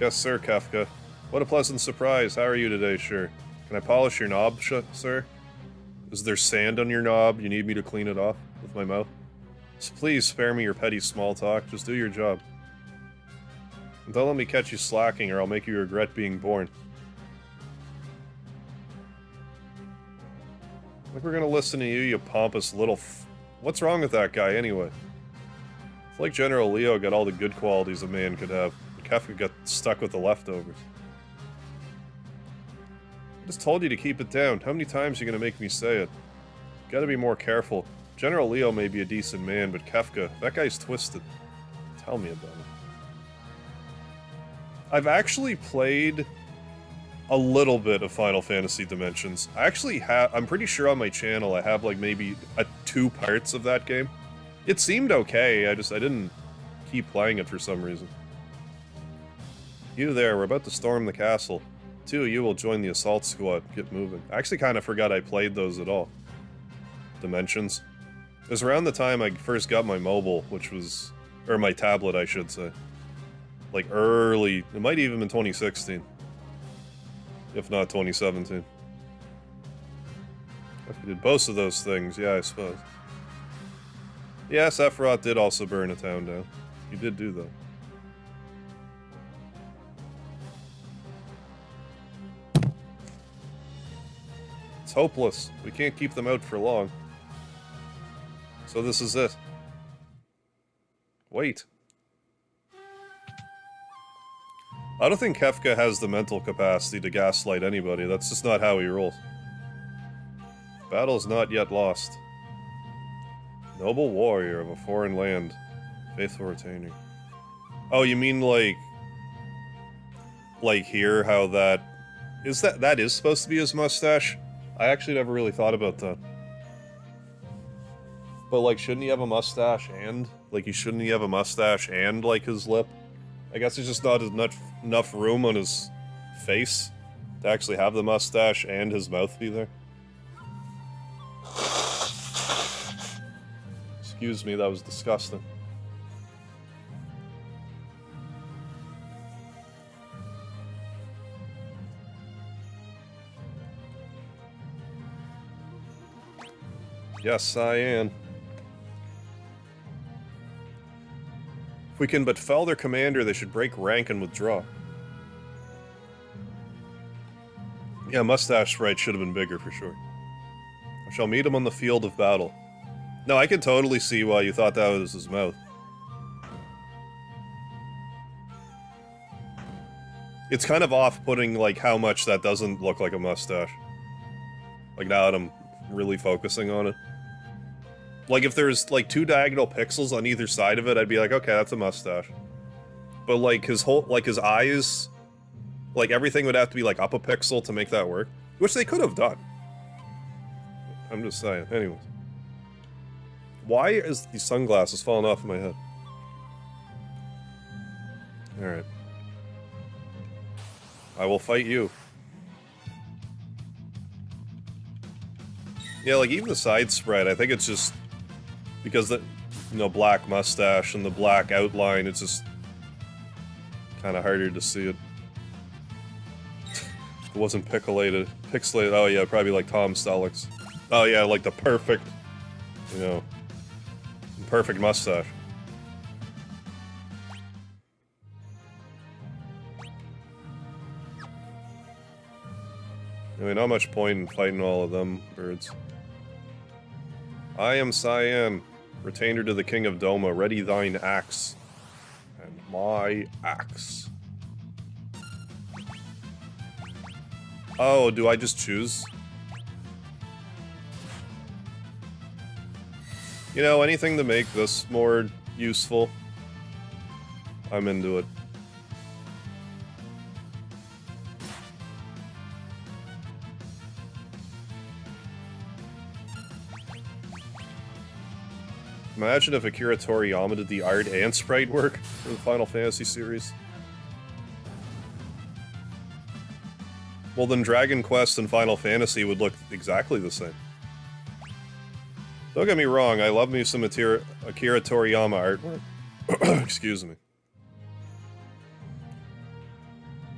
Speaker 1: Yes, sir, Kefka. What a pleasant surprise. How are you today, sir? Can I polish your knob, sir? Is there sand on your knob? You need me to clean it off with my mouth? So please spare me your petty small talk. Just do your job. And don't let me catch you slacking or I'll make you regret being born. Like we're gonna listen to you, you pompous little What's wrong with that guy, anyway? It's like General Leo got all the good qualities a man could have. Kefka got stuck with the leftovers. I just told you to keep it down. How many times are you gonna make me say it? Gotta be more careful. General Leo may be a decent man, but Kefka, that guy's twisted. Tell me about it. I've actually played a little bit of Final Fantasy Dimensions. I actually have, I'm pretty sure on my channel I have like maybe 2 parts of that game. It seemed okay, I didn't keep playing it for some reason. You there, we're about to storm the castle. 2 of you will join the assault squad. Get moving. I actually kind of forgot I played those at all. Dimensions. It was around the time I first got my mobile, which was... or my tablet, I should say. Like early... it might even been 2016. If not 2017. If you did both of those things, yeah, I suppose. Yeah, Sephiroth did also burn a town down. He did do that. It's hopeless. We can't keep them out for long. So this is it. Wait. I don't think Kefka has the mental capacity to gaslight anybody. That's just not how he rolls. Battle is not yet lost. Noble warrior of a foreign land. Faithful retainer. Oh, you mean like here, how that... that is supposed to be his mustache? I actually never really thought about that. But, like, shouldn't he have a mustache and... like, shouldn't he have a mustache and, like, his lip? I guess there's just not enough room on his face to actually have the mustache and his mouth be there. Excuse me, that was disgusting. Yes, Cyan. If we can but fell their commander, they should break rank and withdraw. Yeah, mustache sprite should have been bigger for sure. I shall meet him on the field of battle. No, I can totally see why you thought that was his mouth. It's kind of off-putting, like, how much that doesn't look like a mustache. Like, now that I'm really focusing on it. Like, if there's, like, 2 diagonal pixels on either side of it, I'd be like, okay, that's a mustache. But, like, his eyes... like, everything would have to be, like, up a pixel to make that work. Which they could have done. I'm just saying. Anyways. Why is these sunglasses falling off of my head? Alright. I will fight you. Yeah, like, even the side spread, I think it's just... because the, you know, black mustache and the black outline, it's just... kind of harder to see it. It wasn't pixelated. Oh yeah, probably like Tom Selleck's. Oh yeah, like the perfect, you know, perfect mustache. I mean, not much point in fighting all of them birds. I am Cyan, retainer to the King of Doma. Ready thine axe. And my axe. Oh, do I just choose? You know, anything to make this more useful, I'm into it. Imagine if Akira Toriyama did the art and sprite work for the Final Fantasy series. Well, then Dragon Quest and Final Fantasy would look exactly the same. Don't get me wrong, I love me some Akira Toriyama artwork. Excuse me.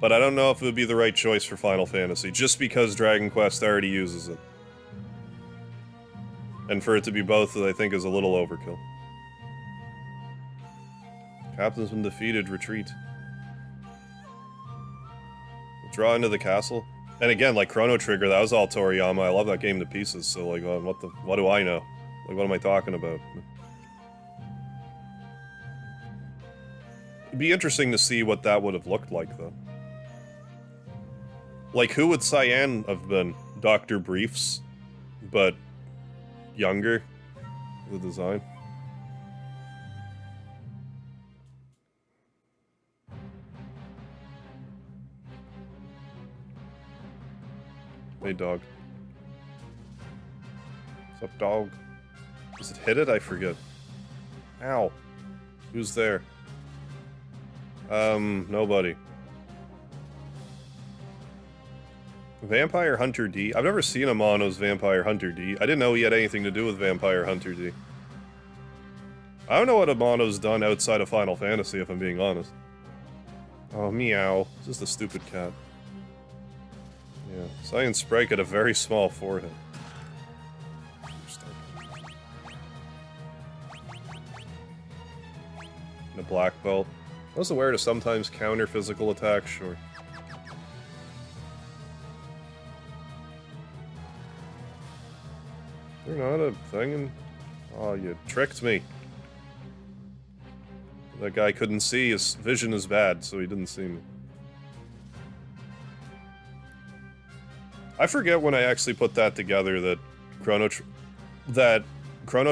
Speaker 1: But I don't know if it would be the right choice for Final Fantasy, just because Dragon Quest already uses it. And for it to be both, I think, is a little overkill. Captain's been defeated, retreat. Draw into the castle. And again, like Chrono Trigger, that was all Toriyama. I love that game to pieces, so like, what do I know? Like, what am I talking about? It'd be interesting to see what that would have looked like, though. Like, who would Cyan have been? Dr. Briefs, but younger? The design? Hey, dog. What's up, dog? Does it hit it? I forget. Ow. Who's there? Nobody. Vampire Hunter D? I've never seen a mono's Vampire Hunter D. I didn't know he had anything to do with Vampire Hunter D. I don't know what Amano's done outside of Final Fantasy, if I'm being honest. Oh, meow. It's just a stupid cat. Yeah, Cyan Sprite got a very small forehead. And a black belt. I was aware to sometimes counter physical attacks, sure. You're not a thing in... Oh, you tricked me. That guy couldn't see, his vision is bad, so he didn't see me. I forget when I actually put that together, that Chrono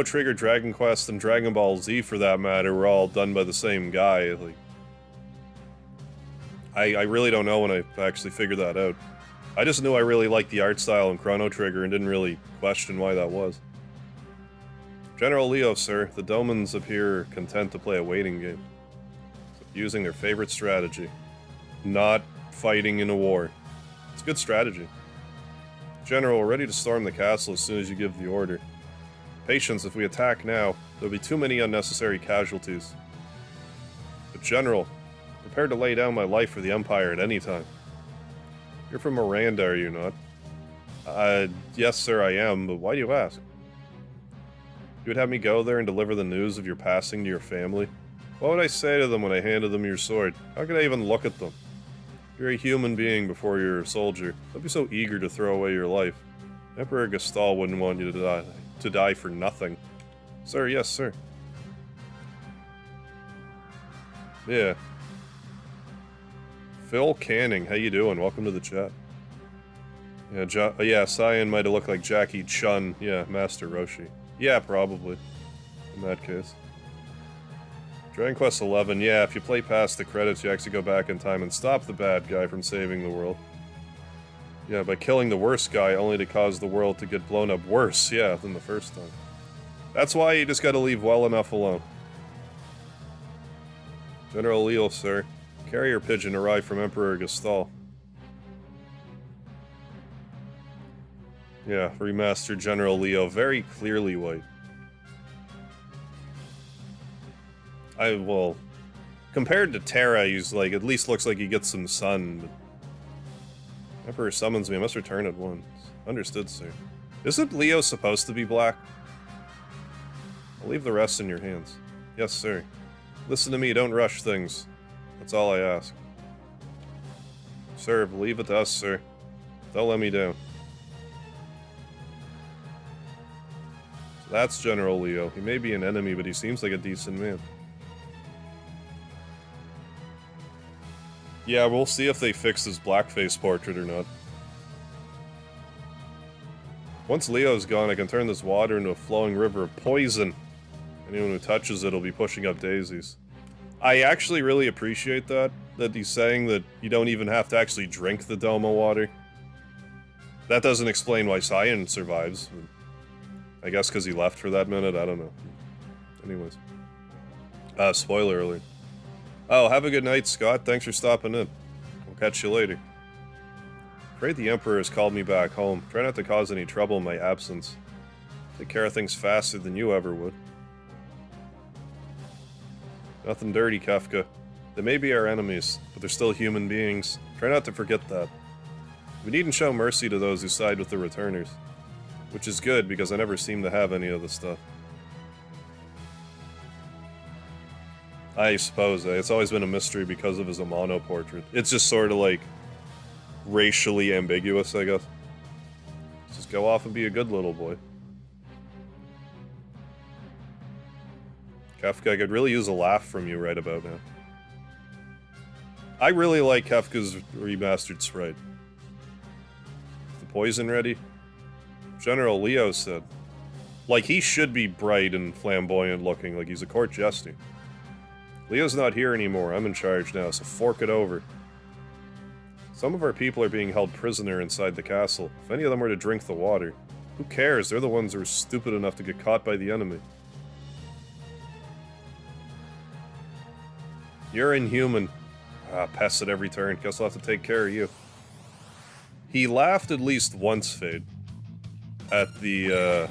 Speaker 1: Trigger, Dragon Quest, and Dragon Ball Z, for that matter, were all done by the same guy. Like, I really don't know when I actually figured that out. I just knew I really liked the art style in Chrono Trigger and didn't really question why that was. General Leo, sir, the Domans appear content to play a waiting game. Using their favorite strategy. Not fighting in a war. It's a good strategy. General, we're ready to storm the castle as soon as you give the order. Patience, if we attack now, there'll be too many unnecessary casualties. But General, prepared to lay down my life for the Empire at any time. You're from Miranda, are you not? Yes sir, I am, but why do you ask? You would have me go there and deliver the news of your passing to your family? What would I say to them when I handed them your sword? How could I even look at them? You're a human being before you're a soldier. Don't be so eager to throw away your life. Emperor Gestal wouldn't want you to die for nothing. Sir, yes, sir. Yeah. Phil Canning, how you doing? Welcome to the chat. Yeah, Cyan might have looked like Jackie Chun. Yeah, Master Roshi. Yeah, probably. In that case. Dragon Quest XI, yeah, if you play past the credits, you actually go back in time and stop the bad guy from saving the world. Yeah, by killing the worst guy, only to cause the world to get blown up worse, yeah, than the first time. That's why you just gotta leave well enough alone. General Leo, sir. Carrier pigeon arrived from Emperor Gestal. Yeah, remastered General Leo, very clearly white. Well, compared to Terra, he's like, at least looks like he gets some sun, but... Emperor summons me, I must return at once. Understood, sir. Isn't Leo supposed to be black? I'll leave the rest in your hands. Yes, sir. Listen to me, don't rush things. That's all I ask. Sir, leave it to us, sir. Don't let me down. So that's General Leo. He may be an enemy, but he seems like a decent man. Yeah, we'll see if they fix his blackface portrait or not. Once Leo's gone, I can turn this water into a flowing river of poison. Anyone who touches it will be pushing up daisies. I actually really appreciate that he's saying that you don't even have to actually drink the Doma water. That doesn't explain why Cyan survives. I guess because he left for that minute, I don't know. Anyways. Spoiler alert. Oh, have a good night, Scott. Thanks for stopping in. We'll catch you later. Afraid the Emperor has called me back home. Try not to cause any trouble in my absence. Take care of things faster than you ever would. Nothing dirty, Kefka. They may be our enemies, but they're still human beings. Try not to forget that. We needn't show mercy to those who side with the returners. Which is good, because I never seem to have any of the stuff. I suppose, it's always been a mystery because of his Amano portrait. It's just sort of like racially ambiguous, I guess. Just go off and be a good little boy. Kefka, I could really use a laugh from you right about now. I really like Kefka's remastered sprite. Is the poison ready? General Leo said. Like, he should be bright and flamboyant looking, like he's a court jester. Leo's not here anymore, I'm in charge now, so fork it over. Some of our people are being held prisoner inside the castle. If any of them were to drink the water, who cares? They're the ones who are stupid enough to get caught by the enemy. You're inhuman. Ah, pests at every turn. Guess I'll have to take care of you. He laughed at least once, Fade. At the,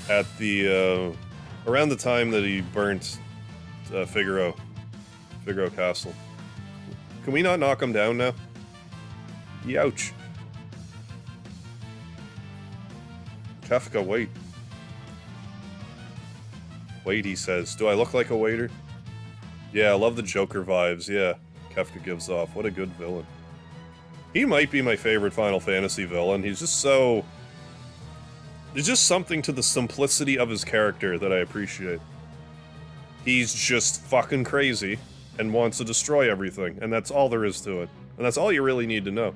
Speaker 1: At the, around the time that he burnt Figaro Castle. Can we not knock him down now? Youch. Kefka, wait. Wait, he says. Do I look like a waiter? Yeah, I love the Joker vibes, yeah. Kefka gives off. What a good villain. He might be my favorite Final Fantasy villain. He's just so... There's just something to the simplicity of his character that I appreciate. He's just fucking crazy and wants to destroy everything, and that's all there is to it. And that's all you really need to know.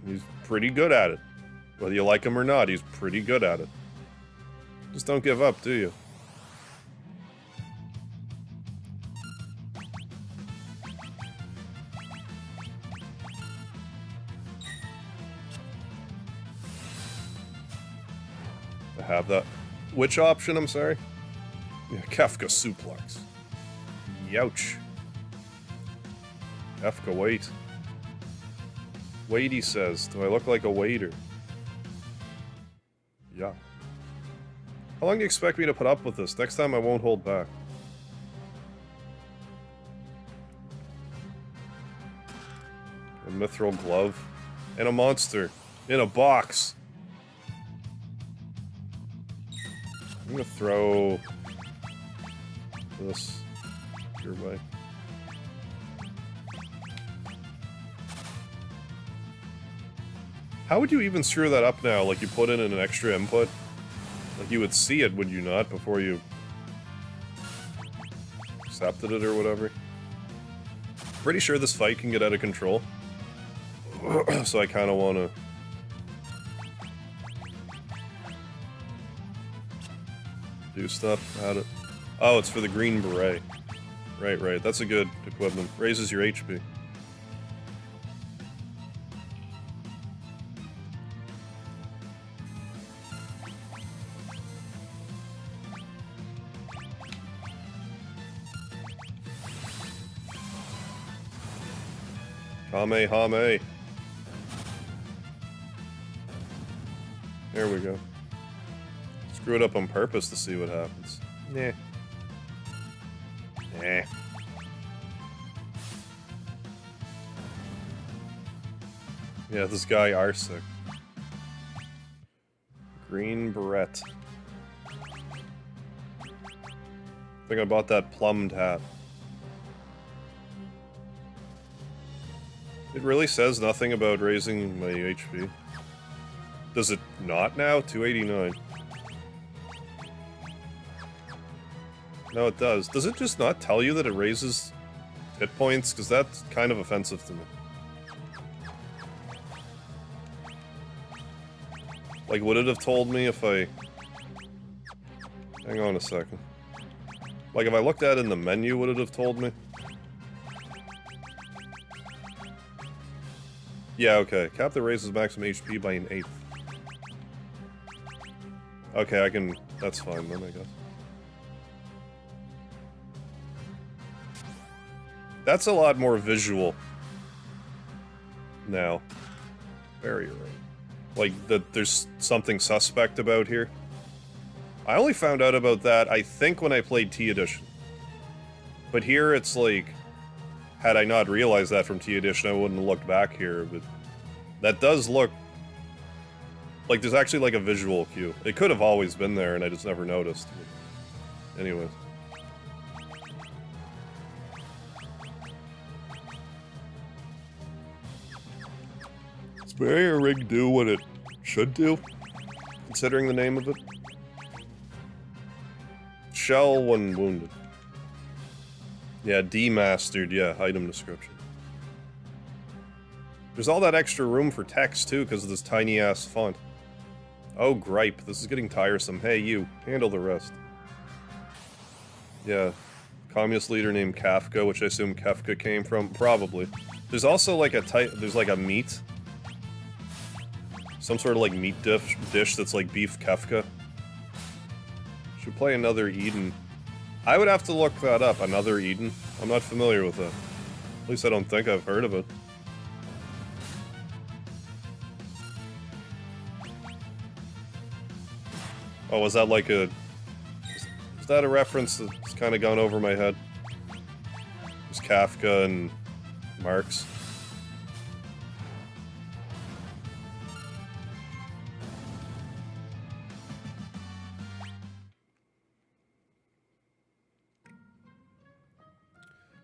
Speaker 1: He's pretty good at it. Whether you like him or not, he's pretty good at it. Just don't give up, do you? I have that. Which option, I'm sorry? Yeah, Kefka suplex. Youch. Kefka, wait. Wait, he says. Do I look like a waiter? Yeah. How long do you expect me to put up with this? Next time I won't hold back. A mithril glove. And a monster. In a box. I'm gonna throw this your way. How would you even screw that up now? Like, you put in an extra input? Like, you would see it, would you not, before you accepted it or whatever? Pretty sure this fight can get out of control. So I kind of want to... do stuff at it. Oh, it's for the green beret. Right, right. That's a good equipment. Raises your HP. Kamehame. There we go. Screw it up on purpose to see what happens. Nah. Nah. Yeah, this guy Arsec. Green beret. I think I bought that plumbed hat. It really says nothing about raising my HP. Does it not now? 289. No, it does. Does it just not tell you that it raises hit points? Because that's kind of offensive to me. Like, would it have told me if I... Hang on a second. Like, if I looked at it in the menu, would it have told me? Yeah, okay. Cap that raises maximum HP by an 1/8. Okay, I can... That's fine then, I guess. That's a lot more visual. Now. Barrier ring. Like, that there's something suspect about here. I only found out about that, I think, when I played T Edition. But here it's like, had I not realized that from T Edition, I wouldn't have looked back here, but that does look like there's actually like a visual cue. It could have always been there and I just never noticed. Anyways. Does Barrier Ring do what it should do? Considering the name of it? Shell when wounded. Yeah, demastered, yeah, item description. There's all that extra room for text, too, because of this tiny-ass font. Oh, gripe, this is getting tiresome. Hey, you, handle the rest. Yeah, communist leader named Kafka, which I assume Kefka came from. Probably. There's also, like, there's, like, a meat. Some sort of, like, meat dish that's, like, beef Kefka. Should play another Eden. I would have to look that up, another Eden. I'm not familiar with that. At least I don't think I've heard of it. Oh, was that like a... Is that a reference that's kind of gone over my head? It's Kafka and Marx.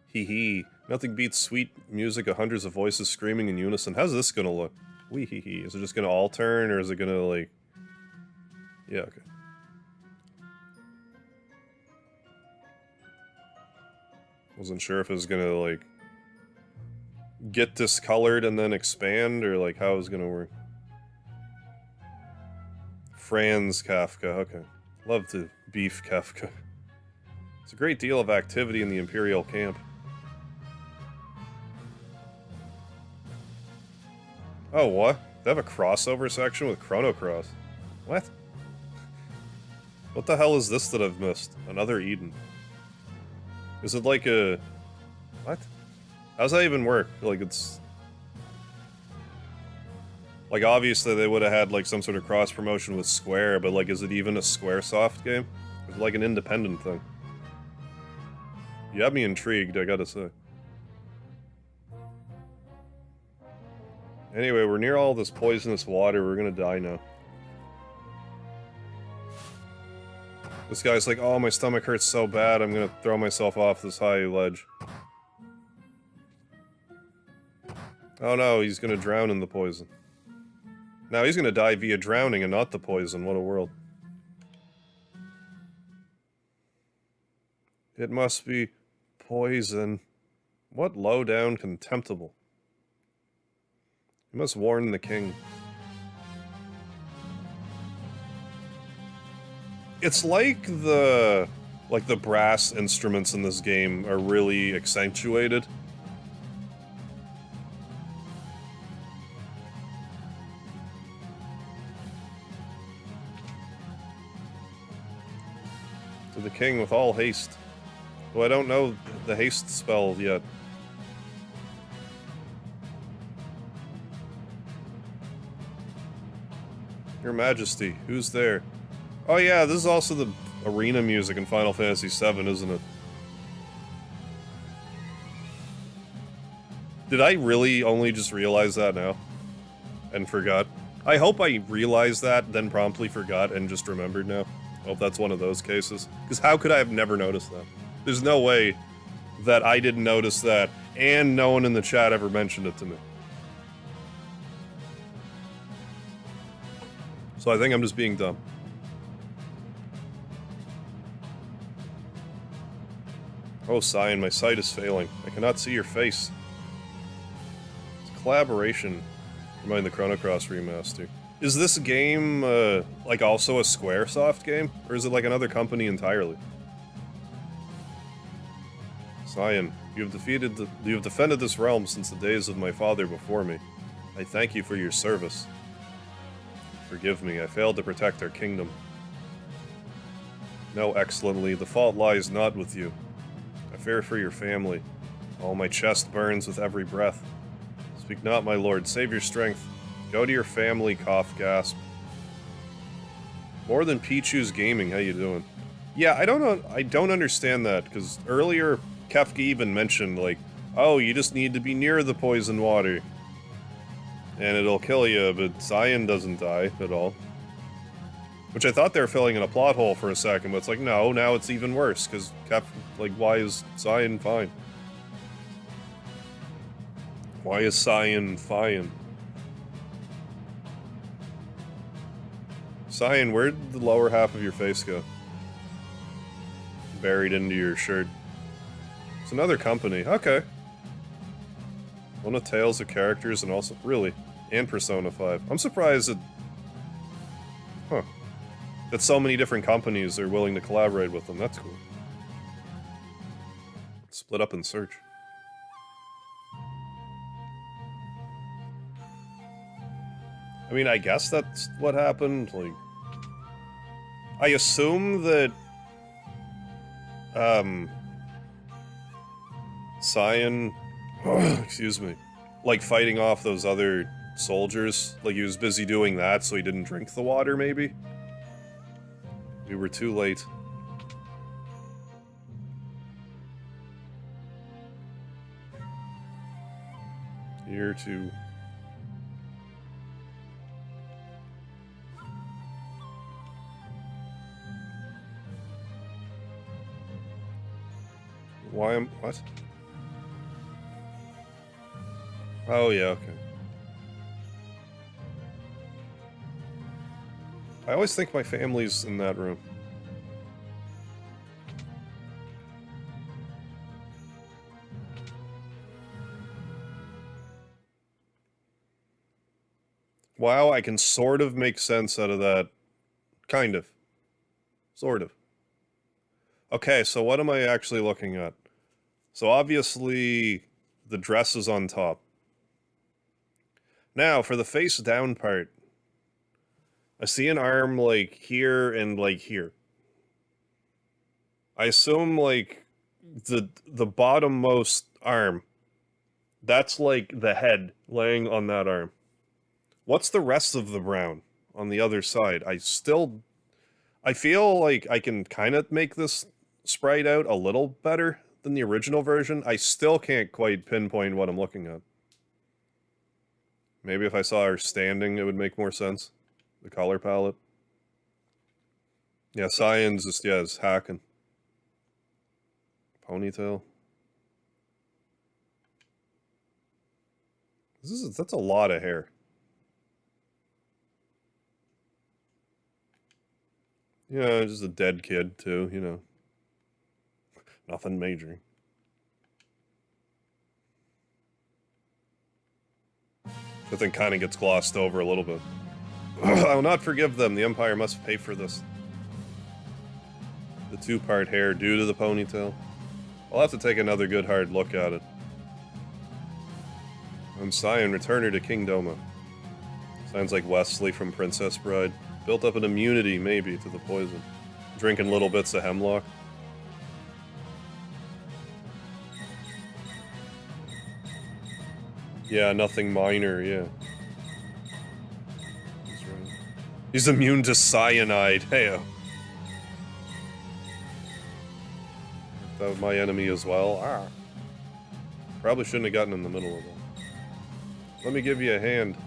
Speaker 1: Hee hee. Nothing beats sweet music of hundreds of voices screaming in unison. How's this gonna look? Wee hee hee. Is it just gonna all turn, or is it gonna, like... Yeah, okay. Wasn't sure if it was gonna, like... get discolored and then expand, or, like, how it was gonna work. Franz Kafka, okay. Love to beef Kafka. It's a great deal of activity in the Imperial camp. Oh, what? They have a crossover section with Chrono Cross. What? What the hell is this that I've missed? Another Eden. Is it like a... What? How does that even work? Like, it's... Like, obviously they would have had, like, some sort of cross-promotion with Square, but, like, is it even a Squaresoft game? It's like an independent thing. You have me intrigued, I gotta say. Anyway, we're near all this poisonous water, we're gonna die now. This guy's like, oh, my stomach hurts so bad, I'm gonna throw myself off this high ledge. Oh no, he's gonna drown in the poison. Now he's gonna die via drowning and not the poison, what a world. It must be poison. What low-down contemptible. You must warn the king. It's like the brass instruments in this game are really accentuated. To the king with all haste. Well, I don't know the haste spell yet. Your Majesty, who's there? Oh yeah, this is also the arena music in Final Fantasy VII, isn't it? Did I really only just realize that now? And forgot? I hope I realized that, then promptly forgot, and just remembered now. I hope that's one of those cases. Because how could I have never noticed that? There's no way that I didn't notice that, and no one in the chat ever mentioned it to me. So I think I'm just being dumb. Oh, Cyan, my sight is failing. I cannot see your face. It's a collaboration. Remind the Chrono Cross remaster. Is this game, like, also a Squaresoft game? Or is it like another company entirely? Cyan, you have defended this realm since the days of my father before me. I thank you for your service. Forgive me, I failed to protect our kingdom. No, excellently, the fault lies not with you. I fear for your family. Oh, my chest burns with every breath. Speak not, my lord. Save your strength. Go to your family, cough, gasp. More than Pichu's gaming, how you doing? Yeah, I don't know. I don't understand that, because earlier Kefka even mentioned, like, oh, you just need to be near the poison water. And it'll kill you, but Cyan doesn't die at all. Which I thought they were filling in a plot hole for a second, but it's like, no, now it's even worse, because like, why is Cyan fine? Why is Cyan fine? Cyan, where'd the lower half of your face go? Buried into your shirt. It's another company. Okay. One of Tales of Characters and also... Really? And Persona 5. I'm surprised that... Huh. That so many different companies are willing to collaborate with them. That's cool. Split up and search. I mean, I guess that's what happened. Like... I assume that... Cyan... excuse me. Like, fighting off those other soldiers. Like, he was busy doing that, so he didn't drink the water, maybe? We were too late. Here to... Why am... what? Oh, yeah, okay. I always think my family's in that room. Wow, I can sort of make sense out of that. Kind of. Sort of. Okay, so what am I actually looking at? So obviously, the dress is on top. Now, for the face down part, I see an arm, like, here and, like, here. I assume, like, the bottommost arm, that's, like, the head laying on that arm. What's the rest of the brown on the other side? I feel like I can kind of make this sprite out a little better than the original version. I still can't quite pinpoint what I'm looking at. Maybe if I saw her standing, it would make more sense. The color palette. Yeah, Cyan's just, yeah, is hacking. Ponytail. That's a lot of hair. Yeah, just a dead kid, too, you know. Nothing major. I think kind of gets glossed over a little bit. I will not forgive them. The Empire must pay for this. The two-part hair due to the ponytail. I'll have to take another good hard look at it. I'm Cyan, returner to King Doma. Sounds like Wesley from Princess Bride. Built up an immunity, maybe, to the poison. Drinking little bits of hemlock. Yeah, nothing minor, yeah. He's right. He's immune to cyanide, heyo. That was my enemy as well. Ah. Probably shouldn't have gotten in the middle of that. Let me give you a hand.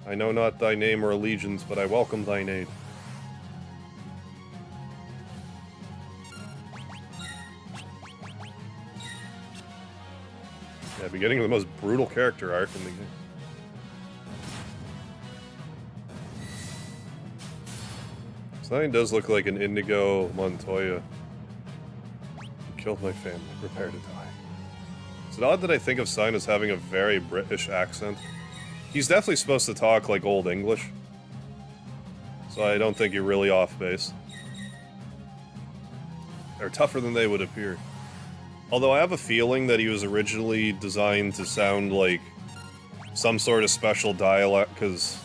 Speaker 1: I know not thy name or allegiance, but I welcome thine aid. Yeah, beginning of the most brutal character arc in the game. Cyan does look like an Indigo Montoya. He killed my family, prepare to die. Is it odd that I think of Cyan as having a very British accent? He's definitely supposed to talk like Old English. So I don't think you're really off base. They're tougher than they would appear. Although I have a feeling that he was originally designed to sound like some sort of special dialect, because,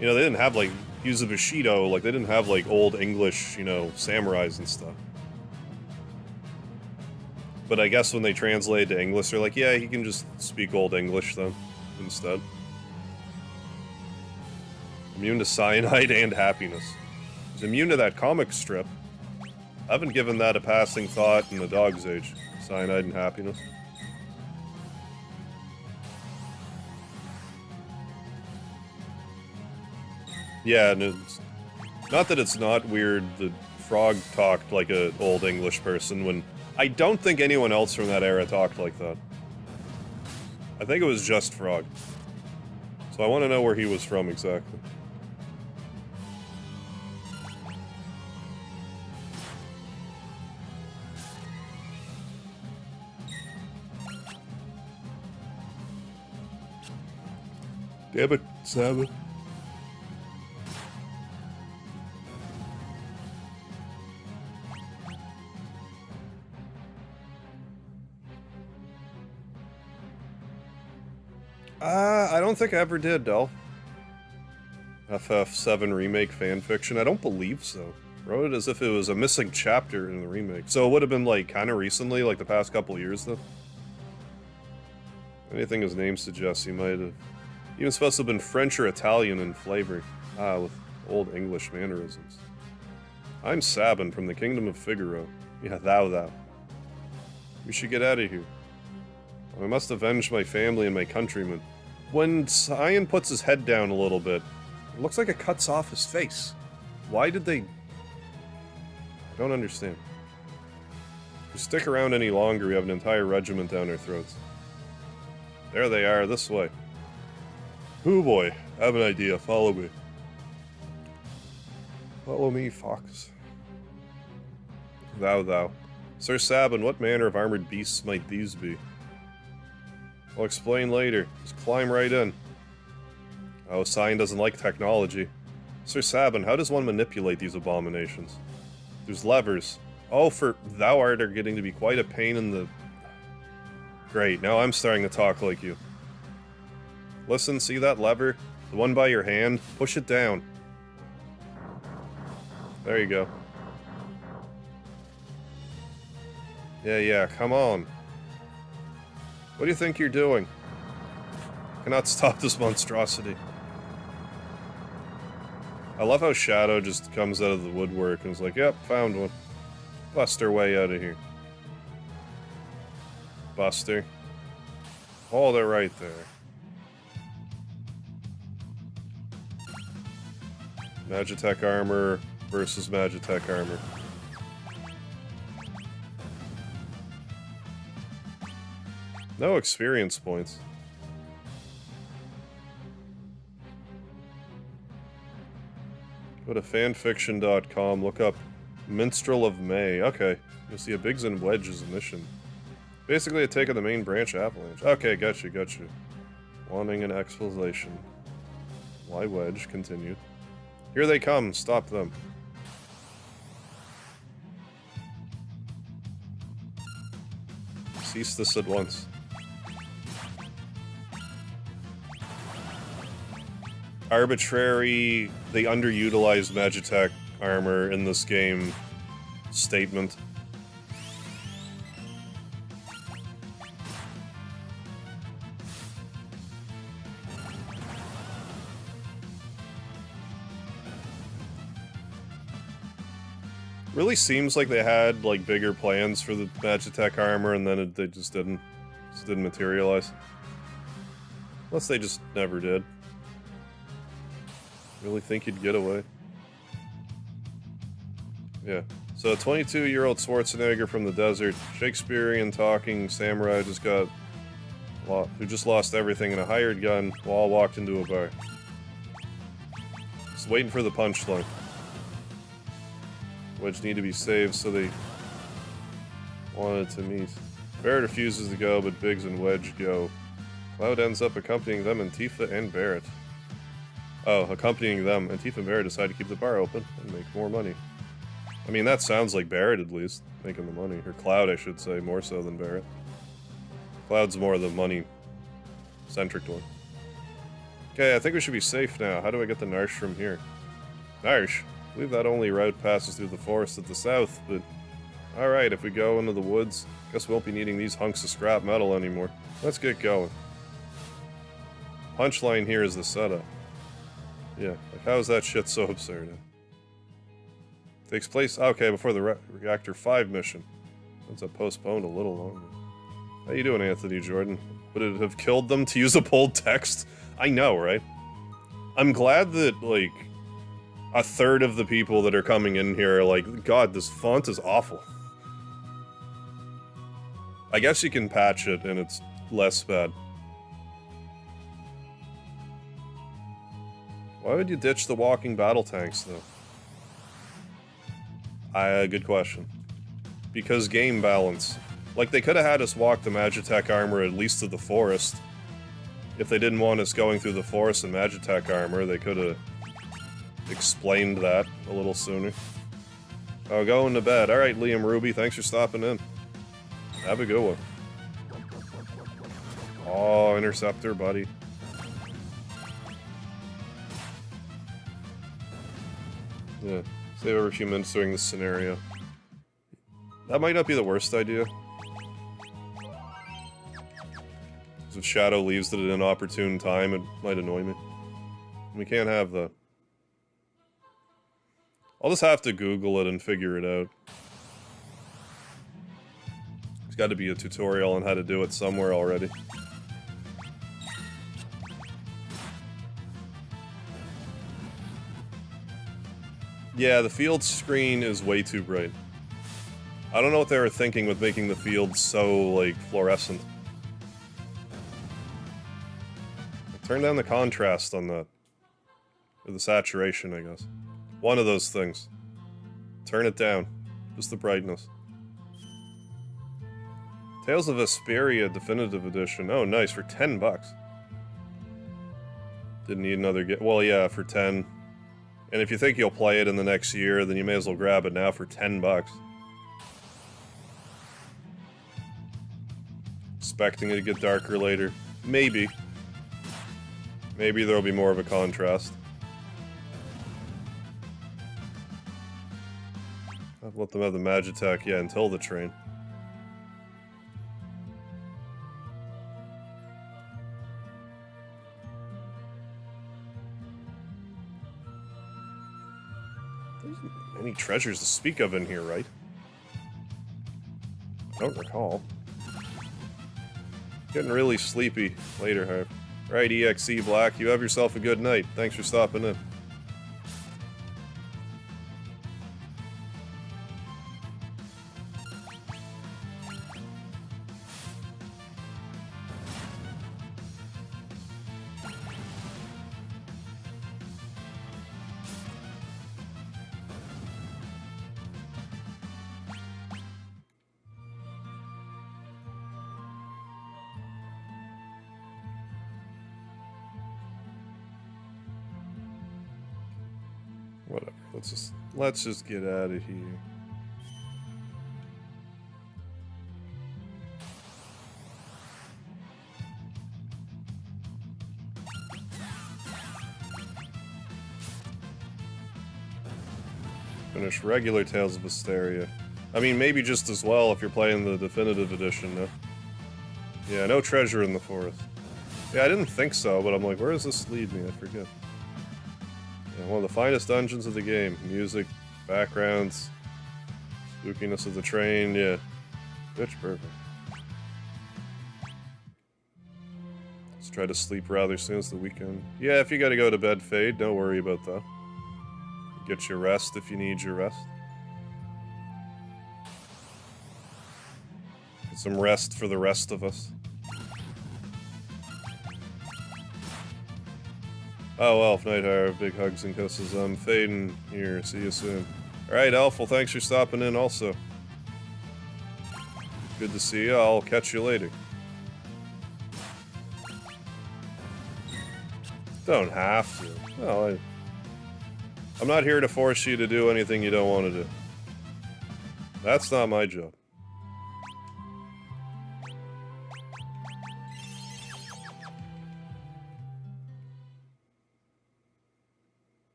Speaker 1: you know, they didn't have, like, he was a Bushido, like, they didn't have, like, Old English, you know, samurais and stuff. But I guess when they translate to English, they're like, yeah, he can just speak Old English then, instead. Immune to cyanide and happiness. He's immune to that comic strip. I haven't given that a passing thought in a dog's age. Cyanide and happiness. Yeah, and it's not that it's not weird that Frog talked like an old English person when I don't think anyone else from that era talked like that. I think it was just Frog. So I want to know where he was from exactly. Damn it, Sabbath. I don't think I ever did, Del. FF7 Remake fanfiction? I don't believe so. Wrote it as if it was a missing chapter in the remake. So it would have been, like, kind of recently, like the past couple years, though. Anything his name suggests, he might have. Even supposed to have been French or Italian in flavor. Ah, with old English mannerisms. I'm Sabin from the Kingdom of Figaro. Yeah, thou. We should get out of here. I must avenge my family and my countrymen. When Cyan puts his head down a little bit, it looks like it cuts off his face. Why did they... I don't understand. If we stick around any longer, we have an entire regiment down our throats. There they are, this way. Hoo boy, I have an idea, follow me. Follow me, fox. Thou. Sir Sabin, what manner of armored beasts might these be? I'll explain later. Just climb right in. Oh, Cyan doesn't like technology. Sir Sabin, how does one manipulate these abominations? There's levers. Oh, for thou art are getting to be quite a pain in the... Great, now I'm starting to talk like you. Listen, see that lever? The one by your hand? Push it down. There you go. Yeah, come on. What do you think you're doing? Cannot stop this monstrosity. I love how Shadow just comes out of the woodwork and is like, yep, found one. Bust our way out of here. Buster. Hold it right there. Magitech armor versus Magitech armor. No experience points. Go to fanfiction.com, look up Minstrel of May. Okay, you'll see a Biggs and Wedge's mission. Basically a take of the main branch avalanche. Okay, gotcha. Wanting an explanation. Why Wedge? Continue. Here they come, stop them. Cease this at once. Arbitrary, they underutilized Magitech armor in this game statement. Really seems like they had like bigger plans for the Magitech armor and then they just didn't materialize. Unless they just never did. Really think you'd get away? Yeah. So a 22-year-old Schwarzenegger from the desert, Shakespearean talking samurai who just lost everything in a hired gun while walked into a bar. Just waiting for the punchline. Wedge need to be saved, so they wanted to meet. Barrett refuses to go, but Biggs and Wedge go. Cloud ends up accompanying them and Tifa and Barrett. Oh, accompanying them, and Tifa and Barrett decide to keep the bar open and make more money. I mean, that sounds like Barrett, at least, making the money. Or Cloud, I should say, more so than Barrett. Cloud's more the money-centric one. Okay, I think we should be safe now. How do I get the Narsh from here? Narsh? I believe that only route passes through the forest at the south, but Alright, if we go into the woods, guess we won't be needing these hunks of scrap metal anymore. Let's get going. Punchline here is the setup. Yeah, like how is that shit so absurd? Takes place, okay, before the Reactor 5 mission. That's postponed a little longer. How you doing, Anthony Jordan? Would it have killed them to use a bold text? I know, right? I'm glad that, like, a third of the people that are coming in here are like, God, this font is awful. I guess you can patch it and it's less bad. Why would you ditch the walking battle tanks, though? Good question. Because game balance. Like, they could have had us walk the Magitech armor at least to the forest. If they didn't want us going through the forest in Magitech armor, they could have explained that a little sooner. Oh, going to bed. Alright, Liam Ruby, thanks for stopping in. Have a good one. Oh, Interceptor, buddy. Yeah, save every few minutes during this scenario. That might not be the worst idea. If Shadow leaves at an inopportune time, it might annoy me. We can't have that. I'll just have to Google it and figure it out. There's got to be a tutorial on how to do it somewhere already. Yeah, the field screen is way too bright. I don't know what they were thinking with making the field so, like, fluorescent. Turn down the contrast on that. Or the saturation, I guess. One of those things. Turn it down. Just the brightness. Tales of Vesperia Definitive Edition. Oh, nice. For 10 bucks. Didn't need another well, yeah, for 10. And if you think you'll play it in the next year, then you may as well grab it now for 10 bucks. Expecting it to get darker later. Maybe. Maybe there'll be more of a contrast. I'll let them have the Magitech, yeah, until the train. There's any treasures to speak of in here, right? I don't recall. Getting really sleepy later, Harv. Right, EXE Black, you have yourself a good night. Thanks for stopping in. Whatever. Let's just get out of here. Finish regular Tales of Hysteria. I mean, maybe just as well if you're playing the definitive edition, no? Yeah, no treasure in the forest. Yeah, I didn't think so, but I'm like, where does this lead me? I forget. Yeah, one of the finest dungeons of the game. Music, backgrounds, spookiness of the train, yeah. Pitch perfect. Let's try to sleep rather soon as the weekend. Yeah, if you gotta go to bed, Fade, don't worry about that. Get your rest if you need your rest. Get some rest for the rest of us. Oh, Elf, Nighthire, big hugs and kisses. I'm fading here. See you soon. Alright, Elf, well, thanks for stopping in also. Good to see you. I'll catch you later. Don't have to. No, I'm not here to force you to do anything you don't want to do. That's not my job.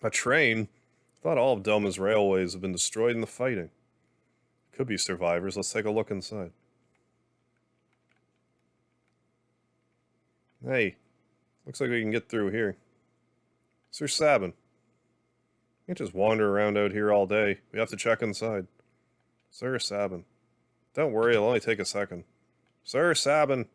Speaker 1: A train? I thought all of Doma's railways have been destroyed in the fighting. Could be survivors. Let's take a look inside. Hey, looks like we can get through here. Sir Sabin. You can't just wander around out here all day. We have to check inside. Sir Sabin. Don't worry, it'll only take a second. Sir Sabin.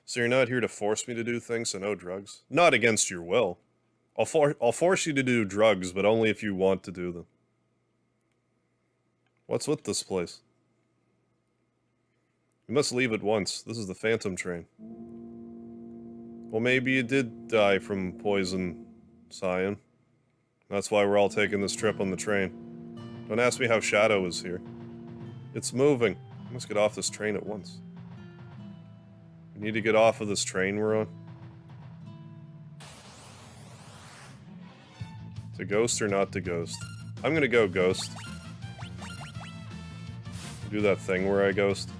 Speaker 1: So you're not here to force me to do things, so no drugs? Not against your will. I'll force you to do drugs, but only if you want to do them. What's with this place? You must leave at once. This is the Phantom train. Well, maybe you did die from poison, Scion. That's why we're all taking this trip on the train. Don't ask me how Shadow is here. It's moving. I must get off this train at once. We need to get off of this train we're on. To ghost or not to ghost? I'm gonna go ghost. Do that thing where I ghost.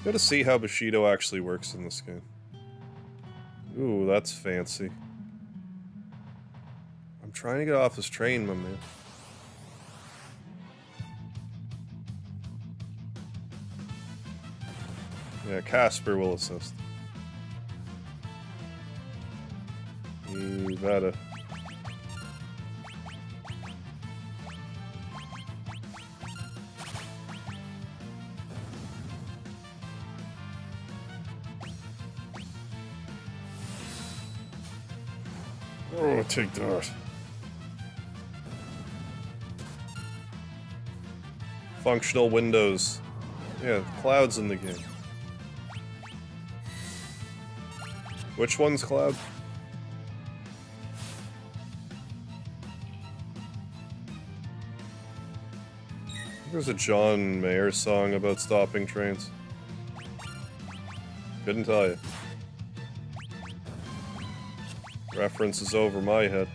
Speaker 1: Gotta see how Bushido actually works in this game. Ooh, that's fancy. I'm trying to get off this train, my man. Yeah, Casper will assist. You better. Oh, take that. Functional windows. Yeah, clouds in the game. Which one's Cloud? There's a John Mayer song about stopping trains. Couldn't tell you. Reference is over my head.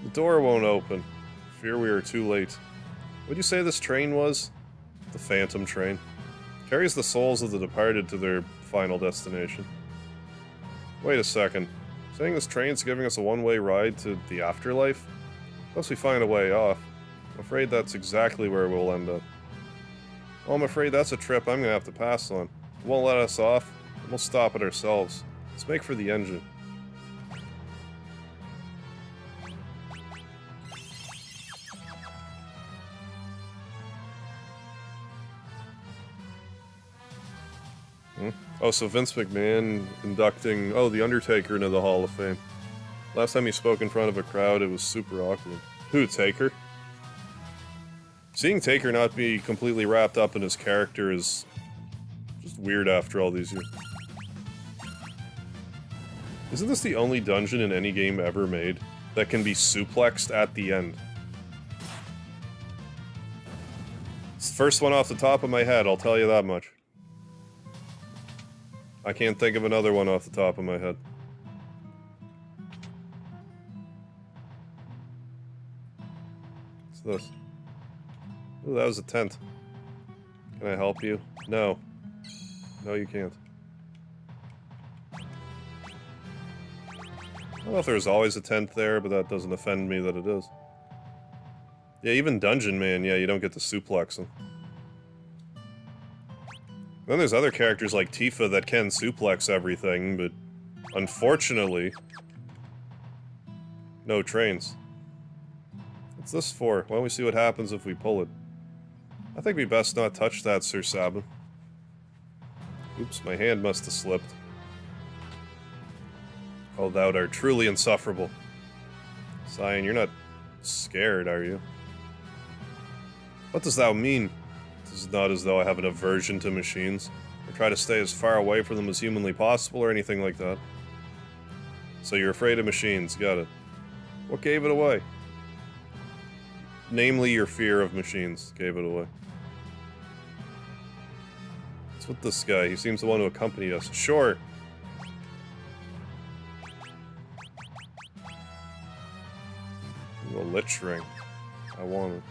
Speaker 1: The door won't open. Fear we are too late. What'd you say this train was? The Phantom train. Carries the souls of the departed to their final destination. Wait a second. Saying this train's giving us a one-way ride to the afterlife? Unless we find a way off. I'm afraid that's exactly where we'll end up. Well, I'm afraid that's a trip I'm gonna have to pass on. It won't let us off, and we'll stop it ourselves. Let's make for the engine. Oh, so Vince McMahon inducting, The Undertaker into the Hall of Fame. Last time he spoke in front of a crowd, it was super awkward. Who, Taker? Seeing Taker not be completely wrapped up in his character is just weird after all these years. Isn't this the only dungeon in any game ever made that can be suplexed at the end? It's the first one off the top of my head, I'll tell you that much. I can't think of another one off the top of my head. What's this? Ooh, that was a tent. Can I help you? No. No, you can't. I don't know if there's always a tent there, but that doesn't offend me that it is. Yeah, even Dungeon Man, yeah, you don't get to suplex him. Then there's other characters like Tifa that can suplex everything, but unfortunately, no trains. What's this for? Why don't we see what happens if we pull it? I think we best not touch that, Sir Sabin. Oops, my hand must have slipped. Oh, thou art truly insufferable. Scion, you're not scared, are you? What does thou mean? This is not as though I have an aversion to machines, or try to stay as far away from them as humanly possible or anything like that. So you're afraid of machines. Got it. What gave it away? Namely, your fear of machines gave it away. What's with this guy? He seems to want to accompany us. Sure. Ooh, a lich ring. I want it.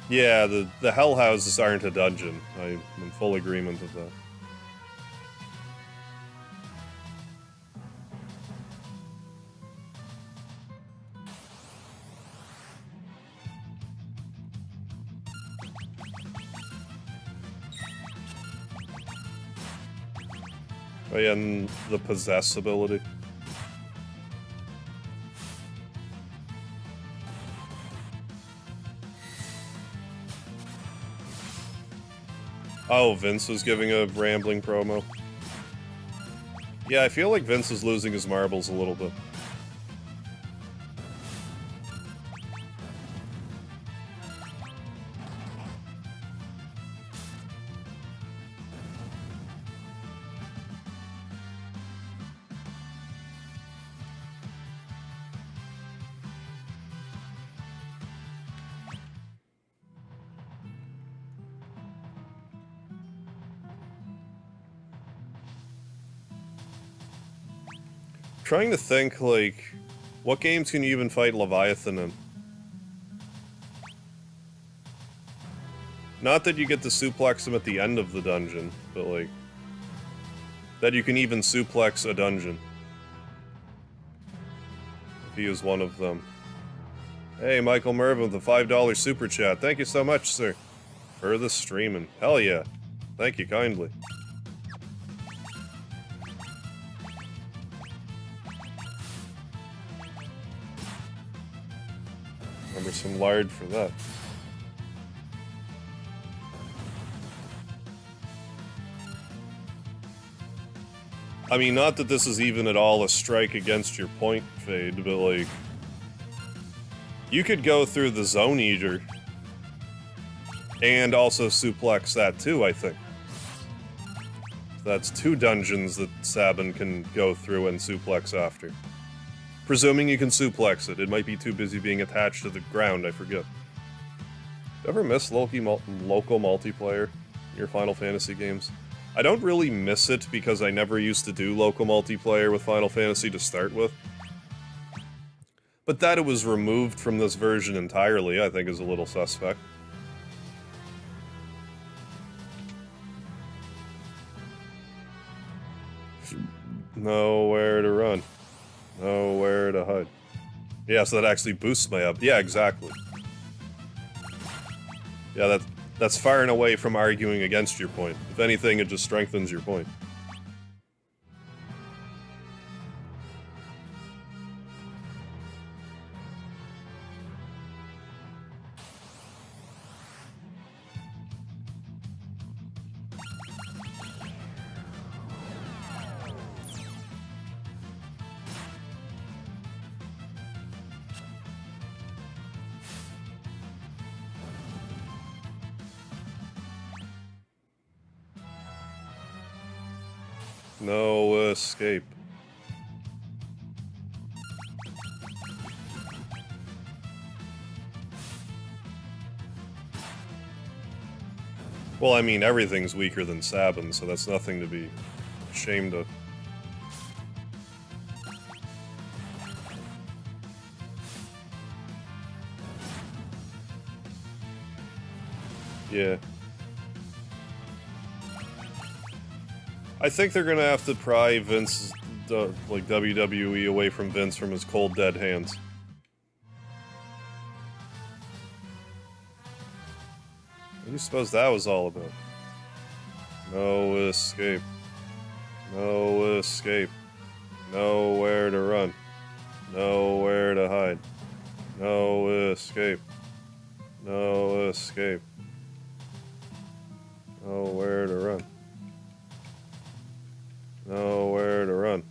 Speaker 1: Yeah, the hell houses aren't a dungeon. I'm in full agreement with that. Oh yeah, and the possess ability. Oh, Vince was giving a rambling promo. Yeah, I feel like Vince is losing his marbles a little bit. Trying to think, like, what games can you even fight Leviathan in? Not that you get to suplex him at the end of the dungeon, but, like, that you can even suplex a dungeon. If he is one of them. Hey, Michael Mervin with a $5 super chat. Thank you so much, sir, for the streaming. Hell yeah. Thank you kindly. Remember some lard for that. I mean, not that this is even at all a strike against your point, Fade, but like... You could go through the Zone Eater and also suplex that too, I think. That's 2 dungeons that Sabin can go through and suplex after. Presuming you can suplex it. It might be too busy being attached to the ground, I forget. Ever miss local multiplayer in your Final Fantasy games? I don't really miss it because I never used to do local multiplayer with Final Fantasy to start with. But that it was removed from this version entirely, I think, is a little suspect. Nowhere to run. Nowhere to hide. Yeah, so that actually boosts my up. Yeah, exactly. Yeah, that's far and away from arguing against your point. If anything, it just strengthens your point. No escape. Well, I mean, everything's weaker than Sabin, so that's nothing to be ashamed of. Yeah. I think they're gonna have to pry Vince, like WWE, away from Vince from his cold, dead hands. What do you suppose that was all about? No escape. No escape. Nowhere to run. Nowhere to hide. No escape. No escape. Nowhere to run. Nowhere to run.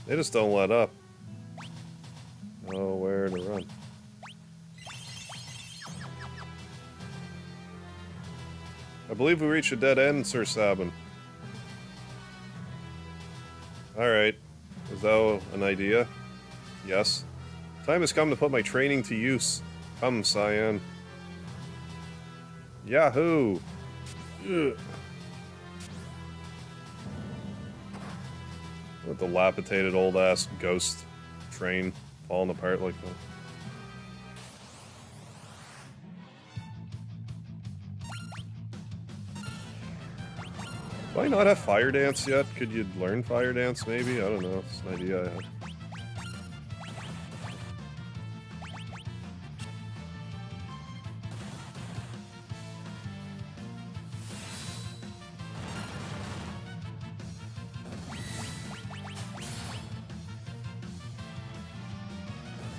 Speaker 1: They just don't let up. Nowhere to run. believe we reached a dead end, Sir Sabin. Alright. Is that an idea? Yes. Time has come to put my training to use. Come, Cyan. Yahoo! Ugh. What dilapidated old-ass ghost train falling apart like that. Do I not have Fire Dance yet? Could you learn Fire Dance, maybe? I don't know. It's an idea I have.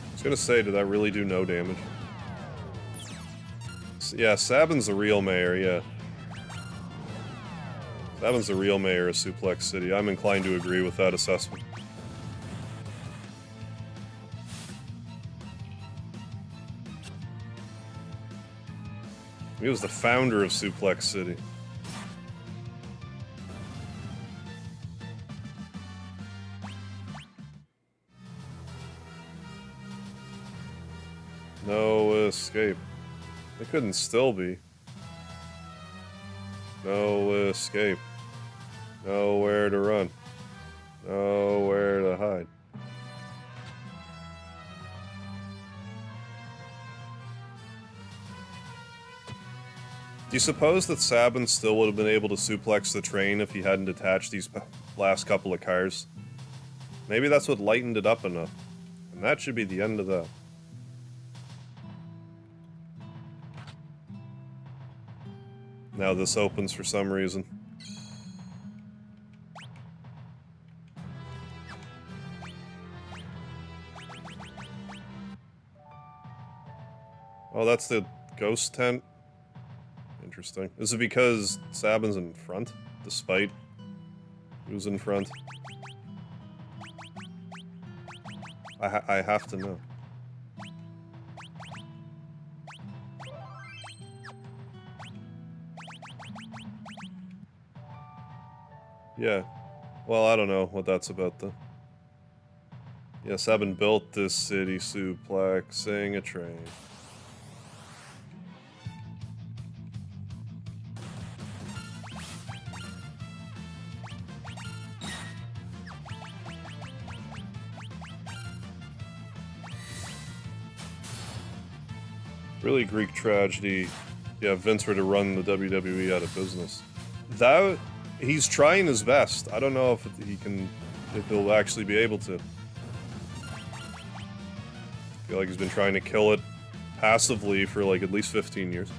Speaker 1: I was gonna say, did that really do no damage? Yeah, Sabin's the real mayor, yeah. Sabin's the real mayor of Suplex City. I'm inclined to agree with that assessment. He was the founder of Suplex City. No escape. It couldn't still be. No escape. Nowhere to run. Nowhere to hide. Do you suppose that Sabin still would have been able to suplex the train if he hadn't attached these last couple of cars? Maybe that's what lightened it up enough. And that should be the end of that. Now this opens for some reason. Oh, that's the ghost tent? Interesting. Is it because Sabin's in front, despite who's in front? I have to know. Yeah. Well, I don't know what that's about, though. Yeah, Sabin built this city suplexing a train. Really Greek tragedy. Yeah, Vince were to run the WWE out of business. That... He's trying his best. I don't know if if he'll actually be able to. I feel like he's been trying to kill it passively for like at least 15 years.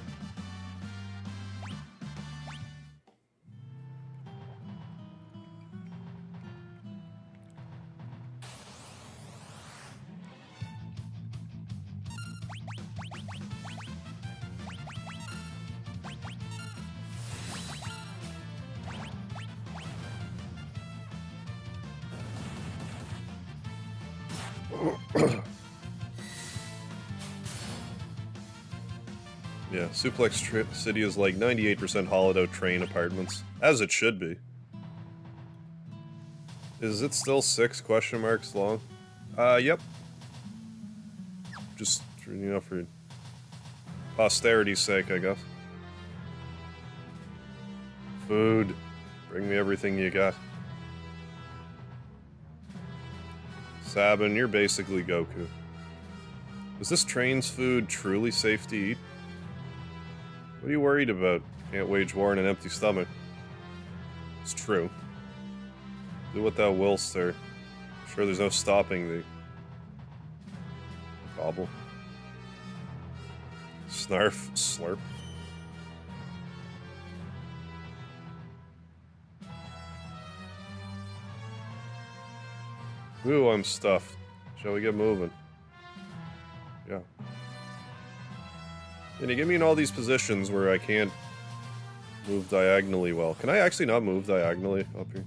Speaker 1: Yeah, Suplex City is like 98% hollowed out train apartments, as it should be. Is it still 6 question marks long? Yep. Just, you know, for posterity's sake, I guess. Food. Bring me everything you got. Sabin, you're basically Goku. Is this train's food truly safe to eat? What are you worried about? Can't wage war on an empty stomach. It's true. Do what thou wilt, sir. I'm sure there's no stopping thee. Gobble. Snarf. Slurp. Ooh, I'm stuffed. Shall we get moving? Yeah. Can you get me in all these positions where I can't move diagonally well? Can I actually not move diagonally up here?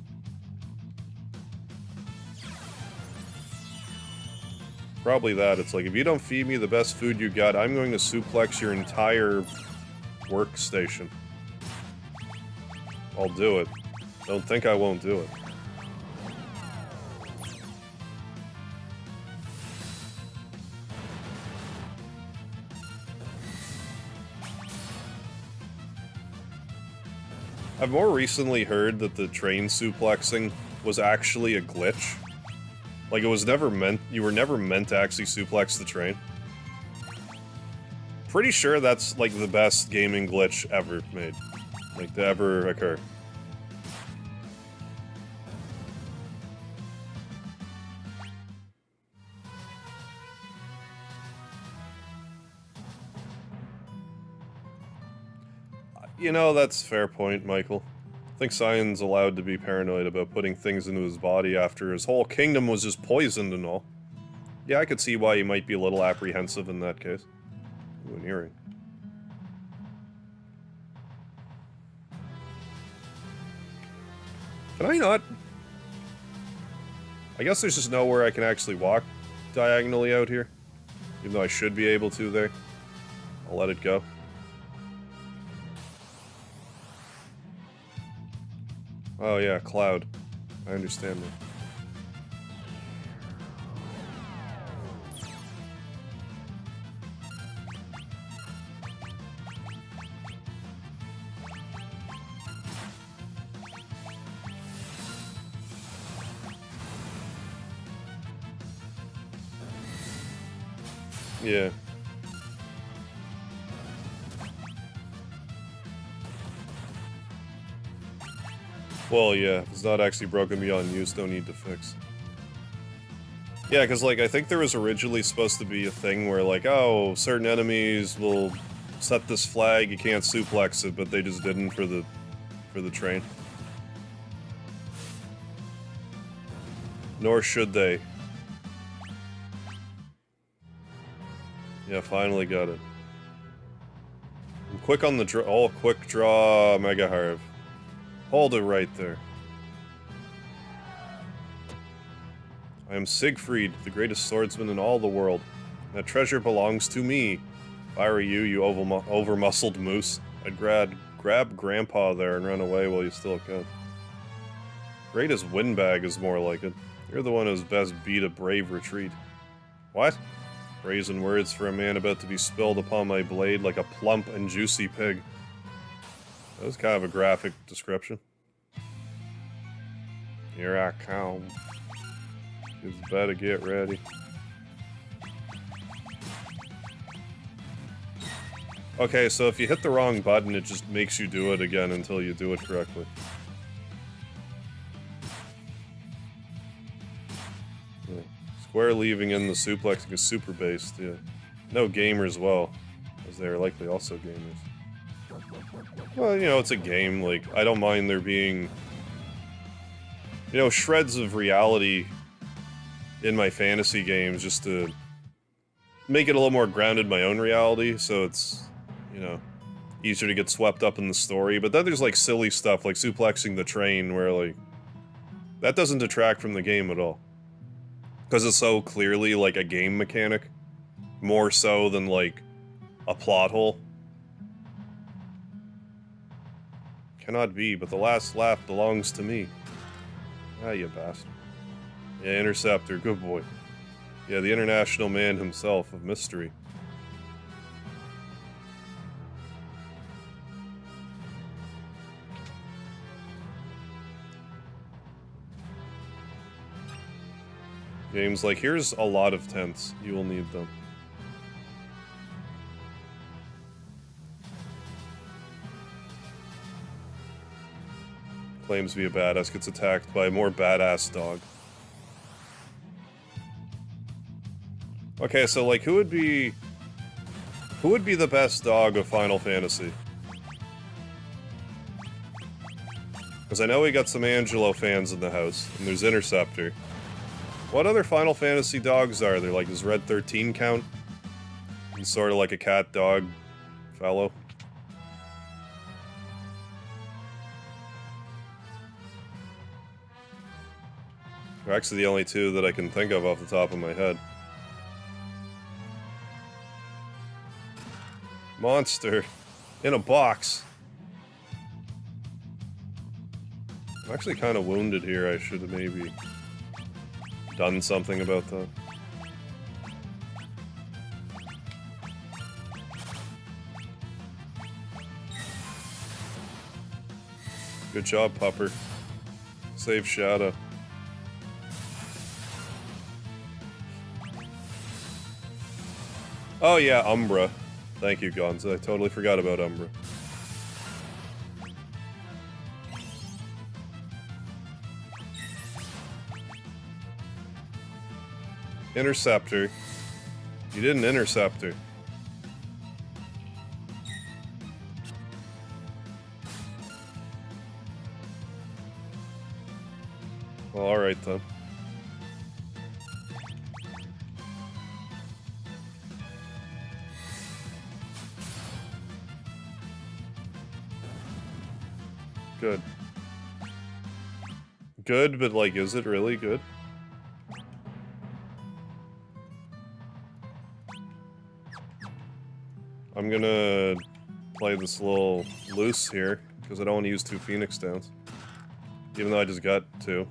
Speaker 1: Probably that. It's like, if you don't feed me the best food you got, I'm going to suplex your entire workstation. I'll do it. Don't think I won't do it. I've more recently heard that the train suplexing was actually a glitch. Like, it was never meant- you were never meant to actually suplex the train. Pretty sure that's, like, the best gaming glitch ever made. Like, to ever occur. You know, that's a fair point, Michael. I think Cyan's allowed to be paranoid about putting things into his body after his whole kingdom was just poisoned and all. Yeah, I could see why he might be a little apprehensive in that case. Ooh, an earring. Can I not? I guess there's just nowhere I can actually walk diagonally out here. Even though I should be able to there. I'll let it go. Oh yeah, cloud. I understand that. Yeah. Well, yeah, if it's not actually broken beyond use, no need to fix. Yeah, because, like, I think there was originally supposed to be a thing where, like, oh, certain enemies will set this flag, you can't suplex it, but they just didn't for the train. Nor should they. Yeah, finally got it. I'm quick on the draw. Oh, quick draw, Mega Harv. Hold it right there. I am Siegfried, the greatest swordsman in all the world. That treasure belongs to me. If I were you, you over-muscled moose, I'd grab Grandpa there and run away while you still can. Great as windbag is more like it. You're the one who's best beat a brave retreat. What? Brazen words for a man about to be spilled upon my blade like a plump and juicy pig. That was kind of a graphic description. Here I come. Just better get ready. Okay, so if you hit the wrong button, it just makes you do it again until you do it correctly. Yeah. Square leaving in the suplexing is super based, yeah. No gamers well, as they are likely also gamers. Well, you know, it's a game, like, I don't mind there being, you know, shreds of reality in my fantasy games just to make it a little more grounded in my own reality, so it's, you know, easier to get swept up in the story. But then there's, like, silly stuff, like suplexing the train, where, like, that doesn't detract from the game at all. Because it's so clearly, like, a game mechanic. More so than, like, a plot hole. Cannot be, but the last laugh belongs to me. Ah, you bastard. Yeah, Interceptor, good boy. Yeah, the international man himself of mystery. Games like, here's a lot of tents. You will need them. Claims to be a badass, gets attacked by a more badass dog. Okay, so, like, who would be the best dog of Final Fantasy? Because I know we got some Angelo fans in the house, and there's Interceptor. What other Final Fantasy dogs are there? Like, does Red 13 count? He's sort of like a cat-dog fellow. They're actually the only two that I can think of off the top of my head. Monster. In a box. I'm actually kind of wounded here. I should have maybe done something about that. Good job, Pupper. Save Shadow. Oh yeah, Umbra. Thank you, Gonza. I totally forgot about Umbra. Interceptor. You did an interceptor. Well, alright then. Good. Good, but like, is it really good? I'm gonna play this a little loose here, because I don't want to use 2 Phoenix Downs. Even though I just got 2.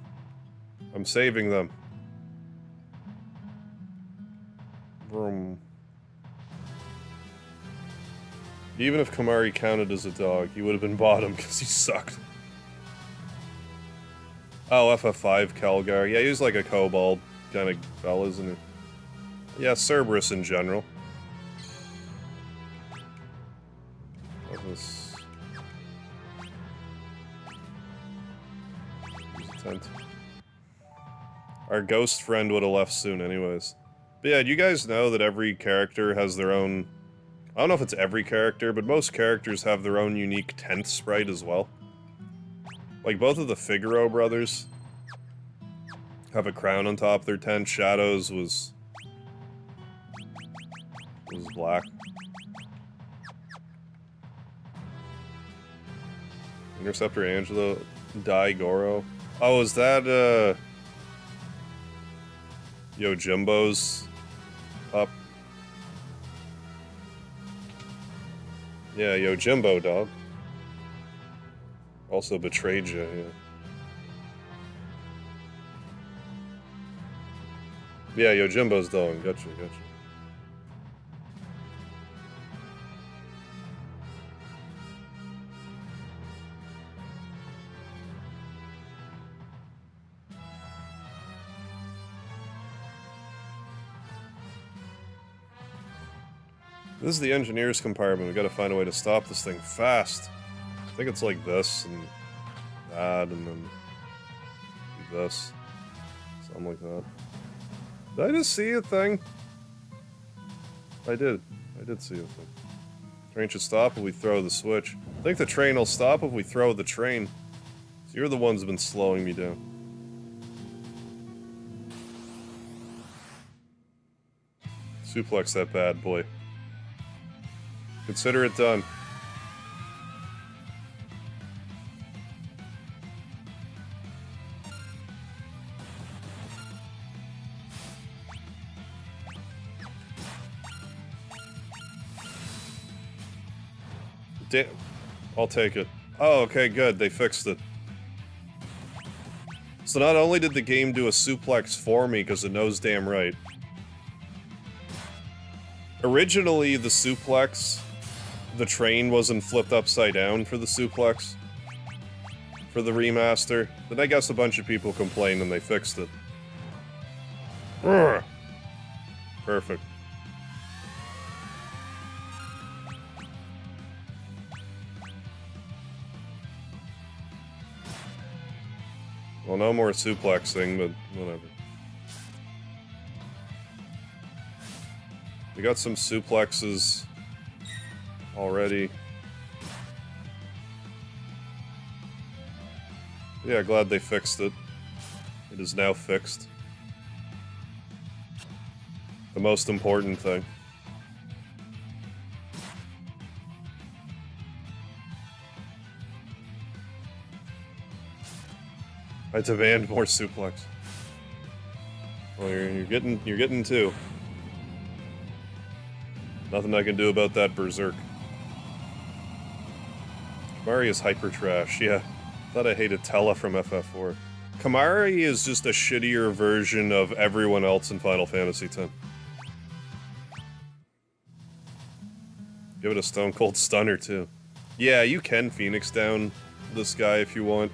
Speaker 1: I'm saving them. Vroom. Even if Kamari counted as a dog, he would have been bottom because he sucked. Oh, FF5 Calgar. Yeah, he's like a kobold kind of fella, isn't he? Yeah, Cerberus in general. What was... Tent. Our ghost friend would have left soon anyways. But yeah, do you guys know that every character has their own... I don't know if it's every character, but most characters have their own unique tent sprite as well. Like, both of the Figaro brothers have a crown on top of their tent. Shadows was black. Interceptor Angelo, Goro. Oh, is that, Yojimbo's up? Yeah, Yojimbo, dog. Also betrayed you, yeah. Yeah, Yojimbo's dog. Gotcha. This is the engineer's compartment. We gotta find a way to stop this thing fast. I think it's like this, and that, and then this. Something like that. Did I just see a thing? I did see a thing. Train should stop if we throw the switch. I think the train will stop if we throw the train. So you're the ones who've been slowing me down. Suplex that bad boy. Consider it done. I'll take it. Oh, okay, good. They fixed it. So not only did the game do a suplex for me, because it knows damn right. Originally, the suplex, the train wasn't flipped upside down for the suplex. For the remaster. Then I guess a bunch of people complained and they fixed it. Urgh. Perfect. Well, no more suplexing, but whatever. We got some suplexes already. Yeah, glad they fixed it. It is now fixed. The most important thing. I demand more suplex. Well, you're getting 2. Nothing I can do about that berserk. Kamari is hyper trash, yeah. Thought I hated Tella from FF4. Kamari is just a shittier version of everyone else in Final Fantasy X. Give it a Stone Cold Stunner, too. Yeah, you can Phoenix down this guy if you want.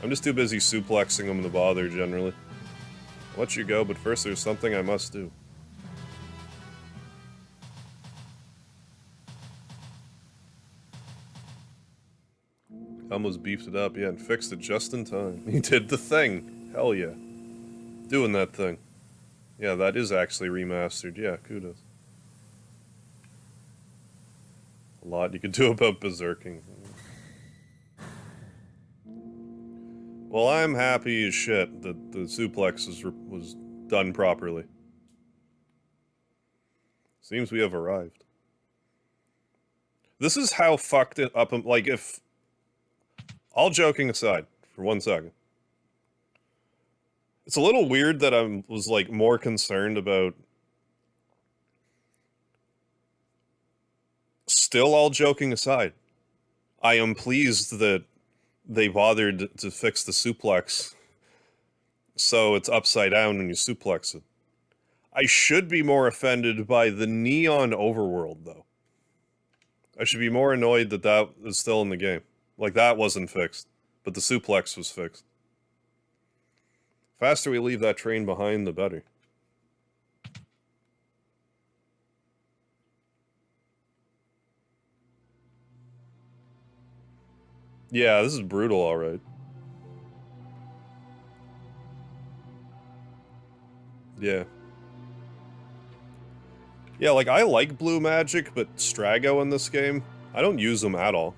Speaker 1: I'm just too busy suplexing him to bother, generally. I'll let you go, but first there's something I must do. Almost beefed it up, yeah, and fixed it just in time. He did the thing. Hell yeah. Doing that thing. Yeah, that is actually remastered. Yeah, kudos. A lot you could do about berserking. Well, I'm happy as shit that the suplex was done properly. Seems we have arrived. This is how fucked it up, like, if... All joking aside, for 1 second. It's a little weird that I was, like, more concerned about... Still, all joking aside, I am pleased that they bothered to fix the suplex so it's upside down when you suplex it. I should be more offended by the neon overworld, though. I should be more annoyed that that is still in the game. Like, that wasn't fixed, but the suplex was fixed. Faster we leave that train behind, the better. Yeah, this is brutal, alright. Yeah. Yeah, like, I like blue magic, but Strago in this game, I don't use them at all.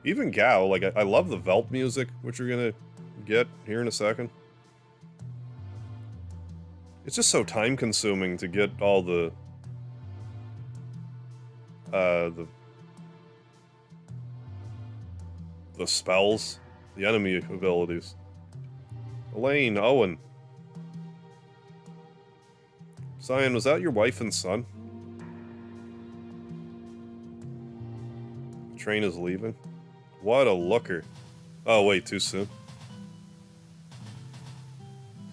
Speaker 1: Even Gao, like, I love the Whelk music, which you're gonna get here in a second. It's just so time-consuming to get all the spells, the enemy abilities. Elaine, Owen. Cyan, was that your wife and son? The train is leaving. What a looker. Oh, wait, too soon.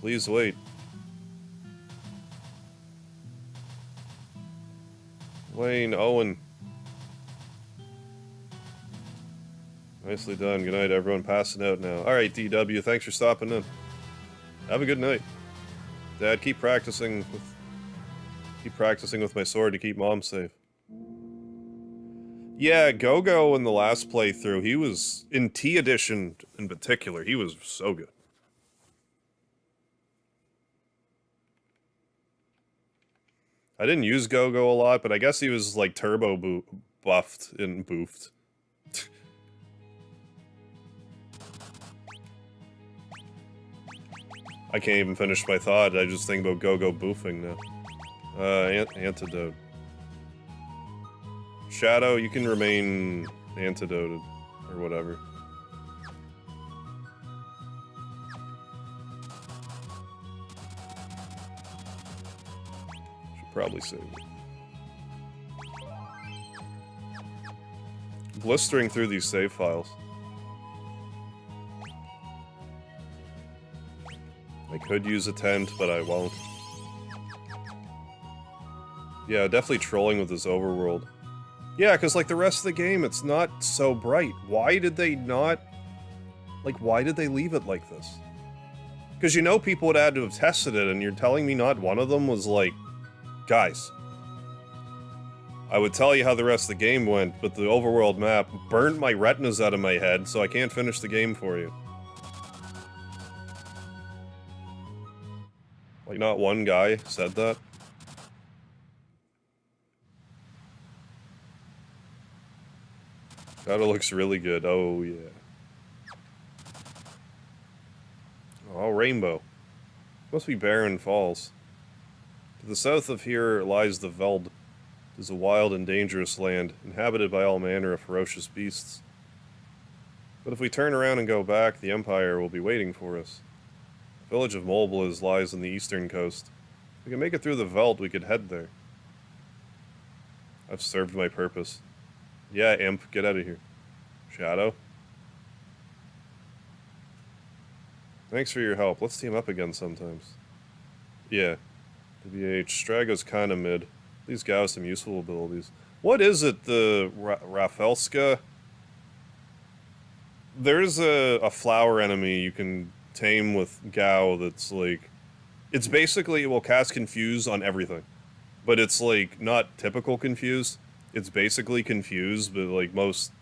Speaker 1: Please wait. Wayne, Owen. Nicely done. Good night, everyone. Passing out now. Alright, DW, thanks for stopping in. Have a good night. Dad, keep practicing with my sword to keep Mom safe. Yeah, Go-Go in the last playthrough, he was, in T Edition in particular, he was so good. I didn't use Go-Go a lot, but I guess he was, like, turbo buffed and boofed. I can't even finish my thought, I just think about Go-Go boofing now. Antidote. Shadow, you can remain antidoted, or whatever. Should probably save it. Blistering through these save files. I could use a tent, but I won't. Yeah, definitely trolling with this overworld. Yeah, because, like, the rest of the game, it's not so bright. Why did they not... Like, why did they leave it like this? Because you know people would have had to have tested it, and you're telling me not one of them was like... Guys. I would tell you how the rest of the game went, but the overworld map burnt my retinas out of my head, so I can't finish the game for you. Like, not one guy said that. Shadow looks really good. Oh, yeah. Oh, rainbow. Must be Barren Falls. To the south of here lies the Veld. It is a wild and dangerous land, inhabited by all manner of ferocious beasts. But if we turn around and go back, the Empire will be waiting for us. The village of Molblas lies on the eastern coast. If we can make it through the Veld, we could head there. I've served my purpose. Yeah, Imp, get out of here. Shadow? Thanks for your help. Let's team up again sometimes. Yeah. WH. Strago's kind of mid. These guys have some useful abilities. What is it, the Rafelska? There's a flower enemy you can tame with Gao that's like... It's basically, it will cast Confuse on everything. But it's like, not typical Confuse. It's basically Confuse, but like most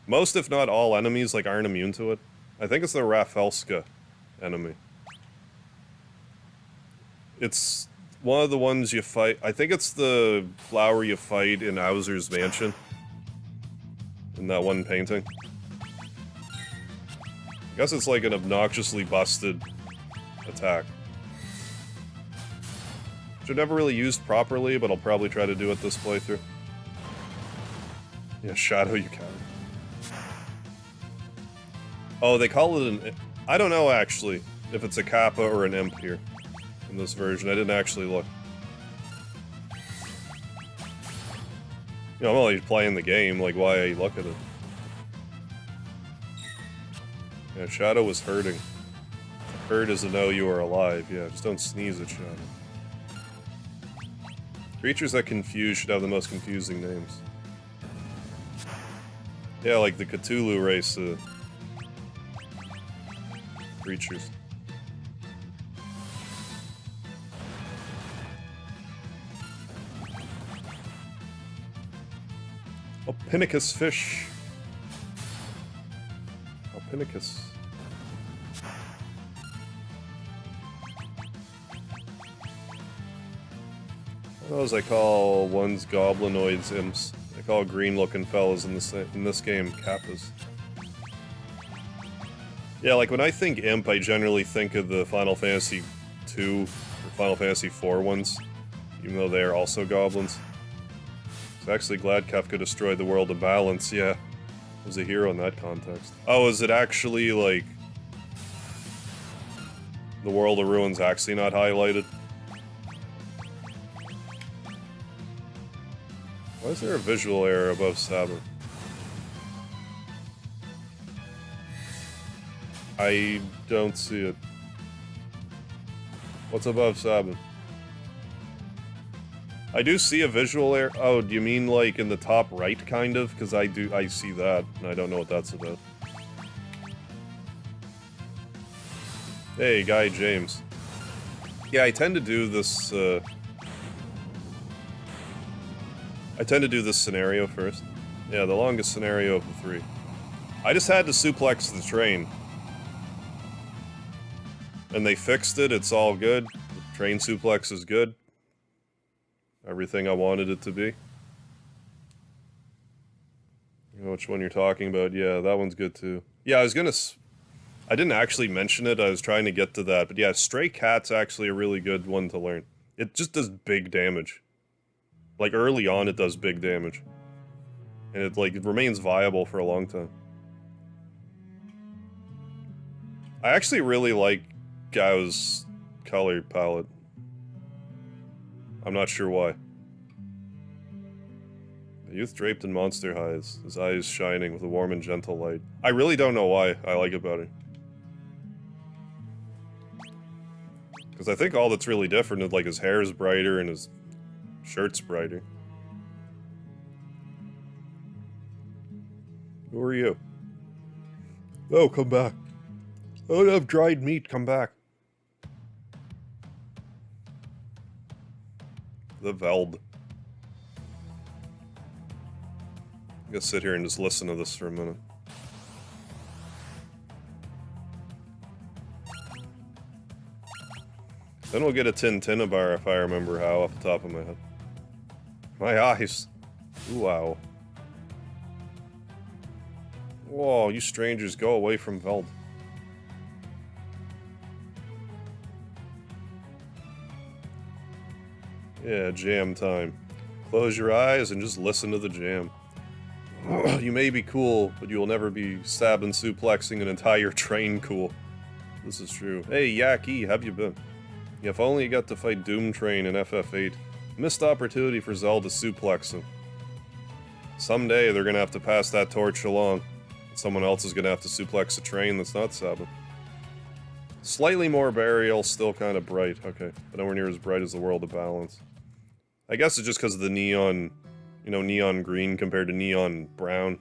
Speaker 1: if not all enemies like aren't immune to it. I think it's the Rafelska enemy. It's one of the ones you fight. I think it's the flower you fight in Bowser's Mansion. In that one painting. I guess it's like an obnoxiously busted attack. Which I've never really used properly, but I'll probably try to do it this playthrough. Yeah, Shadow you can. Oh, they call it an... I don't know, actually, if it's a Kappa or an Imp here. In this version, I didn't actually look. You know, I'm only playing the game, like, why look at it? Yeah, Shadow was hurting. Hurt is to know you are alive, yeah, just don't sneeze at Shadow. Creatures that confuse should have the most confusing names. Yeah, like the Cthulhu race creatures. Ophinicus fish. Ophinicus. Those I call ones goblinoids imps. I call green-looking fellas in this game kappas. Yeah, like when I think imp, I generally think of the Final Fantasy II or Final Fantasy IV ones, even though they are also goblins. I was actually glad Kefka destroyed the world of balance. Yeah, was a hero in that context. Oh, is it actually like the world of ruins actually not highlighted? Why is there a visual error above Sabin? I don't see it. What's above Sabin? I do see a visual error. Oh, do you mean like in the top right, kind of? Because I see that, and I don't know what that's about. Hey, Guy James. Yeah, I tend to do this, scenario first. Yeah, the longest scenario of the three. I just had to suplex the train. And they fixed it, it's all good. The train suplex is good. Everything I wanted it to be. You know which one you're talking about? Yeah, that one's good too. Yeah, I didn't actually mention it, I was trying to get to that, but yeah, Stray Cat's actually a really good one to learn. It just does big damage. Like, early on it does big damage. And it remains viable for a long time. I actually really like Gao's color palette. I'm not sure why. A youth draped in monster hides, his eyes shining with a warm and gentle light. I really don't know why I like it better. Because I think all that's really different is like his hair is brighter and his shirt's brighter. Who are you? Oh, come back. I don't have dried meat, come back. The Veld. I'm gonna sit here and just listen to this for a minute. Then we'll get a Tintinabar if I remember how off the top of my head. My eyes. Ooh, wow. Whoa, you strangers, go away from Veld. Yeah, jam time. Close your eyes and just listen to the jam. You may be cool, but you will never be stabbing suplexing an entire train cool. This is true. Hey, Yaki, how have you been? Yeah, if only you got to fight Doom Train in FF8. Missed opportunity for Zelda suplexing. Someday they're gonna have to pass that torch along. Someone else is gonna have to suplex a train that's not Sabin. Slightly more burial, still kind of bright. Okay, but nowhere near as bright as the World of Balance. I guess it's just because of the neon, you know, neon green compared to neon brown.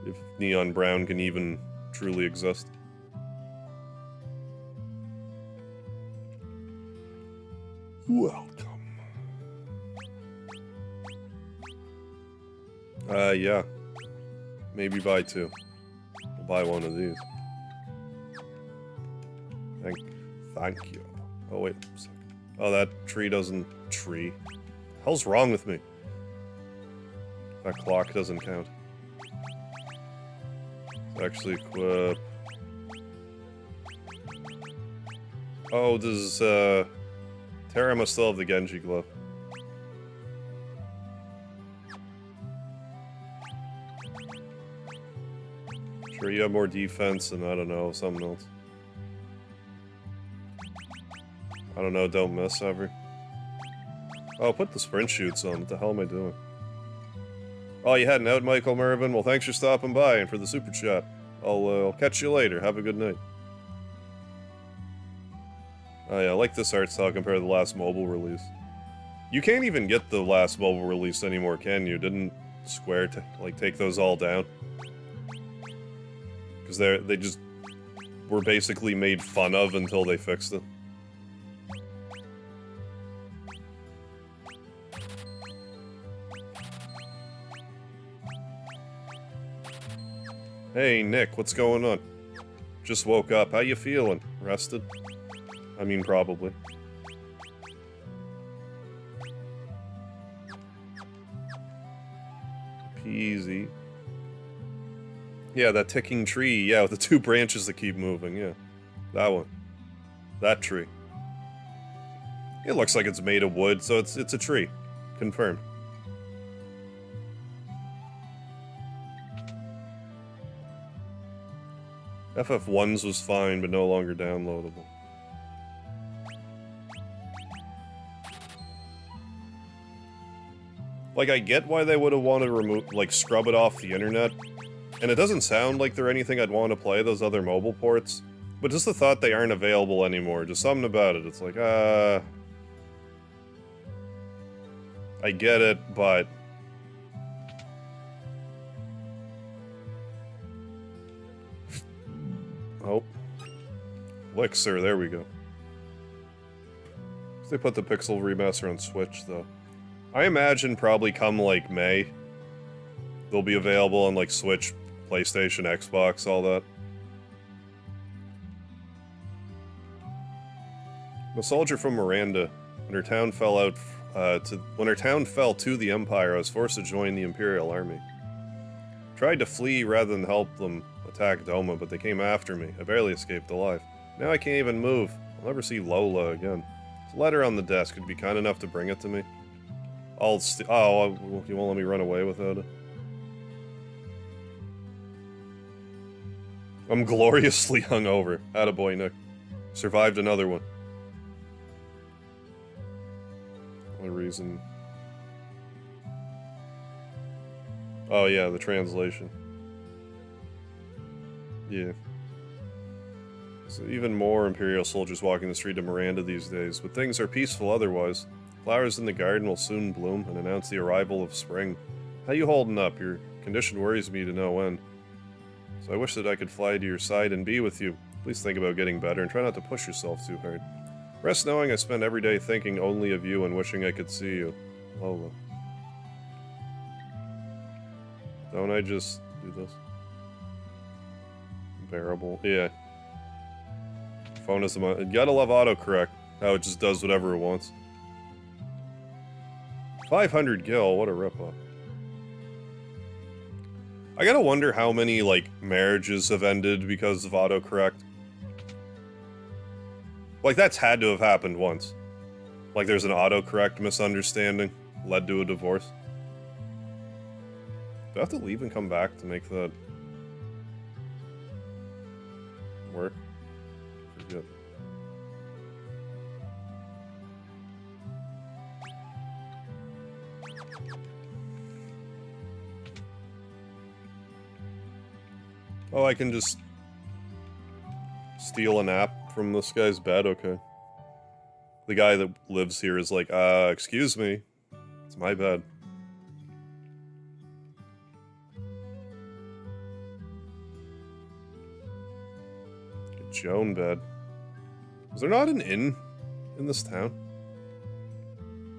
Speaker 1: If neon brown can even truly exist. Welcome. Yeah. Maybe buy two. We'll buy one of these. Thank you. Oh, wait a second. Oh, that tree doesn't... Tree? The hell's wrong with me? That clock doesn't count. Actually equip... Oh, does, Terra must still have the Genji glove. Sure, you have more defense and I don't know, something else. I don't know, don't miss ever. Oh, put the sprint shoots on. What the hell am I doing? Oh, you heading out, Michael Mervin? Well, thanks for stopping by and for the super chat. I'll catch you later. Have a good night. Oh yeah, I like this art style compared to the last mobile release. You can't even get the last mobile release anymore, can you? Didn't Square like take those all down? Because they just were basically made fun of until they fixed it. Hey Nick, what's going on? Just woke up. How you feeling? Rested? I mean, probably. Peasy. Yeah, that ticking tree. Yeah, with the two branches that keep moving. Yeah. That one. That tree. It looks like it's made of wood, so it's a tree. Confirmed. FF1's was fine, but no longer downloadable. Like, I get why they would have wanted to remove, like, scrub it off the internet. And it doesn't sound like they're anything I'd want to play, those other mobile ports. But just the thought they aren't available anymore, just something about it. It's like, I get it, but... Oh. Elixir, there we go. They put the Pixel Remaster on Switch, though. I imagine probably come, like, May, they'll be available on, like, Switch, PlayStation, Xbox, all that. A soldier from Miranda. When her town fell to the Empire, I was forced to join the Imperial Army. Tried to flee rather than help them attack Doma, but they came after me. I barely escaped alive. Now I can't even move. I'll never see Lola again. There's a letter on the desk. Could you be kind enough to bring it to me? Oh, you won't let me run away without it? I'm gloriously hungover. Attaboy, Nick. Survived another one. What reason? Oh yeah, the translation. Yeah. So even more Imperial soldiers walking the street of Miranda these days, but things are peaceful otherwise. Flowers in the garden will soon bloom and announce the arrival of spring. How you holding up? Your condition worries me to no end. So I wish that I could fly to your side and be with you. Please think about getting better and try not to push yourself too hard. Rest knowing I spend every day thinking only of you and wishing I could see you. Lola. Don't I just do this? Bearable. Yeah. Phone is you gotta love autocorrect. How it just does whatever it wants. 500 gil, what a ripoff. I gotta wonder how many, like, marriages have ended because of autocorrect. Like, that's had to have happened once. Like, there's an autocorrect misunderstanding led to a divorce. Do I have to leave and come back to make that work? Forget. Oh, I can just steal a nap from this guy's bed? Okay. The guy that lives here is like, excuse me. It's my bed. Get your own bed. Is there not an inn in this town?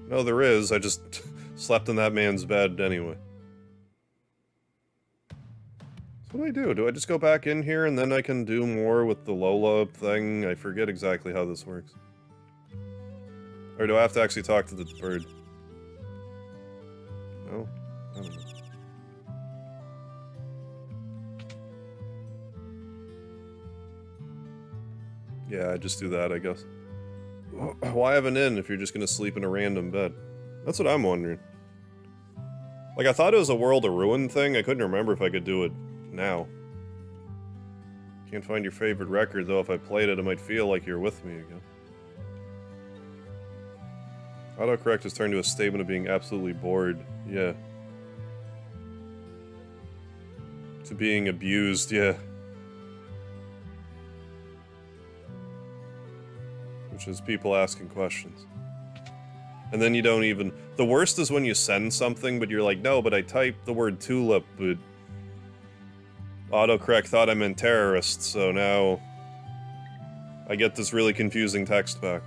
Speaker 1: No, there is. I just slept in that man's bed anyway. So what do? Do I just go back in here and then I can do more with the Lola thing? I forget exactly how this works. Or do I have to actually talk to the bird? No? I don't know. Yeah, I just do that, I guess. Why have an inn if you're just gonna sleep in a random bed? That's what I'm wondering. Like, I thought it was a World of Ruin thing. I couldn't remember if I could do it now. Can't find your favorite record, though. If I played it, it might feel like you're with me again. Autocorrect has turned to a statement of being absolutely bored. Yeah. To being abused, yeah. Which is people asking questions. And then you don't even... The worst is when you send something, but you're like, no, but I typed the word tulip, but... Autocorrect thought I meant terrorist, so now... I get this really confusing text back.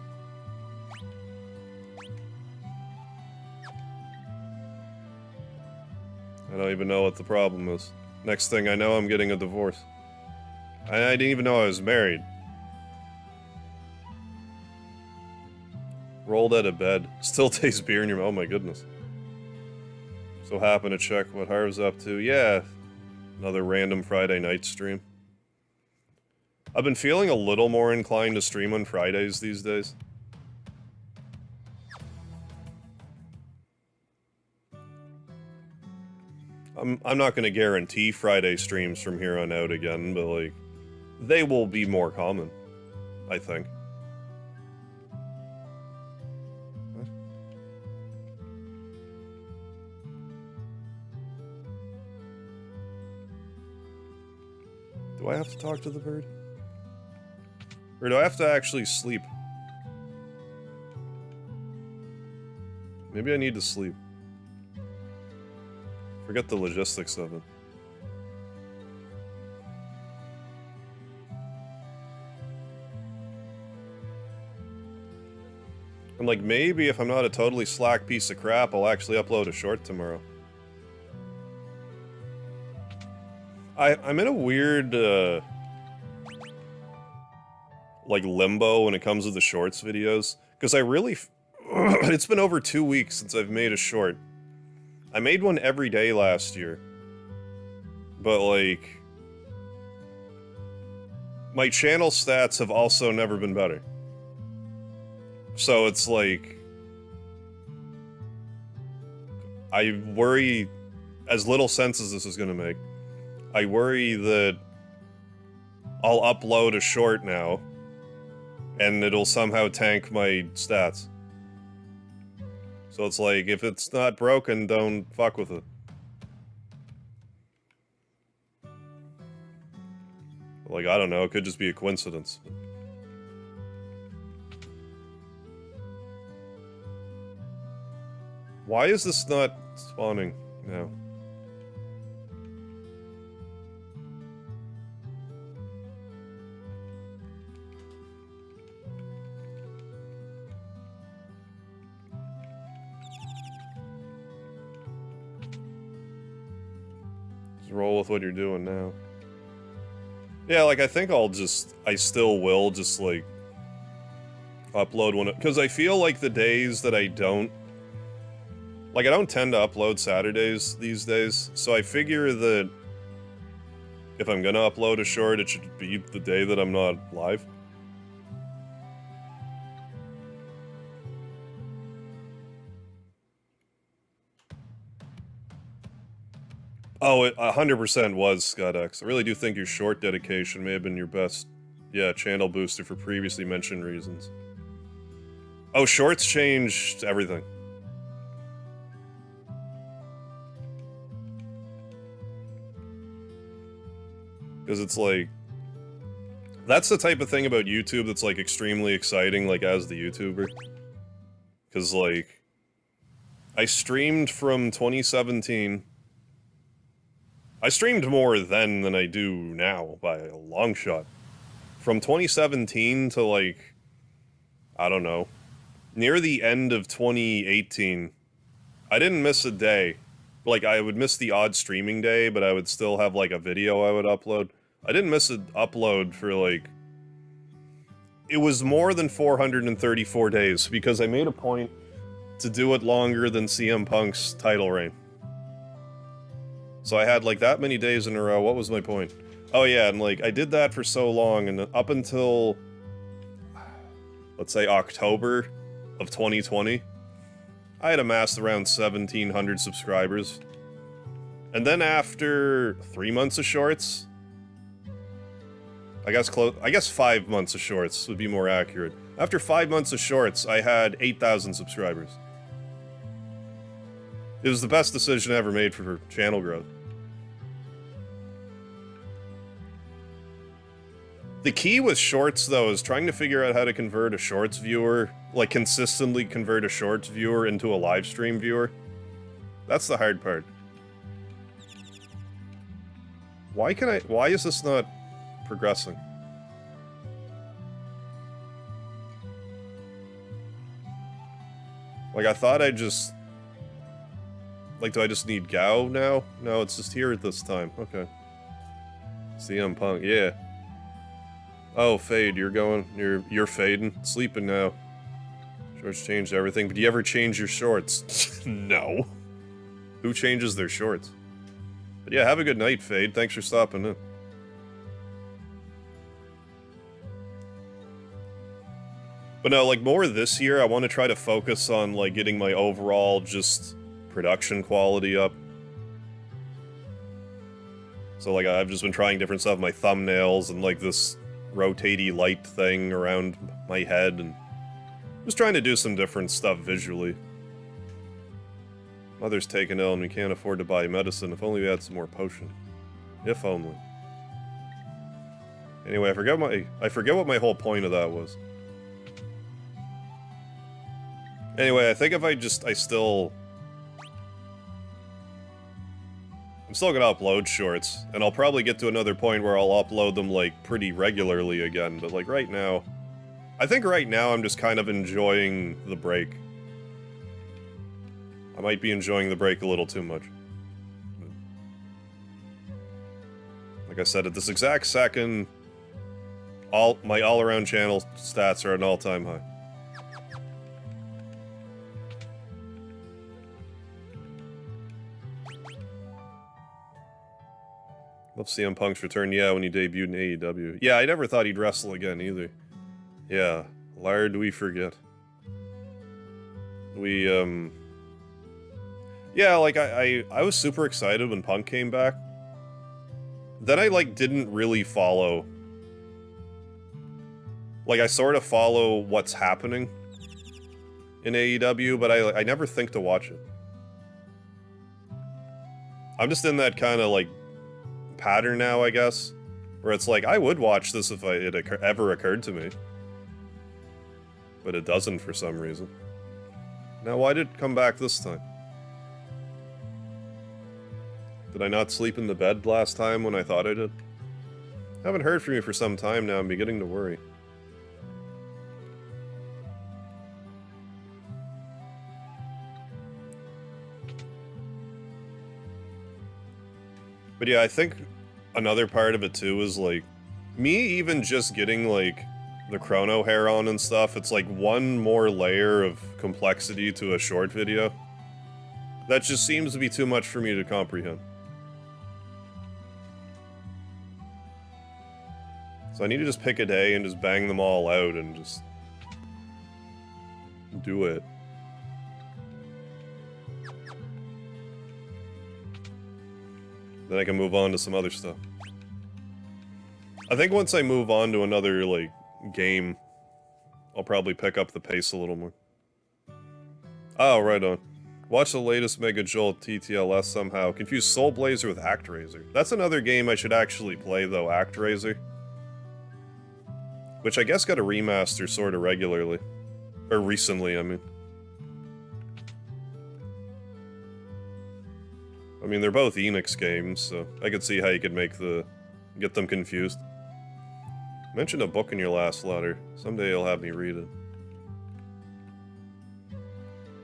Speaker 1: I don't even know what the problem is. Next thing I know, I'm getting a divorce. I didn't even know I was married. Rolled out of bed. Still tastes beer in your mouth. Oh my goodness. So happen to check what Harv's up to. Yeah. Another random Friday night stream. I've been feeling a little more inclined to stream on Fridays these days. I'm not gonna guarantee Friday streams from here on out again, but like, they will be more common, I think. What? Do I have to talk to the bird? Or do I have to actually sleep? Maybe I need to sleep. Forget the logistics of it. And like, maybe if I'm not a totally slack piece of crap, I'll actually upload a short tomorrow. I'm in a weird, like, limbo when it comes to the shorts videos. Because I really... It's been over 2 weeks since I've made a short. I made one every day last year. But, like... My channel stats have also never been better. So it's like... I worry, as little sense as this is gonna make, I worry that I'll upload a short now, and it'll somehow tank my stats. So it's like, if it's not broken, don't fuck with it. Like, I don't know, it could just be a coincidence. Why is this not spawning now? Roll with what you're doing now. Yeah, like, I think I still will just, like, upload one, because I feel like the days that I don't, like, I don't tend to upload Saturdays these days, so I figure that if I'm gonna upload a short, it should be the day that I'm not live. Oh, it 100% was Scott X. I really do think your short dedication may have been your best, yeah, channel booster for previously mentioned reasons. Oh, shorts changed everything. Because it's like... That's the type of thing about YouTube that's, like, extremely exciting, like, as the YouTuber. Because, like... I streamed from 2017. I streamed more then than I do now, by a long shot. From 2017 to, like... I don't know. Near the end of 2018, I didn't miss a day. Like, I would miss the odd streaming day, but I would still have, like, a video I would upload. I didn't miss an upload for, like... It was more than 434 days, because I made a point to do it longer than CM Punk's title reign. So I had, like, that many days in a row. What was my point? Oh yeah, and, like, I did that for so long, and up until... let's say October of 2020, I had amassed around 1,700 subscribers. And then after 3 months of shorts, I guess 5 months of shorts would be more accurate. After 5 months of shorts, I had 8,000 subscribers. It was the best decision I ever made for channel growth. The key with shorts, though, is trying to figure out how to convert a shorts viewer, like consistently convert a shorts viewer into a live stream viewer. That's the hard part. Why is this not progressing? Like, I thought I just... Like, do I just need Gao now? No, it's just here at this time. Okay. CM Punk, yeah. Oh, Fade, you're fading. Sleeping now. Shorts changed everything, but do you ever change your shorts? No. Who changes their shorts? But yeah, have a good night, Fade. Thanks for stopping in. But no, like, more this year, I want to try to focus on, like, getting my overall, just, production quality up. So, like, I've just been trying different stuff, my thumbnails, and, like, this rotatey light thing around my head, and just trying to do some different stuff visually. Mother's taken ill and we can't afford to buy medicine. If only we had some more potion. If only. Anyway, I forget what my whole point of that was. Anyway, I think if I'm still gonna upload shorts, and I'll probably get to another point where I'll upload them, like, pretty regularly again, but, like, right now... I think right now I'm just kind of enjoying the break. I might be enjoying the break a little too much. Like I said, at this exact second, my all-around channel stats are at an all-time high. Love CM Punk's return, yeah, when he debuted in AEW. Yeah, I never thought he'd wrestle again, either. Yeah, lard we forget. Yeah, like, I was super excited when Punk came back. Then I, like, didn't really follow. Like, I sort of follow what's happening in AEW, but I never think to watch it. I'm just in that kind of, like, pattern now, I guess, where it's like, I would watch this if it ever occurred to me. But it doesn't for some reason. Now, why did it come back this time? Did I not sleep in the bed last time when I thought I did? Haven't heard from you for some time now, I'm beginning to worry. But yeah, I think another part of it too is, like, me even just getting, like, the chrono hair on and stuff, it's like one more layer of complexity to a short video. That just seems to be too much for me to comprehend. So I need to just pick a day and just bang them all out and just do it. Then I can move on to some other stuff. I think once I move on to another, like, game, I'll probably pick up the pace a little more. Oh, right on. Watch the latest Mega Jolt TTLS somehow. Confuse Soul Blazer with ActRaiser. That's another game I should actually play, though, ActRaiser. Which I guess got a remaster sort of regularly. Or recently, I mean. I mean, they're both Enix games, so I could see how you could get them confused. Mention a book in your last letter. Someday you'll have me read it.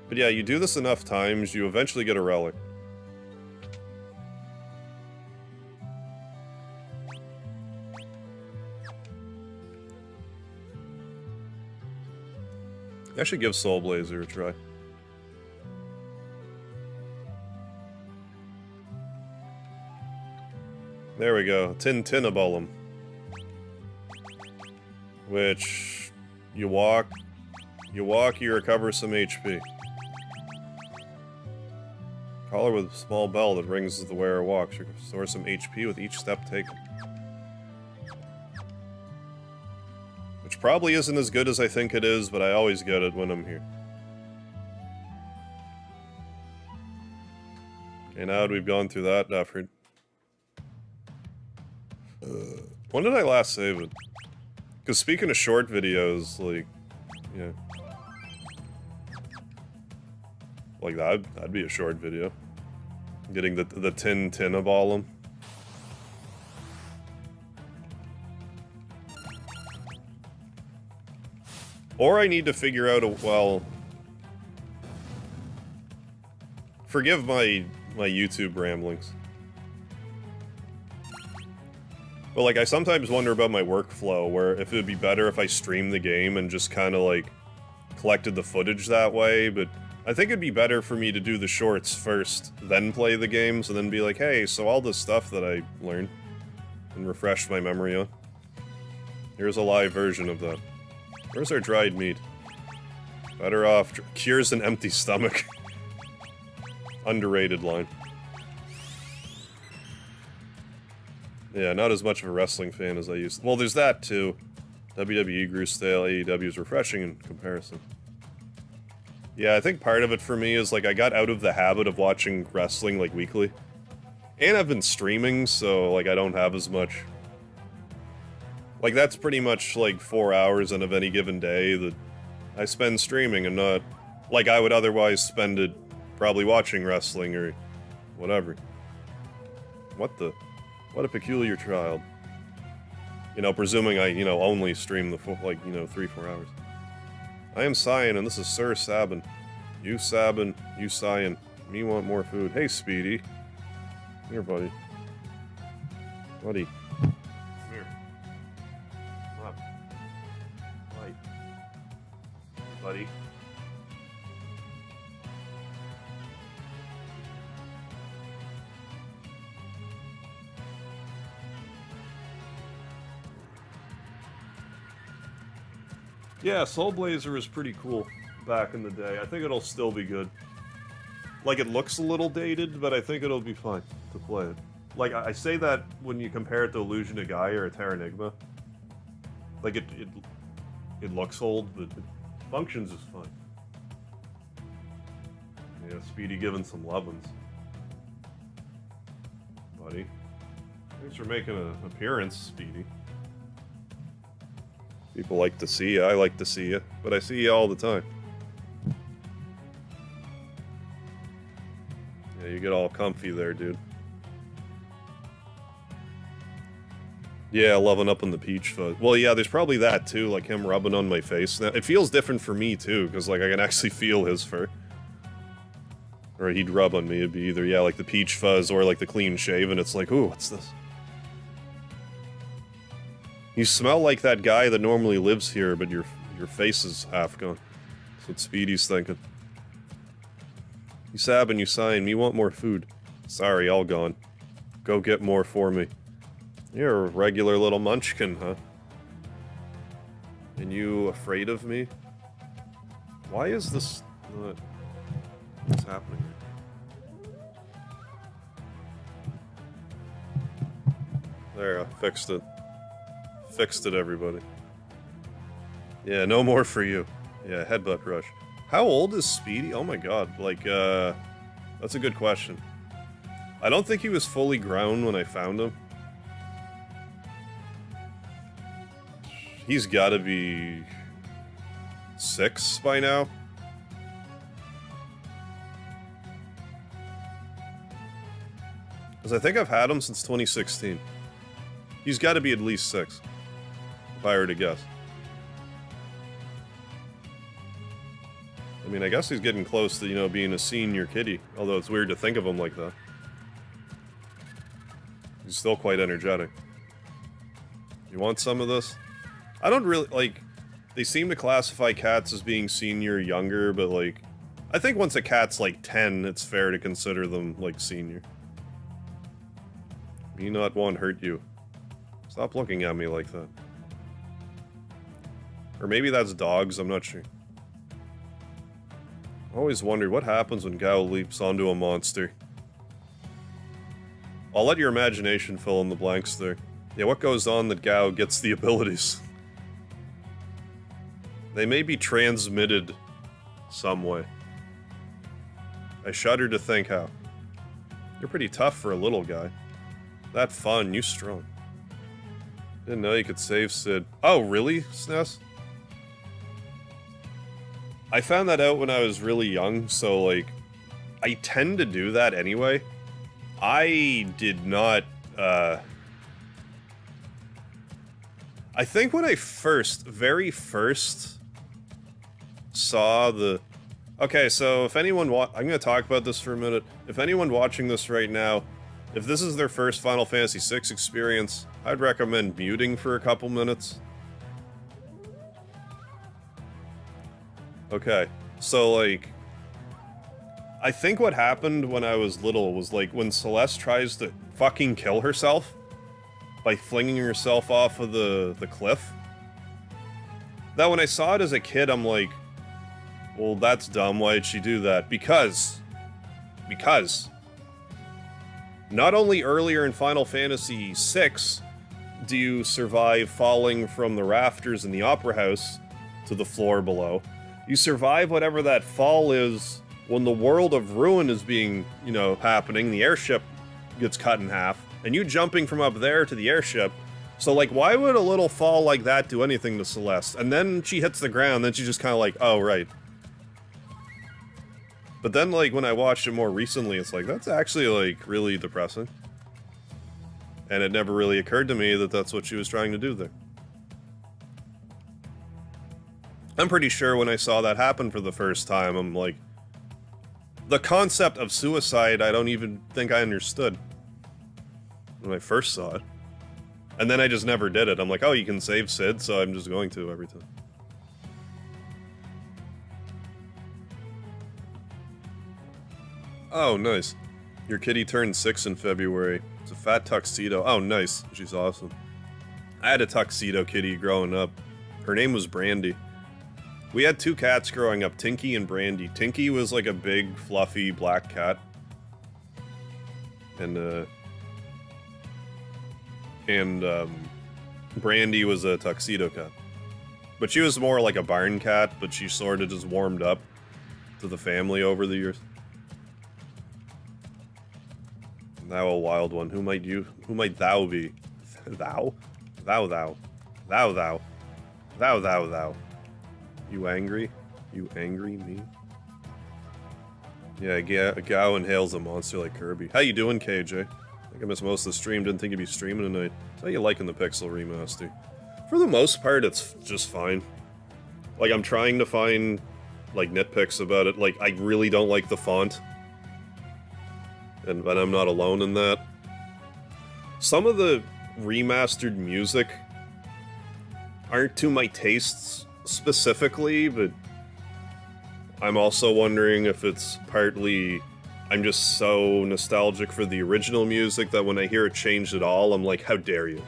Speaker 1: But yeah, you do this enough times, you eventually get a relic. I should give Soul Blazer a try. There we go, Tintinabulum. Which, you walk, you recover some HP. Collar with a small bell that rings as the wearer walks. You restore some HP with each step taken. Which probably isn't as good as I think it is, but I always get it when I'm here. Okay, now that we've gone through that effort. When did I last save it? Because speaking of short videos, like, yeah. Like that'd be a short video. Getting the Tintinabulum. Or I need to figure out well... Forgive my YouTube ramblings. But like, I sometimes wonder about my workflow, where if it would be better if I streamed the game and just kind of like collected the footage that way, but I think it'd be better for me to do the shorts first, then play the games, and then be like, hey, so all this stuff that I learned and refreshed my memory on. Here's a live version of that. Where's our dried meat? Better off, cures an empty stomach. Underrated line. Yeah, not as much of a wrestling fan as I used to. Well, there's that too. WWE grew stale, AEW is refreshing in comparison. Yeah, I think part of it for me is, like, I got out of the habit of watching wrestling, like, weekly. And I've been streaming, so, like, I don't have as much... Like, that's pretty much, like, 4 hours out of any given day that I spend streaming and not... Like, I would otherwise spend it probably watching wrestling or whatever. What the... What a peculiar child. You know, presuming I, you know, only stream the, 3-4 hours. I am Cyan, and this is Sir Sabin. You Sabin, you Cyan. Me want more food. Hey, Speedy. Here, buddy. Buddy. Come here. Come up. Right. Buddy. Yeah, Soul Blazer is pretty cool back in the day. I think it'll still be good. Like, it looks a little dated, but I think it'll be fine to play it. Like, I say that when you compare it to Illusion of Gaia or Terranigma. Like, it looks old, but it functions as fine. Yeah, Speedy giving some lovin's. Buddy. Thanks for making an appearance, Speedy. People like to see you, I like to see you, but I see you all the time. Yeah, you get all comfy there, dude. Yeah, loving up on the peach fuzz. Well, yeah, there's probably that too, like him rubbing on my face. Now, it feels different for me too, because like I can actually feel his fur. Or he'd rub on me, it'd be either, yeah, like the peach fuzz or like the clean shave, and it's like, ooh, what's this? You smell like that guy that normally lives here, but your face is half gone. That's what Speedy's thinking. You Sabin, you Cyan, me want more food. Sorry, all gone. Go get more for me. You're a regular little munchkin, huh? And you afraid of me? Why is this not... What's happening here? There, I fixed it. Fixed it, everybody. Yeah, no more for you. Yeah, headbutt rush. How old is Speedy? Oh my god, like, that's a good question. I don't think he was fully grown when I found him. He's gotta be 6 by now. Because I think I've had him since 2016. He's gotta be at least 6, if I were to guess. I mean, I guess he's getting close to, you know, being a senior kitty, although it's weird to think of him like that. He's still quite energetic. You want some of this? I don't really, like, they seem to classify cats as being senior or younger, but, like, I think once a cat's, like, 10, it's fair to consider them, like, senior. Me not one hurt you. Stop looking at me like that. Or maybe that's dogs, I'm not sure. I always wondered what happens when Gao leaps onto a monster. I'll let your imagination fill in the blanks there. Yeah, what goes on that Gao gets the abilities? They may be transmitted some way. I shudder to think how. You're pretty tough for a little guy. That fun, you strong. Didn't know you could save Sid. Oh, really, SNES? I found that out when I was really young, so, like, I tend to do that anyway. I did not, I think when I very first saw the... Okay, so if anyone I'm gonna talk about this for a minute. If anyone watching this right now, if this is their first Final Fantasy VI experience, I'd recommend muting for a couple minutes. Okay, so, like, I think what happened when I was little was, like, when Celeste tries to fucking kill herself by flinging herself off of the cliff. That when I saw it as a kid, I'm like, well, that's dumb, why did she do that? Because not only earlier in Final Fantasy VI do you survive falling from the rafters in the Opera House to the floor below, you survive whatever that fall is when the world of ruin is being, you know, happening, the airship gets cut in half, and you jumping from up there to the airship. So, like, why would a little fall like that do anything to Celeste? And then she hits the ground, then she's just kind of like, oh, right. But then, like, when I watched it more recently, it's like, that's actually, like, really depressing. And it never really occurred to me that that's what she was trying to do there. I'm pretty sure when I saw that happen for the first time, I'm like, the concept of suicide, I don't even think I understood when I first saw it. And then I just never did it. I'm like, oh, you can save Sid, so I'm just going to every time. Oh, nice. Your kitty turned 6 in February. It's a fat tuxedo. Oh, nice. She's awesome. I had a tuxedo kitty growing up. Her name was Brandy. We had 2 cats growing up, Tinky and Brandy. Tinky was like a big, fluffy, black cat. And Brandy was a tuxedo cat. But she was more like a barn cat, but she sort of just warmed up to the family over the years. Thou a wild one, who might thou be? Thou? Thou. You angry? You angry me? Yeah, Gao inhales a monster like Kirby. How you doing, KJ? I think I missed most of the stream, didn't think you'd be streaming tonight. How you liking the Pixel Remaster? For the most part, it's just fine. Like, I'm trying to find, like, nitpicks about it. Like, I really don't like the font. But I'm not alone in that. Some of the remastered music aren't to my tastes specifically, but I'm also wondering if it's partly I'm just so nostalgic for the original music that when I hear it changed at all, I'm like, how dare you?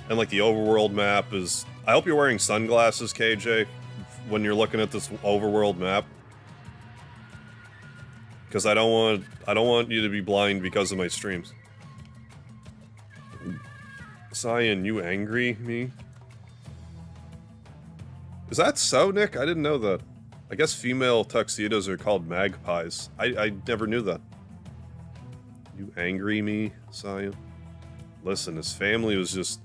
Speaker 1: And like the overworld map is... I hope you're wearing sunglasses, KJ, when you're looking at this overworld map. Because I don't want you to be blind because of my streams. Cyan, you angry me? Is that so, Nick? I didn't know that. I guess female tuxedos are called magpies. I never knew that. You angry me, Saya? Listen, his family was just...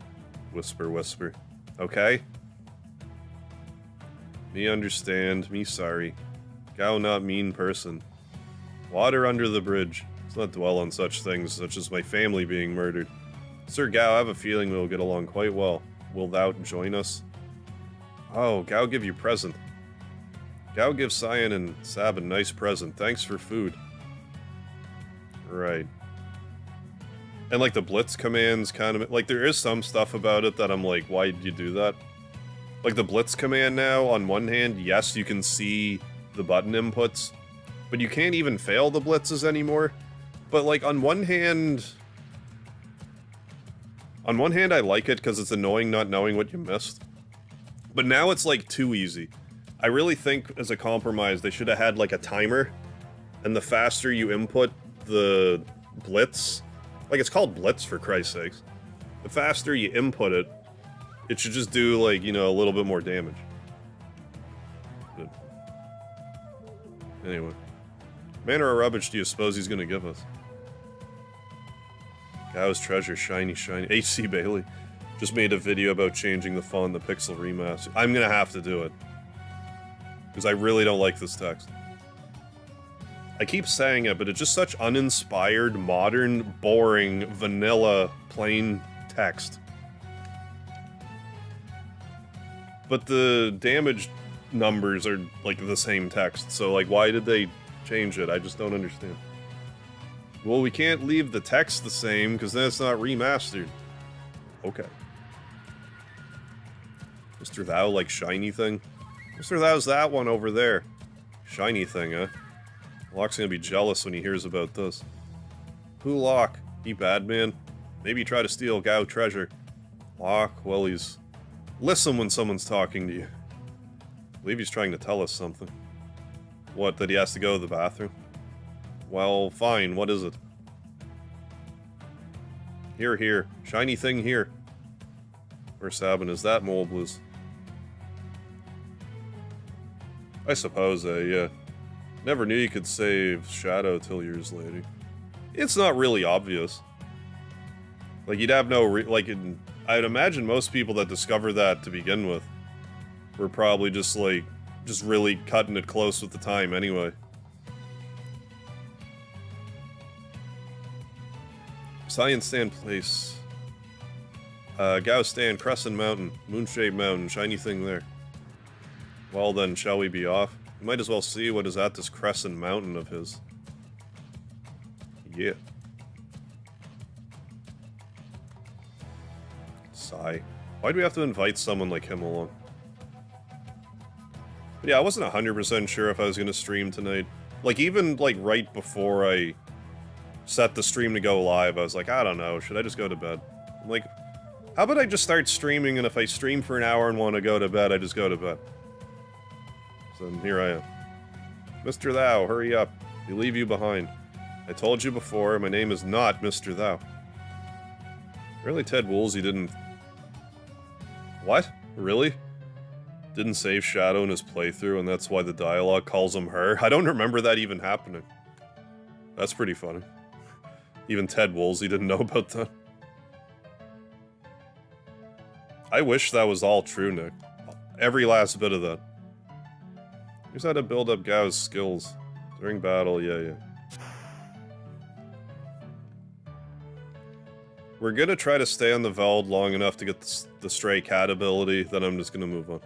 Speaker 1: Whisper, whisper. Okay? Me understand, me sorry. Gao not mean person. Water under the bridge. Let's not dwell on such things, such as my family being murdered. Sir Gao, I have a feeling we'll get along quite well. Will thou join us? Oh, Gao give you present. Gao give Cyan and Sab a nice present. Thanks for food. Right. And like the blitz commands kind of... Like there is some stuff about it that I'm like, why did you do that? Like the blitz command now, on one hand, yes, you can see the button inputs. But you can't even fail the blitzes anymore. But like on one hand... On one hand, I like it because it's annoying not knowing what you missed. But now it's like too easy. I really think as a compromise they should have had like a timer. And the faster you input the blitz... Like it's called blitz for Christ's sakes. The faster you input it, it should just do like, you know, a little bit more damage. But anyway. Manner of rubbish do you suppose he's gonna give us? Gao's treasure, shiny, shiny. H.C. Bailey just made a video about changing the font in the Pixel Remaster. I'm gonna have to do it. Because I really don't like this text. I keep saying it, but it's just such uninspired, modern, boring, vanilla, plain text. But the damage numbers are, like, the same text, so, like, why did they change it? I just don't understand. Well, we can't leave the text the same, because then it's not remastered. Okay. Mr. Thou, like, shiny thing? Mr. Thou's that one over there. Shiny thing, huh? Locke's gonna be jealous when he hears about this. Who Locke? He bad man? Maybe try to steal Gao treasure. Locke, well he's... Listen when someone's talking to you. I believe he's trying to tell us something. What, that he has to go to the bathroom? Well, fine, what is it? Here, here. Shiny thing here. Where's Sabin? Is that Moleblus? I suppose, yeah. Never knew you could save Shadow till years later. It's not really obvious. Like, you'd have no I'd imagine most people that discover that to begin with were probably just, like, just really cutting it close with the time anyway. Science Stand Place. Gao Stand, Crescent Mountain, Moonshaped Mountain, shiny thing there. Well then, shall we be off? We might as well see what is at this Crescent Mountain of his. Yeah. Sigh. Why do we have to invite someone like him along? But yeah, I wasn't 100% sure if I was gonna stream tonight. Like, even, like, right before I set the stream to go live, I was like, I don't know, should I just go to bed? I'm like, how about I just start streaming, and if I stream for an hour and want to go to bed, I just go to bed. So here I am. Mr. Thou, hurry up. We leave you behind. I told you before, my name is not Mr. Thou. Really, Ted Woolsey didn't... What? Really? Didn't save Shadow in his playthrough, and that's why the dialogue calls him her? I don't remember that even happening. That's pretty funny. Even Ted Woolsey didn't know about that. I wish that was all true, Nick. Every last bit of that. Here's how to build up Gao's skills. During battle, yeah. We're gonna try to stay on the Veld long enough to get the Stray Cat ability, then I'm just gonna move on.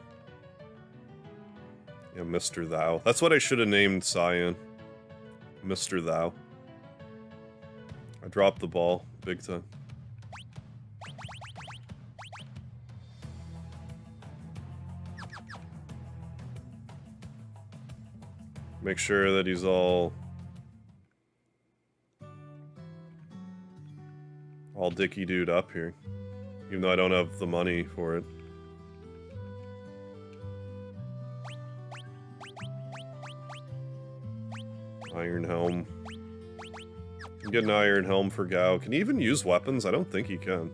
Speaker 1: Yeah, Mr. Thou. That's what I should have named Cyan. Mr. Thou. I dropped the ball, big time. Make sure that he's all dicky-dude up here. Even though I don't have the money for it. Iron Helm. Can get an Iron Helm for Gao. Can he even use weapons? I don't think he can.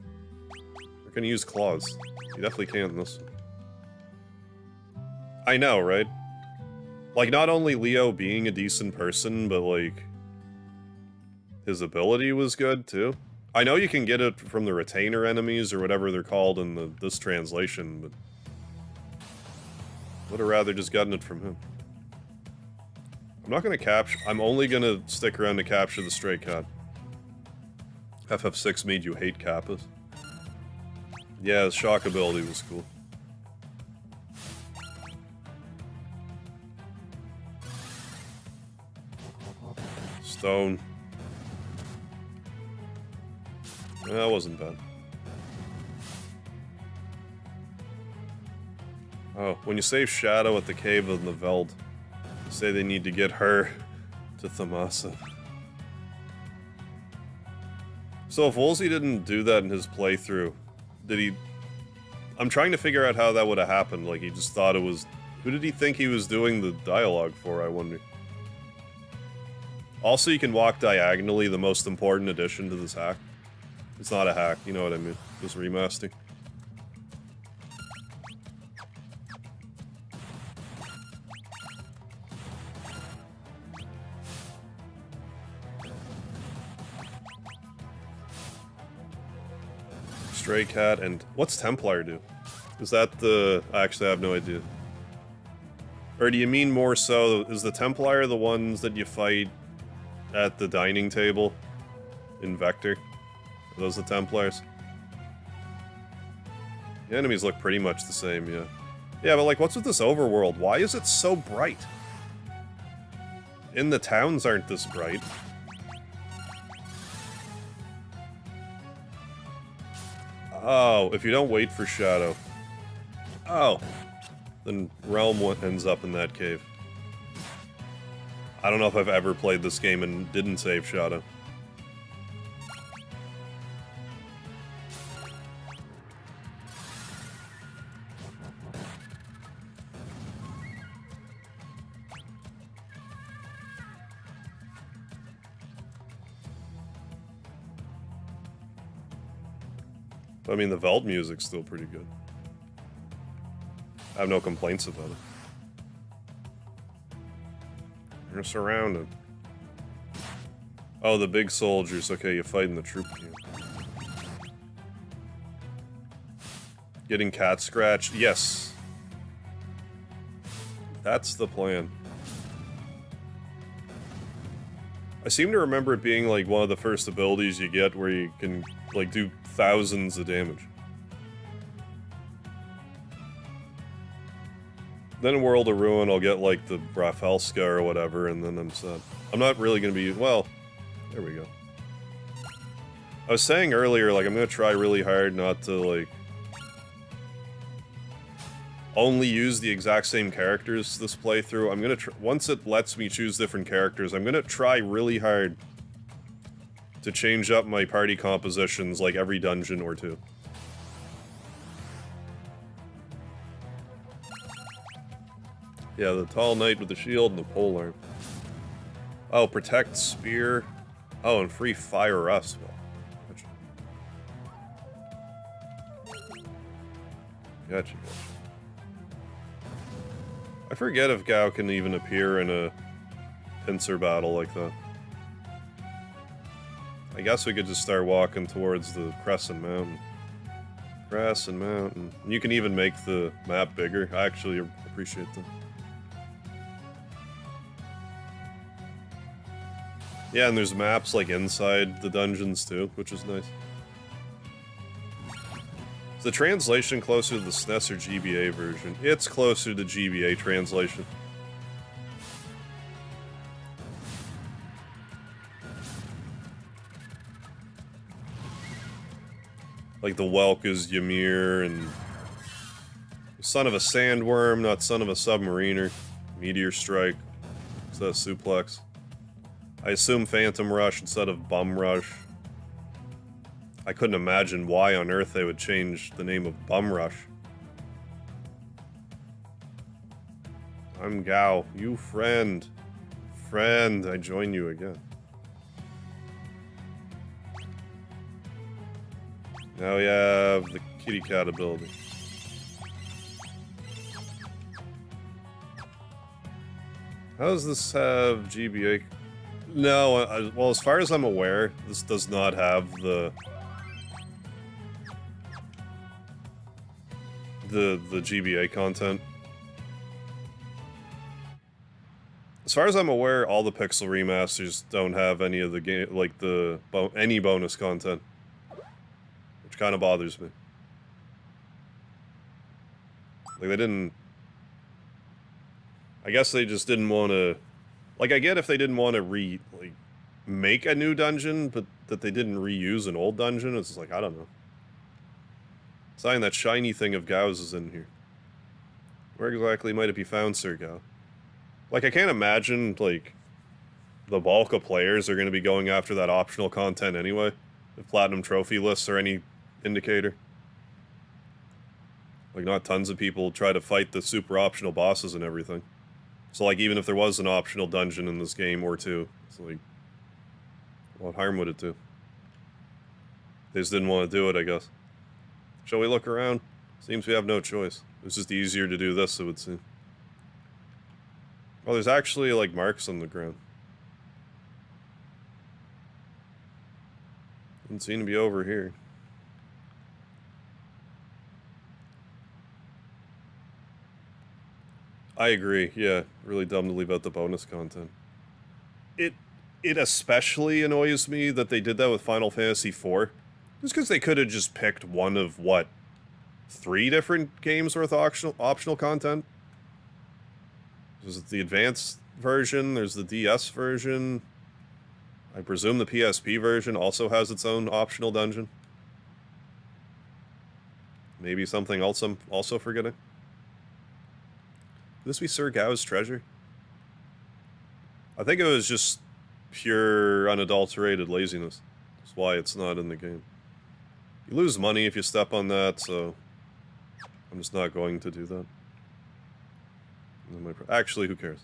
Speaker 1: Or can he use claws? He definitely can in this one. I know, right? Like, not only Leo being a decent person, but, like, his ability was good, too. I know you can get it from the retainer enemies, or whatever they're called in this translation, but... would have rather just gotten it from him. I'm not gonna capture... I'm only gonna stick around to capture the stray cat. FF6 made you hate Kappas. Yeah, his shock ability was cool. Stone. That wasn't bad. Oh, when you save Shadow at the Cave of the Veld, you say they need to get her to Thamasa. So if Wolsey didn't do that in his playthrough, did he... I'm trying to figure out how that would have happened, like he just thought it was... Who did he think he was doing the dialogue for, I wonder? Also, you can walk diagonally, the most important addition to this hack. It's not a hack, you know what I mean. This remaster. Stray cat, and what's Templar do? Is that the... Actually, I have no idea. Or do you mean more so, is the Templar the ones that you fight at the dining table in Vector? Are those the Templars? The enemies look pretty much the same, yeah. Yeah, but like, what's with this overworld? Why is it so bright? And the towns aren't this bright. Oh, if you don't wait for Shadow. Oh. Then Realm ends up in that cave. I don't know if I've ever played this game and didn't save Shadow. I mean, the Veld music's still pretty good. I have no complaints about it. You're surrounded. Oh, the big soldiers. Okay, you're fighting the troop camp. Getting cat scratched? Yes. That's the plan. I seem to remember it being like one of the first abilities you get where you can like do thousands of damage. Then in World of Ruin, I'll get like the Rafelska or whatever, and then I'm set. I'm not really gonna be... well, there we go. I was saying earlier, like, I'm gonna try really hard not to, like... only use the exact same characters this playthrough. I'm gonna once it lets me choose different characters, I'm gonna try really hard to change up my party compositions like every dungeon or two. Yeah, the tall knight with the shield and the polearm. Oh, protect spear. Oh, and free fire rust. Well, gotcha. I forget if Gao can even appear in a pincer battle like that. I guess we could just start walking towards the Crescent Mountain. Crescent Mountain. You can even make the map bigger. I actually appreciate that. Yeah, and there's maps like inside the dungeons too, which is nice. Is the translation closer to the SNES or GBA version? It's closer to GBA translation. Like the Whelk is Ymir, and son of a sandworm, not son of a submariner. Meteor strike. Instead of suplex. I assume Phantom Rush instead of Bum Rush. I couldn't imagine why on earth they would change the name of Bum Rush. I'm Gao. You friend. Friend, I join you again. Now we have the kitty cat ability. How does this have GBA? No, well, as far as I'm aware, this does not have the GBA content. As far as I'm aware, all the Pixel remasters don't have any of the game, like any bonus content, which kind of bothers me. Like they didn't. I guess they just didn't want to. Like I get if they didn't want to make a new dungeon, but that they didn't reuse an old dungeon. It's like I don't know. Saying that shiny thing of Gao's is in here. Where exactly might it be found, Sir Gao? Like, I can't imagine, like, the bulk of players are going to be going after that optional content anyway, if Platinum Trophy lists are any indicator. Like, not tons of people try to fight the super optional bosses and everything. So, like, even if there was an optional dungeon in this game or two, it's like, what harm would it do? They just didn't want to do it, I guess. Shall we look around? Seems we have no choice. It's just easier to do this, it would seem. Oh, there's actually, like, marks on the ground. Doesn't seem to be over here. I agree, yeah. Really dumb to leave out the bonus content. It especially annoys me that they did that with Final Fantasy IV. Just because they could have just picked one of, what, 3 different games worth of optional content? There's the advanced version, there's the DS version. I presume the PSP version also has its own optional dungeon. Maybe something else I'm also forgetting. Could this be Sir Gao's treasure? I think it was just pure, unadulterated laziness. That's why it's not in the game. You lose money if you step on that, so I'm just not going to do that. Actually, who cares?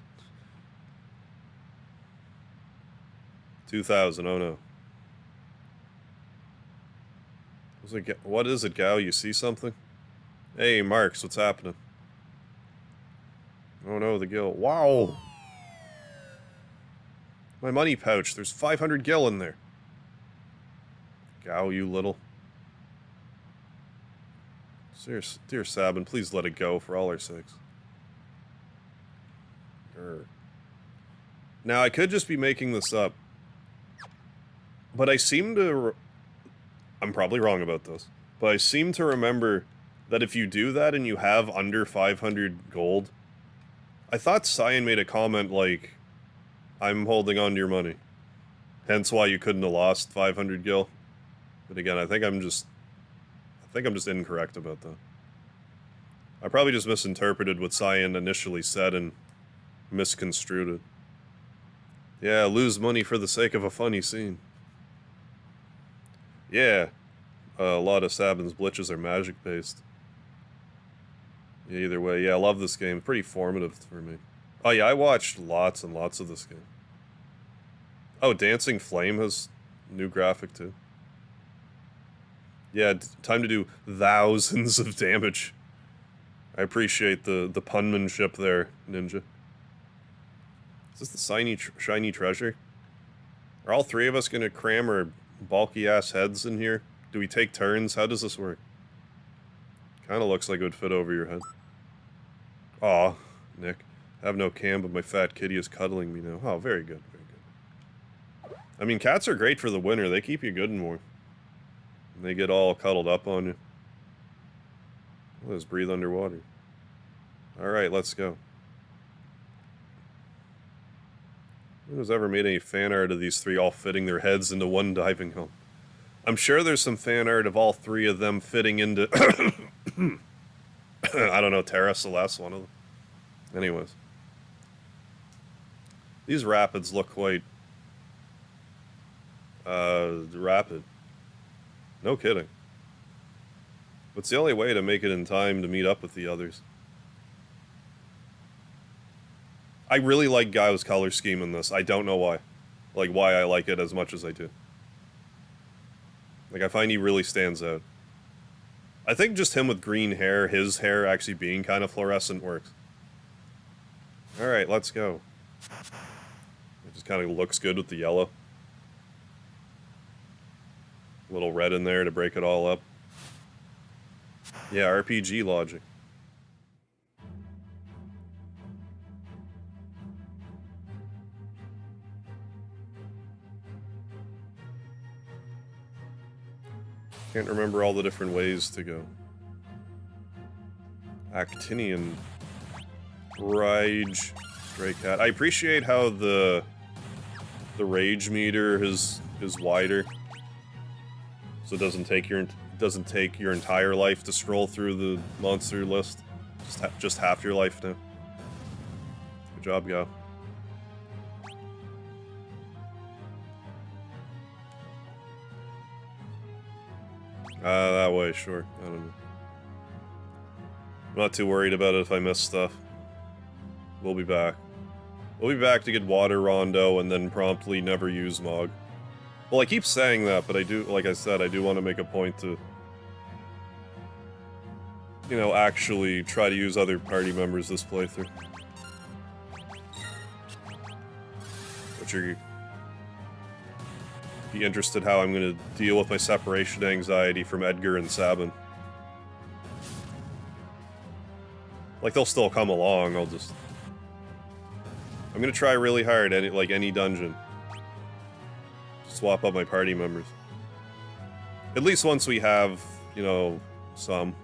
Speaker 1: 2,000, oh no. What is it, Gao? You see something? Hey, Marks, what's happening? Oh no, the gil. Wow! My money pouch, there's 500 gil in there. Gao, you little. Dear Sabin, please let it go for all our sakes. Now, I could just be making this up, but I seem to... I'm probably wrong about this, but I seem to remember that if you do that and you have under 500 gold, I thought Cyan made a comment like, I'm holding on to your money, hence why you couldn't have lost 500 gil. But again, I think I'm just incorrect about that. I probably just misinterpreted what Cyan initially said and misconstrued it. Yeah, lose money for the sake of a funny scene. Yeah, a lot of Sabin's glitches are magic-based. Yeah, either way, yeah, I love this game. Pretty formative for me. Oh yeah, I watched lots and lots of this game. Oh, Dancing Flame has new graphic too. Yeah, time to do thousands of damage. I appreciate the punmanship there, Ninja. Is this the shiny treasure? Are all 3 of us gonna cram our bulky-ass heads in here? Do we take turns? How does this work? Kinda looks like it would fit over your head. Aw, Nick. I have no cam, but my fat kitty is cuddling me now. Oh, very good, very good. I mean, cats are great for the winter. They keep you good and warm. And they get all cuddled up on you. Let's breathe underwater. Alright, let's go. Who's ever made any fan art of these 3 all fitting their heads into one diving helm? I'm sure there's some fan art of all 3 of them fitting into... I don't know, Terra Celeste, one of them. Anyways. These rapids look quite... rapid. No kidding. What's the only way to make it in time to meet up with the others? I really like Gao's color scheme in this. I don't know why. Like, why I like it as much as I do. Like, I find he really stands out. I think just him with green hair, his hair actually being kind of fluorescent works. Alright, let's go. It just kind of looks good with the yellow. A little red in there to break it all up. Yeah, RPG logic. Can't remember all the different ways to go. Actinian. Rage. Stray cat. I appreciate how the rage meter is wider. So it doesn't take your entire life to scroll through the monster list. Just half your life now. Good job, Go. That way, sure. I don't know. I'm not too worried about it if I miss stuff. We'll be back. We'll be back to get Water Rondo and then promptly never use Mog. Well, I keep saying that, but I do, like I said, I do want to make a point to, you know, actually try to use other party members this playthrough. But you're... be interested how I'm going to deal with my separation anxiety from Edgar and Sabin. Like, they'll still come along, I'm gonna try really hard, any dungeon. Swap up my party members. At least once we have, you know, some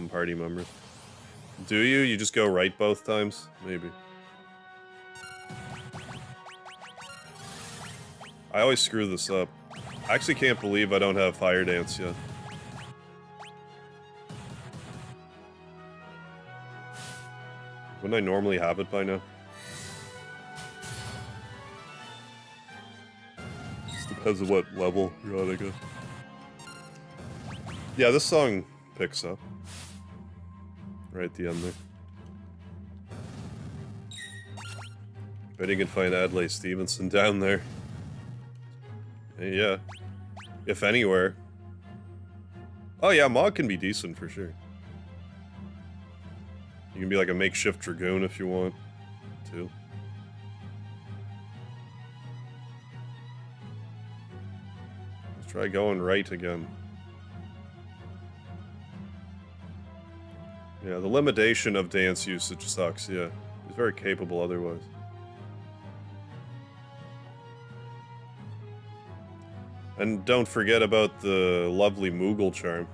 Speaker 1: party members. Do you? You just go right both times? Maybe. I always screw this up. I actually can't believe I don't have Fire Dance yet. Wouldn't I normally have it by now? Just depends on what level you're on, I guess. Yeah, this song picks up. Right at the end there. Bet you can find Adlai Stevenson down there. Yeah. If anywhere. Oh yeah, Mog can be decent for sure. You can be like a makeshift Dragoon if you want, too. Let's try going right again. Yeah, the limitation of dance usage sucks, yeah. He's very capable otherwise. And don't forget about the lovely Moogle charm.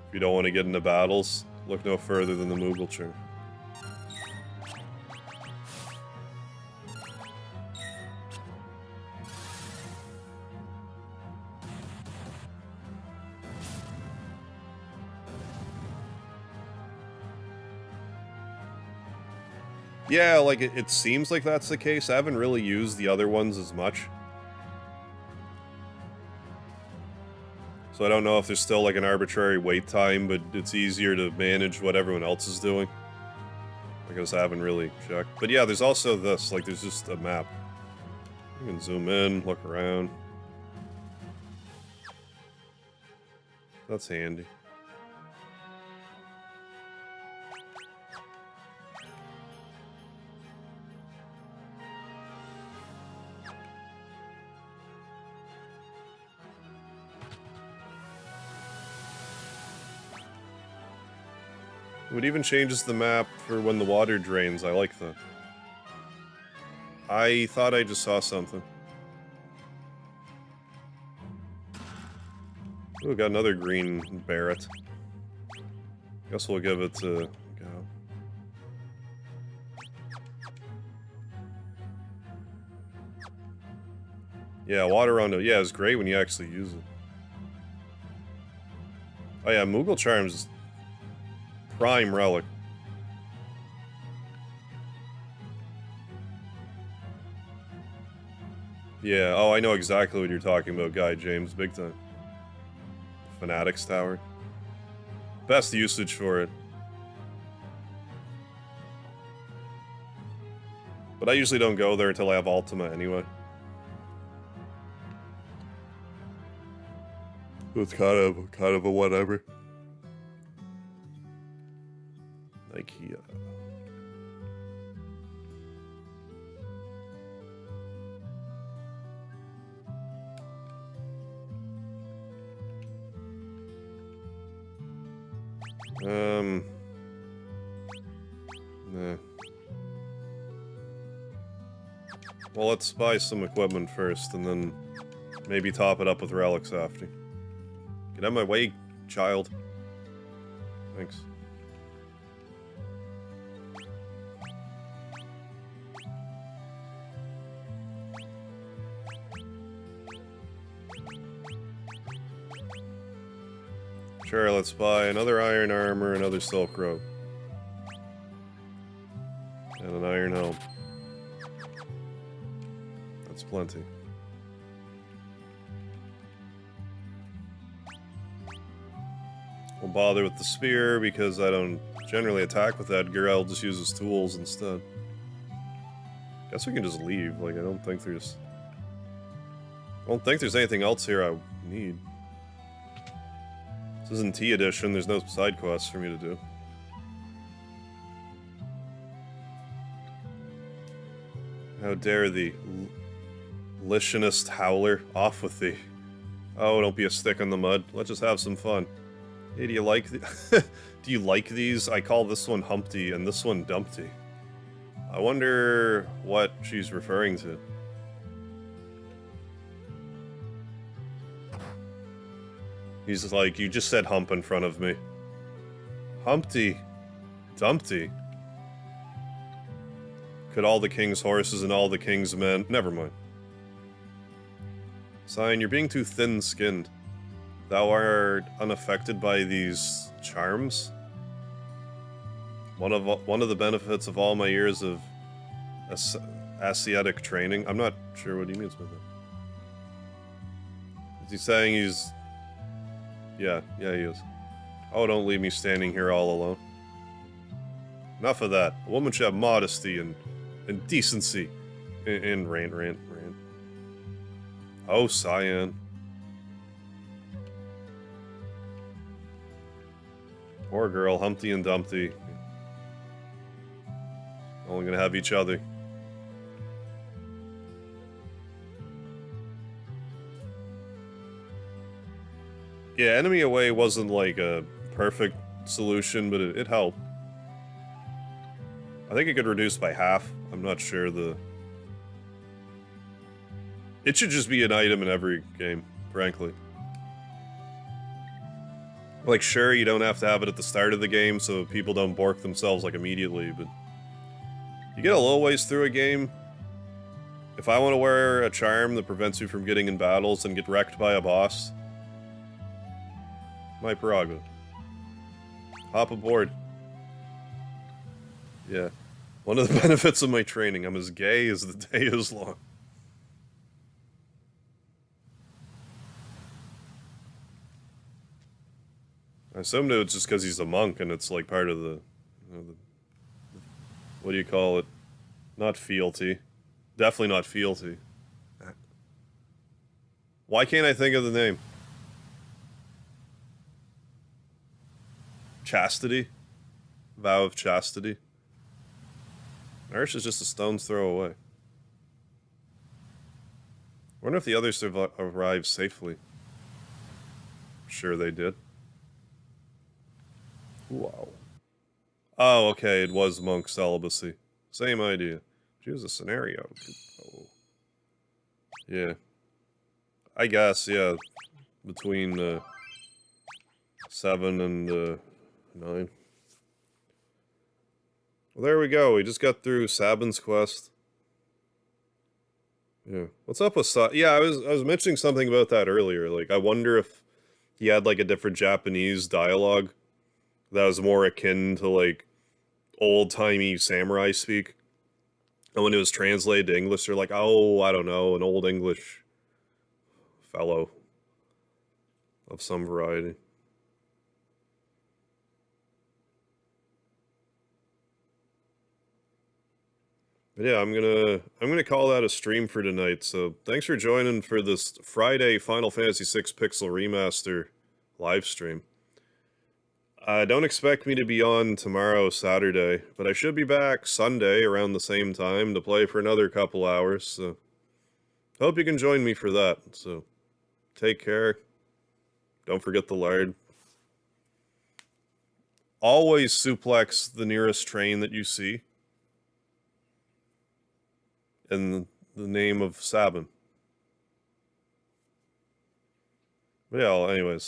Speaker 1: If you don't want to get into battles, look no further than the Moogle charm. Yeah, like, it seems like that's the case. I haven't really used the other ones as much. So I don't know if there's still, like, an arbitrary wait time, but it's easier to manage what everyone else is doing. I guess I haven't really checked. But yeah, there's also this, like, there's just a map. You can zoom in, look around. That's handy. It even changes the map for when the water drains. I like that. I thought I just saw something. Ooh, got another green Barret. Guess we'll give it to Go. Yeah, Water Rondo. Yeah, it's great when you actually use it. Oh yeah, Moogle Charms. Prime relic. Yeah, oh, I know exactly what you're talking about, Guy James, big time. Fanatics Tower. Best usage for it. But I usually don't go there until I have Ultima anyway. It's kind of a whatever. I IKEA. Nah. Well, let's buy some equipment first, and then maybe top it up with relics after. Get out of my way, child. Thanks. Sure, let's buy another iron armor, another silk robe. And an iron helm. That's plenty. We'll bother with the spear because I don't generally attack with Edgar. I'll just use his tools instead. Guess we can just leave. Like, I don't think there's anything else here I need. This isn't T edition. There's no side quests for me to do. How dare thee, Litionist Howler, off with thee. Oh, don't be a stick in the mud. Let's just have some fun. Hey, do you like do you like these? I call this one Humpty and this one Dumpty. I wonder what she's referring to. He's like, you just said hump in front of me. Humpty. Dumpty. Could all the king's horses and all the king's men... Never mind. Sign, you're being too thin-skinned. Thou art unaffected by these charms? One of the benefits of all my years of ascetic training. I'm not sure what he means by that. Is he saying he's... Yeah, he is. Oh, don't leave me standing here all alone. Enough of that. A woman should have modesty and decency. And rant. Oh, Cyan. Poor girl, Humpty and Dumpty. Only gonna have each other. Yeah, enemy away wasn't like a perfect solution, but it helped. I think it could reduce by half. I'm not sure the... It should just be an item in every game, frankly. Like, sure, you don't have to have it at the start of the game so people don't bork themselves, like, immediately, but... You get a little ways through a game. If I want to wear a charm that prevents me from getting in battles and get wrecked by a boss... My prerogative. Hop aboard. Yeah. One of the benefits of my training, I'm as gay as the day is long. I assume that it's just because he's a monk and it's like part of the, what do you call it? Not fealty. Definitely not fealty. Why can't I think of the name? Chastity? Vow of chastity? Nourish is just a stone's throw away. I wonder if the others arrived safely. Sure they did. Wow. Oh, okay, it was monk celibacy. Same idea. Choose a scenario. Oh. Yeah. I guess, yeah. Between 7 and 9. Well, there we go. We just got through Sabin's quest. Yeah. What's up with Yeah, I was mentioning something about that earlier. Like, I wonder if he had, like, a different Japanese dialogue that was more akin to, like, old-timey samurai speak. And when it was translated to English, they're like, oh, I don't know, an old English fellow of some variety. But yeah, I'm gonna call that a stream for tonight. So thanks for joining for this Friday Final Fantasy VI Pixel Remaster live stream. Don't expect me to be on tomorrow, Saturday, but I should be back Sunday around the same time to play for another couple hours, so hope you can join me for that. So take care. Don't forget the lard. Always suplex the nearest train that you see in the name of Sabin. But yeah, well, anyways.